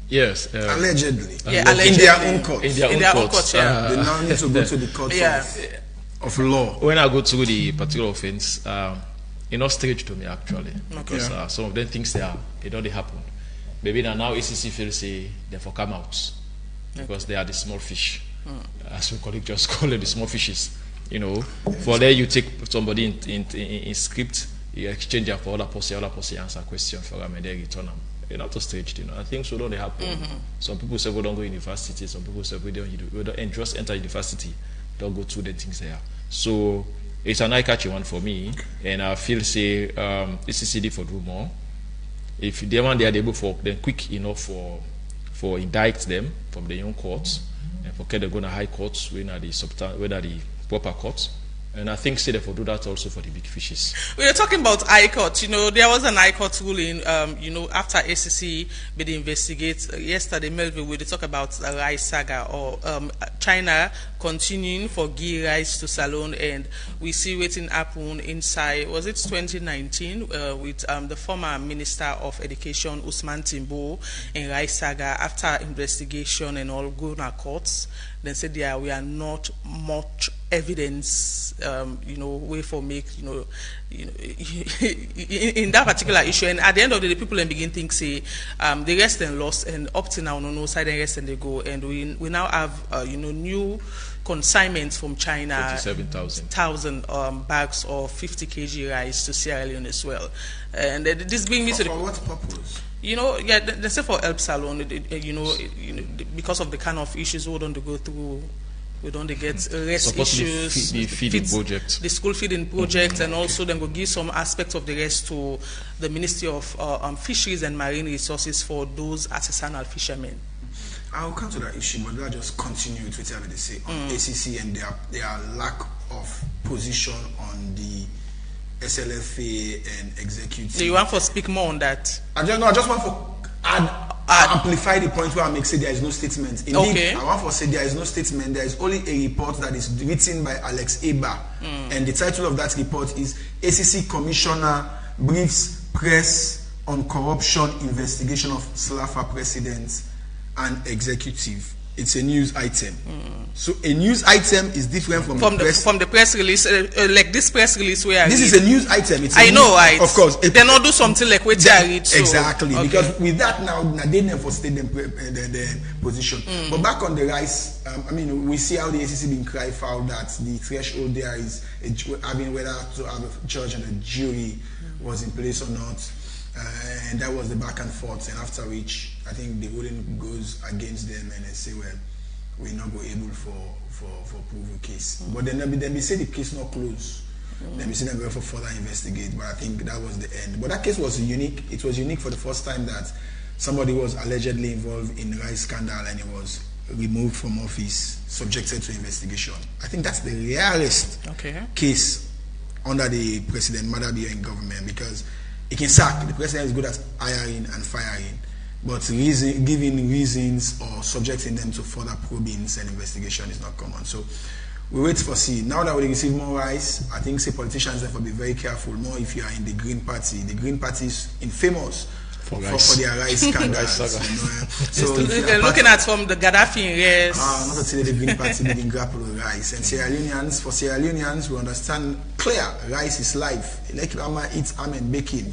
Yes. Allegedly. Yeah, allegedly. In their own court. In their own court, yeah. They now need to go to the court of law. When I go through the particular offense, it's not strange to me actually, because some of them things they don't happen. Maybe now ACC feels say they for come out because they are the small fish, as we just call it, the small fishes. You know, for there you take somebody in script, you exchange them for other person answer question for them and they return them. It's not a staged, I think so don't they happen. Some people say we don't go to university, some people say we don't just enter university, don't go through the things there. So it's an eye-catching one for me, and I feel say ACCD for do more. If they want, they are able for then quick enough for indict them from the young courts and for they go to high courts when are the proper courts. And I think say they for do that also for the big fishes. We were talking about high court. There was an high court ruling. After ACC they investigate yesterday, Melville, we talk about the rice saga or China continuing for ghee rice to Salon, and we see waiting happen inside. Was it 2019 with the former Minister of Education Usman Timbo in rice saga? After investigation and all go to courts, they said we are not much evidence, way for make, in that particular issue. And at the end of the day, people then begin think, say, the rest and lost, and up to now, no side and rest and they go. And we now have, new consignments from China, 47,000 bags of 50 kg rice to Sierra Leone as well. And this brings me to the... For what purpose? They say for help Salon, because of the kind of issues we don't go through. We don't get rest issues, the school feeding project, and also then we'll give some aspects of the rest to the Ministry of Fisheries and Marine Resources for those artisanal fishermen. I'll come to that issue, but I'll just continue with whatever they say on ACC and their lack of position on the SLFA and executive. So you want to speak more on that? I just want to amplify the point where I make say there is no statement. Indeed, I want to say there is no statement. There is only a report that is written by Alex Eber, and the title of that report is ACC Commissioner Briefs Press on Corruption Investigation of SLAFA President and Executive. It's a news item. So a news item is different from the press release, like this press release where this is a news item. Of course. They not do something like what I read. So. Exactly, because with that now they never state the position. But back on the rice, we see how the ACC been cry foul that the threshold there is having whether to have a judge and a jury was in place or not. And that was the back and forth, and after which I think the ruling goes against them and they say, well, we're not go able for prove a case. But then they say the case not closed. Then we see them go for further investigate. But I think that was the end. But that case was unique. It was unique for the first time that somebody was allegedly involved in the rice scandal and he was removed from office, subjected to investigation. I think that's the rarest case under the President Madabia in government, because he can sack. The president is good at hiring and firing, but giving reasons or subjecting them to further probings and investigation is not common. So we wait for see. Now that we receive more rice, I think politicians have to be very careful. More if you are in the Green Party. The Green Party is infamous for their rice scandals. So looking at from the Gaddafi race. Not to say the Green Party didn't grapple with rice. And for Sierra Leoneans, we understand clear rice is life. Like Mama eats ham and bacon.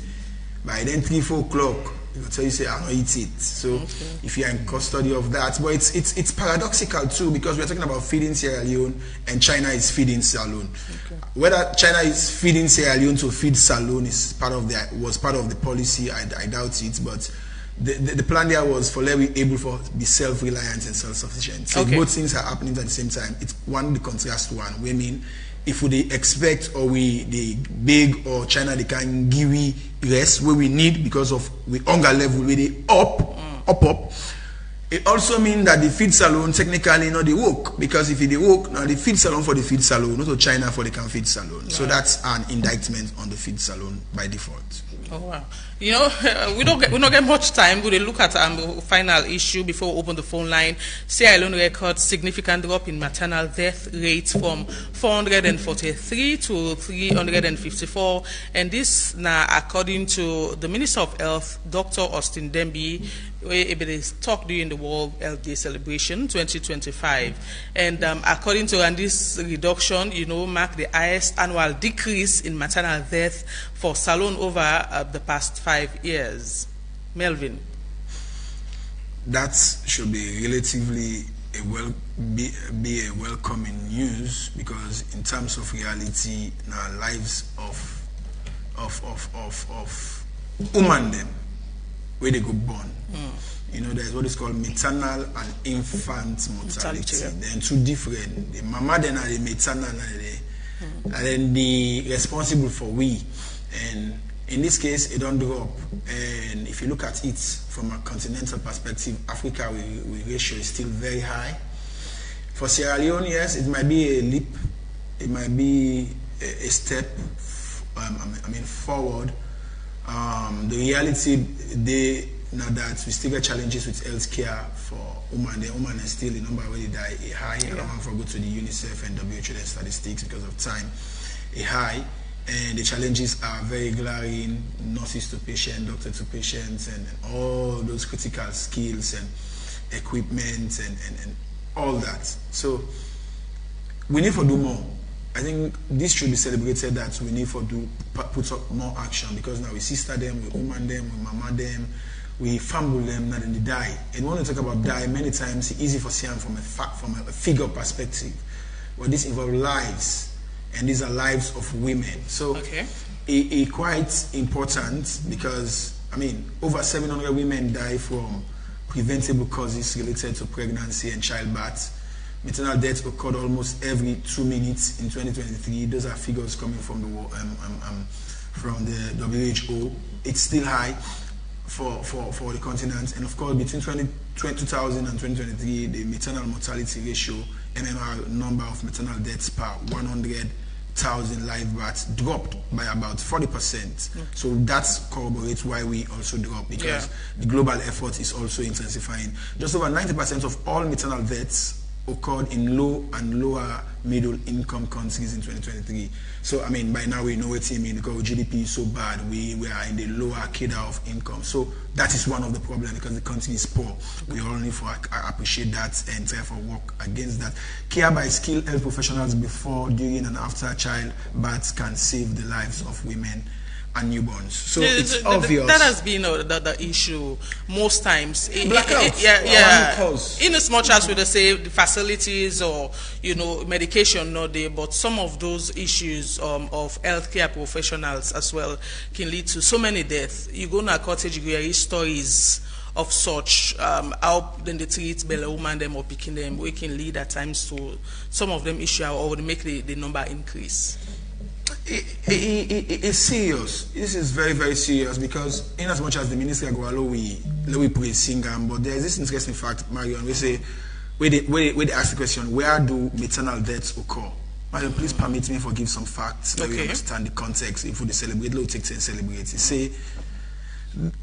By then 3-4 o'clock, you tell you say I don't eat it. So if you are in custody of that, but it's paradoxical too, because we're talking about feeding Sierra Leone and China is feeding Salon. Whether China is feeding Sierra Leone to feed Salon was part of the policy. I doubt it, but the plan there was for them to be able to be self-reliant and self-sufficient. So both things are happening at the same time. It's one the contrast to one. We mean if we expect or the big or China they can give we rest where we need because of the hunger level where they up. It also means that the feed Salon technically not the work, because if they work now the feed Salon for the feed Salon, not to China for the can feed Salon. So that's an indictment on the feed Salon by default. Oh wow! You know, we don't get much time. We'll look at final issue before we open the phone line. Sierra Leone records significant drop in maternal death rates from 443 to 354, and this now according to the Minister of Health, Dr. Austin Dembi. It talked during the World Health Day celebration 2025, and according to this reduction, marked the highest annual decrease in maternal death for Salone over the past 5 years. Melvin, that should be relatively be a welcoming news, because in terms of reality, now lives of women them where they go born. There's what is called maternal and infant mortality. They're two different. The mama then are the maternal and then the responsible for we. And in this case, it don't drop. And if you look at it from a continental perspective, Africa, we ratio is still very high. For Sierra Leone, yes, it might be a leap. It might be a step, forward. The reality, now that we still get challenges with healthcare for women, the women is still the number where they die a high. I don't want to go to the UNICEF and WHO statistics because of time, a high, and the challenges are very glaring. Nurses to patient, doctor to patients, and all those critical skills and equipment and all that. So we need to do more. I think this should be celebrated, that we need to put up more action, because now we sister them, we woman them, we mama them, we fumble them, now then they die. And when we talk about die, many times it's easy for seeing from a figure perspective, but this involves lives, and these are lives of women. So it's quite important, because over 700 women die from preventable causes related to pregnancy and childbirth. Maternal deaths occurred almost every 2 minutes in 2023. Those are figures coming from the WHO. It's still high for the continent, and of course between 2000 and 2023, the maternal mortality ratio, MMR, number of maternal deaths per 100,000 live births, dropped by about 40%. So that corroborates why we also drop, because the global effort is also intensifying. Just over 90% of all maternal deaths occurred in low and lower middle income countries in 2023. So by now we know what it means, because GDP is so bad, we are in the lower cadre of income. So that is one of the problems, because the country is poor. We all need to appreciate that and try to work against that. Care by skilled health professionals before, during and after childbirth can save the lives of women and newborns. So it's obvious. That has been the issue most times. Blackouts. In as much as we say the facilities or medication not there, but some of those issues of healthcare professionals as well can lead to so many deaths. You go to a cottage, you hear stories of such, how then they treat Bella woman them or picking them, we can lead at times to some of them issue or make the number increase. It's serious. This is very, very serious, because in as much as the minister go allow we praise Singam, but there is this interesting fact, Marion. We say, where they ask the question, where do maternal deaths occur? Marion, please permit me to give some facts so we understand the context. If we celebrate, we'll take and celebrate. It say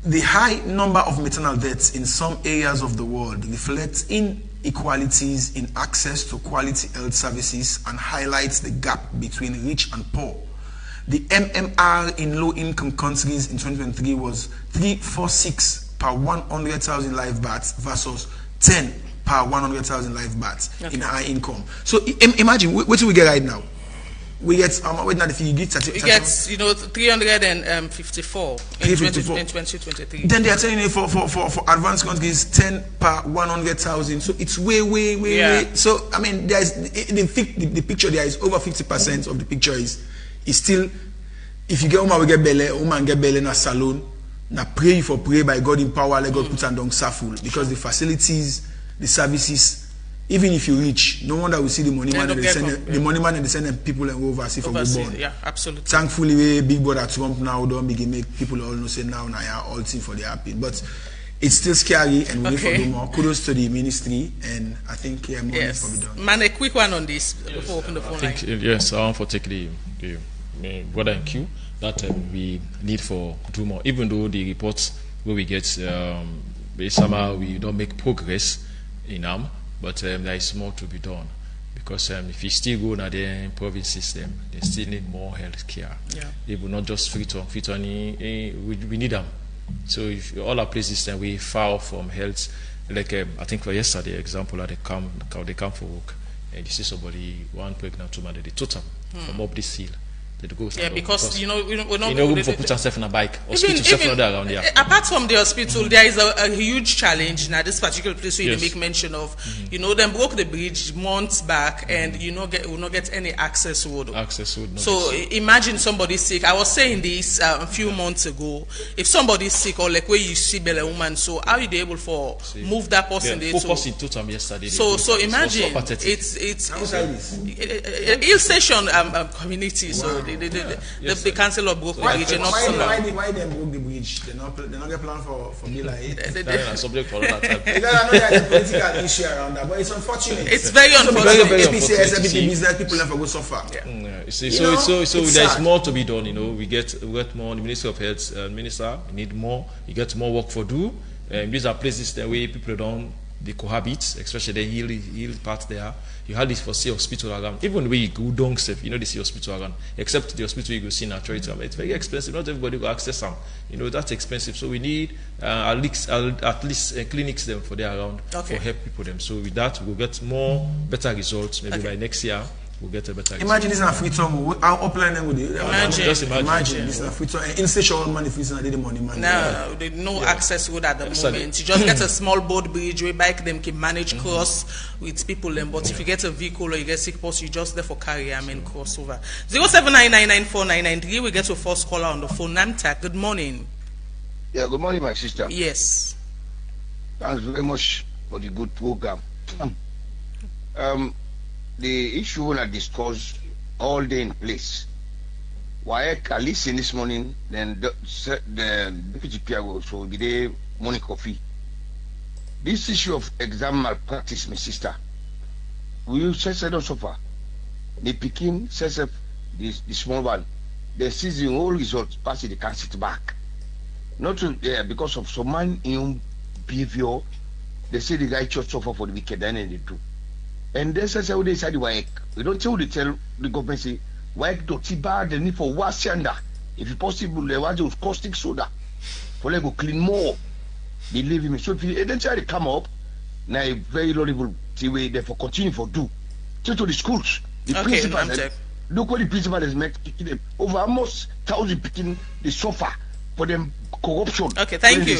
the high number of maternal deaths in some areas of the world reflects inequalities in access to quality health services and highlights the gap between rich and poor. The MMR in low-income countries in 2023 was 346 per 100,000 live births versus 10 per 100,000 live births in high income. So imagine, what do we get right now? We get, if you get 30, it gets, 354 in 2023. Then they are telling you for advanced countries 10 per 100,000. So it's way. So there is the picture. There is over 50% of the picture is still. If you get woman, we get belly. Woman get belly in a salon. Now pray by God in power. Let God put on down saful, because the facilities, the services. Even if you reach, no wonder we see the money man and they send people and overseas for good born. Yeah, absolutely. Thankfully, big brother Trump now don't begin make people all know say now all thing for the happy. But it's still scary, and we need to do more. Kudos to the ministry, and I think more needs to be done. Man, a quick one on this before we open the phone line. Yes, I want to take the brother in queue that we need for do more. Even though the reports where we get somehow we don't make progress in them, but there is more to be done. Because if you still go now the province system, they still need more health care. Yeah. Even not just Freetown. Freetown, we need them. So if all our places then we far from health, like I think for yesterday example, they come for work, and you see somebody, one pregnant woman, they took them from up this hill. Yeah, because we're not room for put yourself on a bike or speak to yourself around here. Apart from the hospital, there is a huge challenge now. This particular place where they make mention of, them broke the bridge months back, and will not get any access road. So imagine somebody sick. I was saying this a few months ago. If somebody's sick, or like where you see a woman, so how are you able for move that person there? Person took them yesterday. So imagine it's Hill Station community. So the council of broke the bridge. Why they broke the bridge? They not get plan for Mila. That's a subject for another time. I know there's a political issue around that, but it's unfortunate. It's very unfortunate. APC, SLPP business people never go so far. So there's more to be done. We get more. The Ministry of Health, Minister, we need more. You get more work for do. These are places that where people they cohabit, especially the hill part there. You have this for say hospital around. Even when you go down safe, they see hospital around. Except the hospital you go see naturally. It's very expensive. Not everybody will access them. That's expensive. So we need at least clinics them for there around for help people them. So with that we'll get better results. Maybe by next year we'll get a better. Imagine this is a Freetown. Our upline them with it. Just imagine this is a Freetown. In-station money Freetown did the money. No, they no access road at the moment. You just get a small boat bridge where bike them can manage cross with people them. But if you get a vehicle or you get sick post, you just there for carry cross over. 079994993. We get your first caller on the phone. Namtak. Good morning. Yeah, good morning, my sister. Yes. Thanks very much for the good program. The issue when I discussed all day in place. Why I listen this morning, then the deputy PRO so the day morning coffee. This issue of exam malpractice, my sister. We say don't suffer. The picking says the small one. The season all results pass they can't sit back. Not to, because of some man in behavior, they say the guy just suffer for the wicked and they do. And then says how they say the work. We don't tell the government say work to bad the need for wash yonder. If possible, they want to caustic soda. For them go clean more. They leave him. So if you eventually come up, now very laudable way therefore continue for do. So to the schools, the principal look what the principal has met them over almost 1,000 picking the suffer for them corruption. Okay, thank you.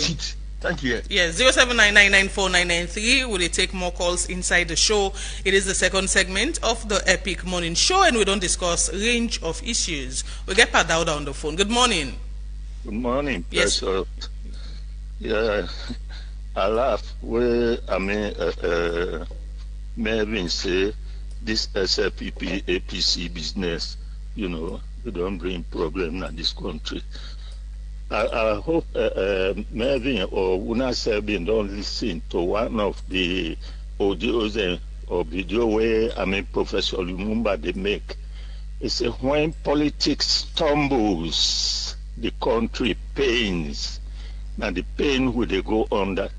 Thank you. Yes, 079994993. Will they take more calls inside the show? It is the second segment of the Epic Morning Show, and we don't discuss range of issues. We get Pat Dowda on the phone. Good morning. Good morning. Yes. Yeah, I laugh. Mervyn say this SLPP APC business, they don't bring problem in this country. I hope Mervyn or Una Sebin don't listen to one of the audios or video where Professor Lumumba they make. It's when politics stumbles, the country pains, and the pain will they go under.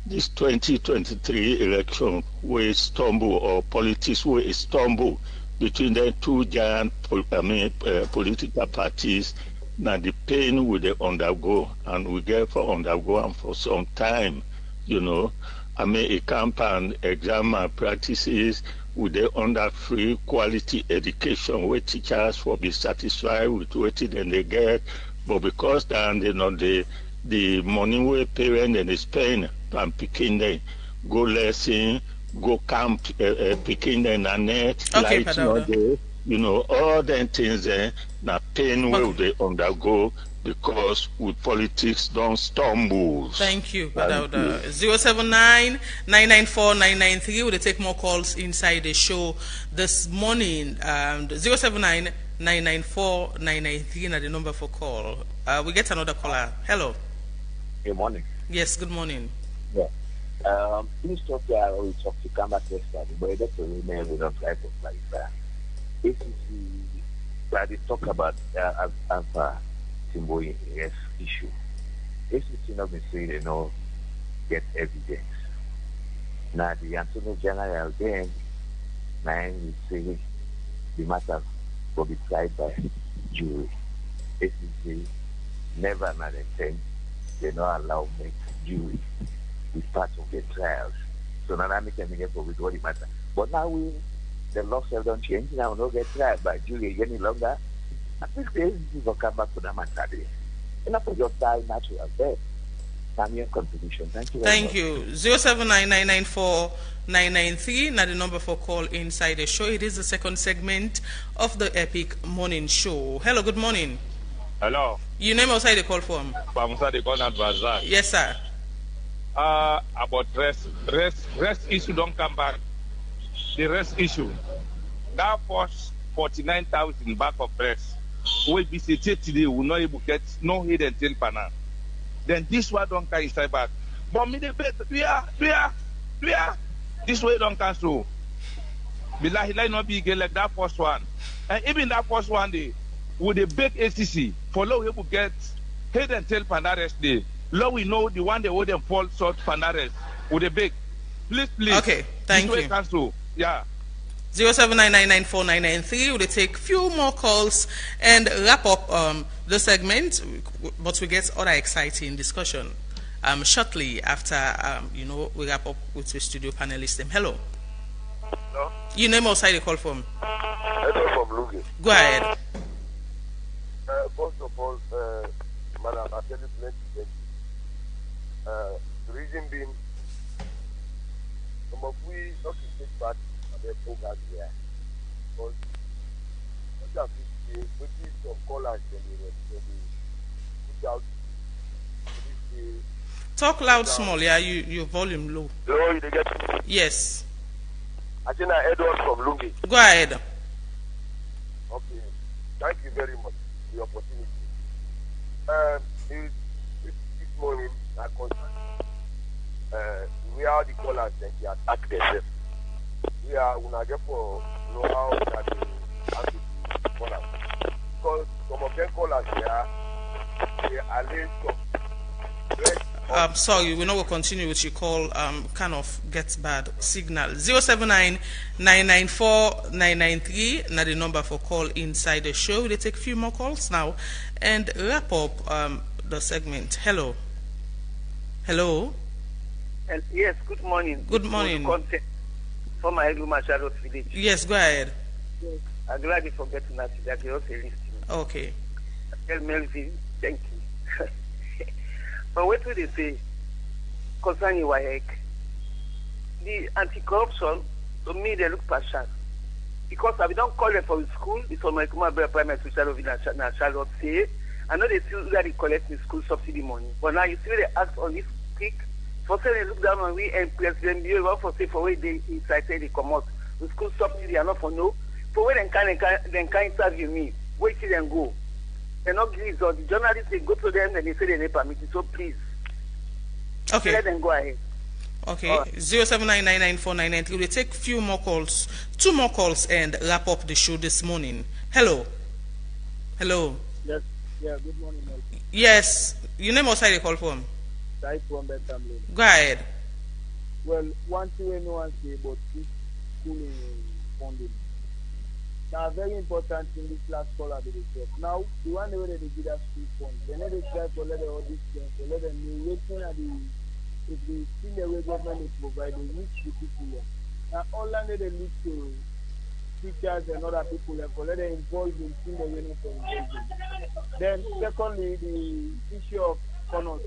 This 2023 election will stumble, or politics will stumble between the two giant political parties. Now the pain will they undergo, and we get for undergo and for some time, a campaign exam practices with they under free quality education where teachers will be satisfied with what they get, but because then the money where parents and spend and picking them go lesson, go camp picking them and net, lights not there. All them things there, now pain will they undergo because with politics don't stumble. Thank you, Padauda. 079994993. Will they take more calls inside the show this morning? 079994993 are the number for call. We get another caller. Hello. Good morning. Yes, good morning. Yeah. Please talk to we talk to Kamba yesterday, but that's the remain we don't try to clarify. APC I did talk about Timboy arrest issue. ACC not been saying they no get evidence. Now the Attorney General then, man, will say the matter will be tried by jury. ACC never not intend they not allow make jury be part of the trials. So now I'm making for with what the matter. But now the laws have don't change. Now no get tried by jury any longer. I think the ACC will come back to that matter. Enough of your time natural death. Your contribution. Thank you very much. Thank you. 079994993. Now the number for call inside the show. It is the second segment of the Epic Morning Show. Hello, good morning. Hello. Your name outside the call from? Bamusa de Conrad Bazaar. Yes, sir. About rest issue don't come back. The rest issue. That was 49,000 back of rest. We be today will not able to get no hidden tail panel. Then this one don't come inside back. But me the bet we are. This way don't come through. Billahi like not be again like that first one. And even that first one day, with the big ACC, for low we will get head and tail panarest day. Low we know the one they would them fall short panarest with the big. Please. Okay, thank this you. Way comes through. Yeah. 079994993. We'll take few more calls and wrap up the segment, but we get other exciting discussion shortly after we wrap up with the studio panelists. Hello. Hello. Your name outside the call from? Hello from Lugi. Go ahead. First of all, Madam, I tell you plenty things. The reason being, some of we not to take part in the program here. Because what have we seen, which is some callers when we put out. Talk loud, small. Yeah, your volume low. Hello, you get me? Yes. Ajina Edward from Lungi. Go ahead. Okay. Thank you very much for the opportunity. This morning, I we are the callers that they attack themselves. We are when get for know how that they handle the callers. Because some of them callers they allege some sorry, we know we'll continue with your call. Kind of gets bad signal. 079994993. Now the number for call inside the show. They take a few more calls now and wrap up the segment. Hello. Yes. Good morning. Good morning. From my Charlotte village. Yes. Go ahead. Yes. I'm glad you forget that. That you also listening. Okay. Tell Melvin, thank you. But what do they say concerning WAEC? The anti-corruption, to me, they look partial. Because I don't call them for the school, it's on my primary social of Charlotte say, I know they still really collect the school subsidy money. But now you see they ask on this quick, for say they look down on we and President Bureau for say for where they incited they come out. The school subsidy are not for no. For where they can interview me, where till them go. They're not give or the journalists they go to them and they say they need permission. So please. Okay. Let them go ahead. Okay. 079994993. We'll take few more calls, 2 more calls and wrap up the show this morning. Hello. Yes. Yeah, good morning, Mel. Yes. Your name outside the call from? Type from Bentham. Go ahead. Well, one thing anyone say about this school funding. Now, very important in this last call of the day. Now, the one way they give us school funds, they never try to let all these things, to let them know waiting at the, if they see the way government is providing, reach the people. Now, all that they lead to teachers and other people, for let them involve in seeing the way for engagement. Then, secondly, the issue of honors.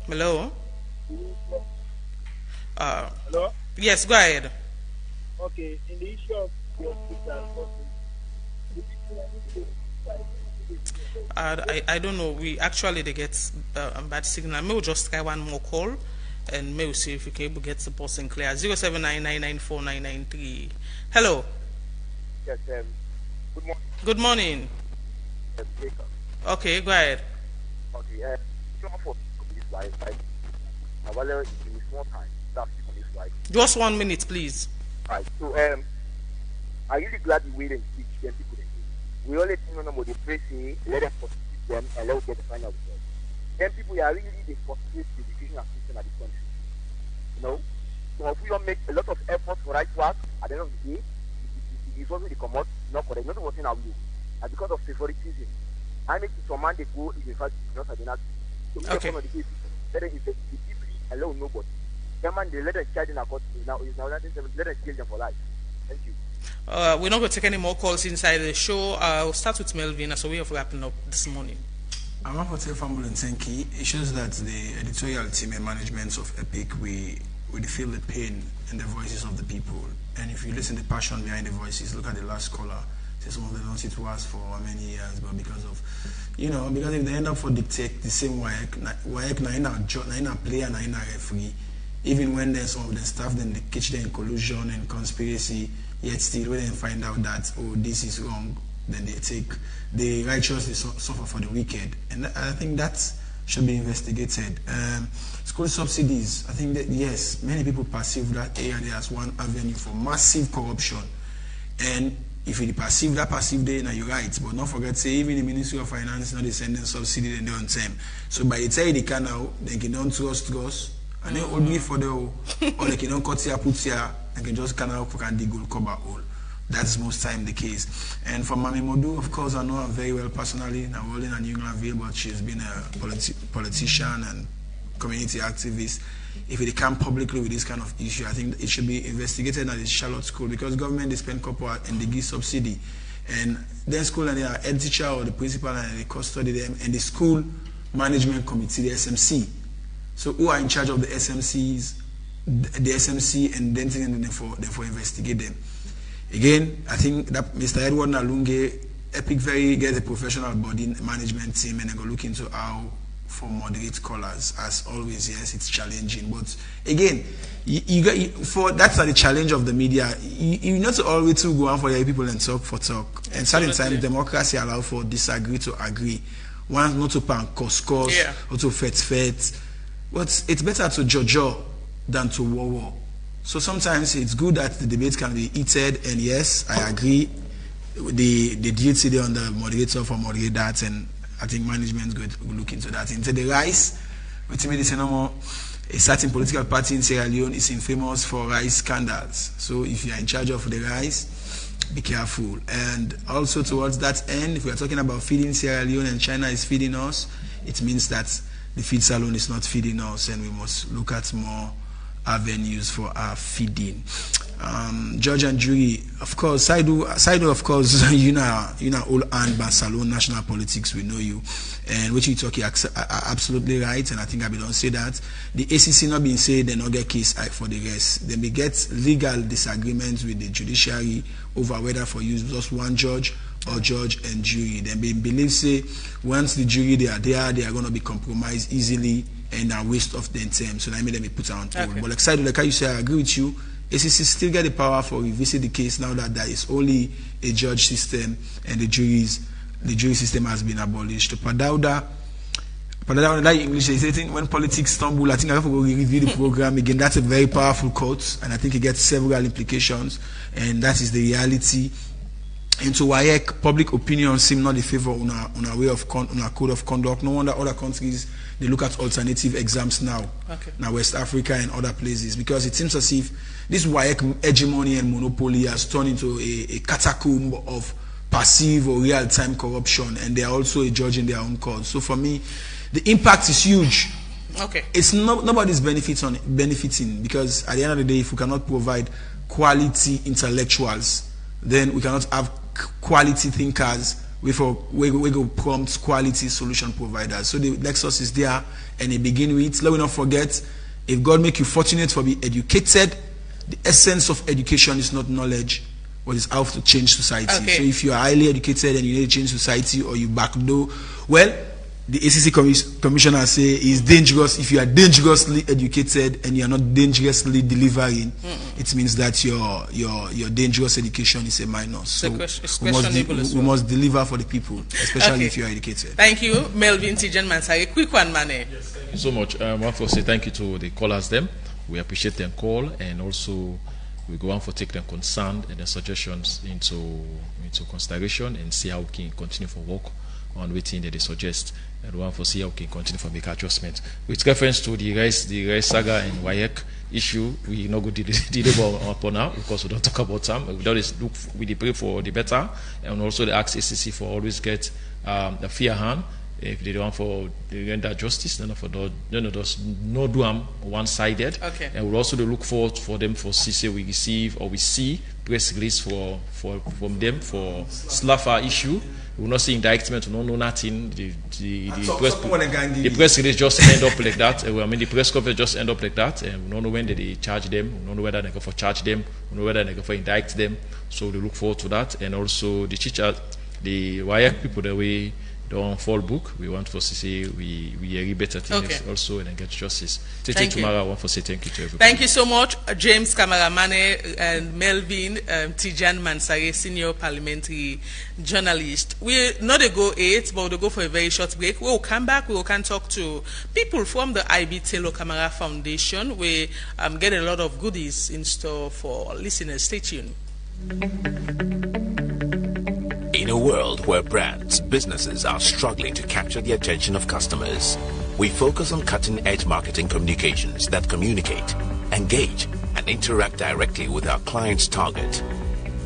Hello? Hello? Yes, go ahead. Okay, in the issue of the hospital, I don't know. We actually they get a bad signal. Maybe we'll just try one more call and maybe we'll see if we can able get the person clear. 079994993. Hello. Yes, good morning. Good morning. Okay, go ahead. Okay, for this life, small time. That's this life. Just 1 minute, please. Right. So I'm really glad the way they teach them people. We only think no more they pray say let them prosecute them and let us get the final result. Then people are really they frustrate the education system at the country. You know? So if we don't make a lot of effort for right work, at the end of the day, the results will come out not correct. Not what's in our view. And because of favoritism, I make some man they go in the first not at the next. So okay. Let them investigate deeply and let nobody. Them man they let them charge in a court now is now let them kill them for life. Thank you. We're not going to take any more calls inside the show. I'll start with Melvin as a way of wrapping up this morning. I want to tell Famble and Senki, it shows that the editorial team and management of EPIC, we feel the pain and the voices of the people. And if you listen to the passion behind the voices, look at the last caller. Say some of them don't sit to us for many years, but because of, because if they end up for dictate the same WAEC, na in player, na in referee, even when there's some of the staff, then they catch them in collusion and conspiracy, yet still when they find out that, oh, this is wrong, then they take the righteous, they suffer for the wicked. And I think that should be investigated. School subsidies, I think that, yes, many people perceive that area as one avenue for massive corruption. And if you perceive that day, now you're right. But don't forget, say, even the Ministry of Finance, they send them subsidy and they're on time. So by the time they can now, they can don't trust, and then only for the, or they can don't cut here, put here, and can just can out and dig gold cover all. That's most time the case. And for Mami Modu, of course, I know her very well personally. Now, we're in New Englandville, but she's been a politician and community activist. If it come publicly with this kind of issue, I think it should be investigated at the Charlotte School because government they spend couple and they give subsidy. And then school and the head teacher or the principal and they custody them and the school management committee, the SMC. So who are in charge of the SMCs, the SMC and then for investigate them. Again, I think that Mr. Edward Nalunge, EPIC very get a professional body management team and they go look into how for moderate callers. As always, yes, it's challenging. But again, that's the challenge of the media. You not always to go on for your people and talk for talk. And certain times, democracy allow for disagree to agree. One not to pan cause or to fet. But it's better to judge than to war. So sometimes it's good that the debate can be heated. And yes, I agree. The duty there on the moderator for moderate that and. I think management will look into that. Into the rice, which means a certain political party in Sierra Leone is infamous for rice scandals. So if you are in charge of the rice, be careful. And also towards that end, if we are talking about feeding Sierra Leone and China is feeding us, it means that the feed salon is not feeding us and we must look at more avenues for our feeding. Judge and jury, of course, Saidu, of course, you know, all and Barcelona national politics, we know you. And what you talk, you're absolutely right, and I think I don't say that. The ACC not being said they not get case for the rest. They may get legal disagreements with the judiciary over whether for use just one judge or judge and jury. They may believe, say, once the jury they are going to be compromised easily and a waste of their time. So that made them be put on hold. But like Saidu, like you say, I agree with you. ACC still get the power for revisit the case now that there is only a judge system and the jury system has been abolished. Padauda, like English, they say when politics stumble, I think I have to go review the program again. That's a very powerful quote, and I think it gets several implications, and that is the reality. And to WAEC, public opinion seem not in favor on our way of on our code of conduct. No wonder other countries they look at alternative exams now. Now West Africa and other places, because it seems as if this WAEC hegemony and monopoly has turned into a catacomb of passive or real-time corruption, and they are also a judge in their own cause. So for me, the impact is huge. It's nobody's benefiting, because at the end of the day, if we cannot provide quality intellectuals, then we cannot have quality thinkers. We go prompt quality solution providers. So the Lexus is there, and they begin with. Let me not forget, if God make you fortunate for be educated, the essence of education is not knowledge, but it's how to change society. So if you are highly educated and you need to change society, or you backdoor, well, the ACC commissioner say it's dangerous. If you are dangerously educated and you are not dangerously delivering, it means that your dangerous education is a minus. So we must deliver for the people, especially if you are educated. Thank you, Melvin Tijan Mansari. Quick one, Mane. Yes, thank you so much. I want to say thank you to the callers them. We appreciate their call, and also we go on for take them concern and the suggestions into consideration and see how we can continue for work on waiting that they suggest, and we want to see how we can continue for make adjustments. With reference to the rice saga and WAEC issue, we not go deliver upon now because we don't talk about them. We always look, we pray for the better, and also the ask ACC for always get the fair hand. If they don't want for the render justice, then for no do them one-sided. Okay. And we'll also look forward for them for CC we receive or we see press release from them for slaffer issue. We will not see indictment, we don't know nothing. The press release just end up like that. The press conference just end up like that. And we don't know when they charge them. We don't know whether they go for charge them. We don't know whether they go for indict them. So we look forward to that. And also the WAEC people that we don't fall book. We want for CC we hear better things also and then get justice. Thank you. Tomorrow I want to say thank you to everybody. Thank you so much, James Kamaramane and Melvin Tijan Mansare, senior parliamentary journalist. We not go 8, but we'll go for a very short break. We'll come back. We can talk to people from the IB Taylor Camara Foundation. We get a lot of goodies in store for listeners. Stay tuned. In a world where brands, businesses are struggling to capture the attention of customers, we focus on cutting-edge marketing communications that communicate, engage, and interact directly with our clients' target.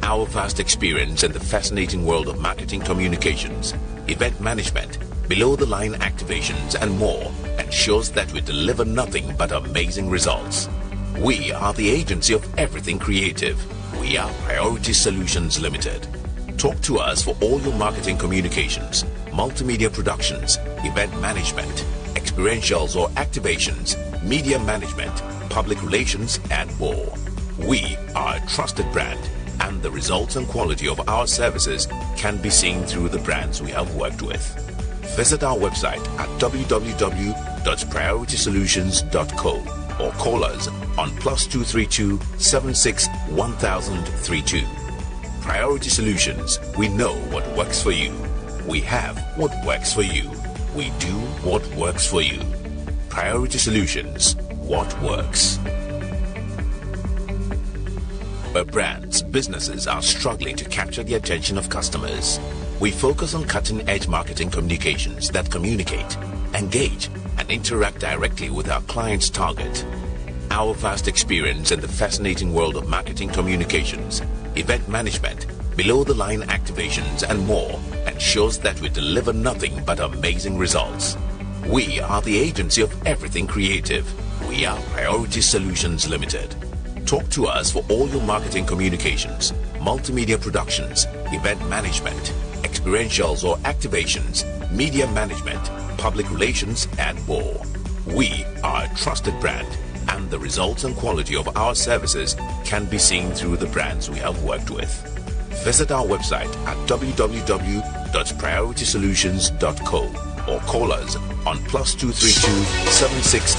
Our vast experience in the fascinating world of marketing communications, event management, below-the-line activations, and more ensures that we deliver nothing but amazing results. We are the agency of everything creative. We are Priority Solutions Limited. Talk to us for all your marketing communications, multimedia productions, event management, experientials or activations, media management, public relations, and more. We are a trusted brand, and the results and quality of our services can be seen through the brands we have worked with. Visit our website at www.prioritysolutions.co or call us on +232 76 1032. Priority Solutions, we know what works for you. We have what works for you. We do what works for you. Priority Solutions, what works. Where brands, businesses are struggling to capture the attention of customers, we focus on cutting-edge marketing communications that communicate, engage, and interact directly with our clients' target. Our vast experience in the fascinating world of marketing communications, event management, below-the-line activations, and more ensures that we deliver nothing but amazing results. We are the agency of everything creative. We are Priority Solutions Limited. Talk to us for all your marketing communications, multimedia productions, event management, experientials or activations, media management, public relations, and more. We are a trusted brand, and the results and quality of our services can be seen through the brands we have worked with. Visit our website at www.prioritysolutions.co or call us on +232 76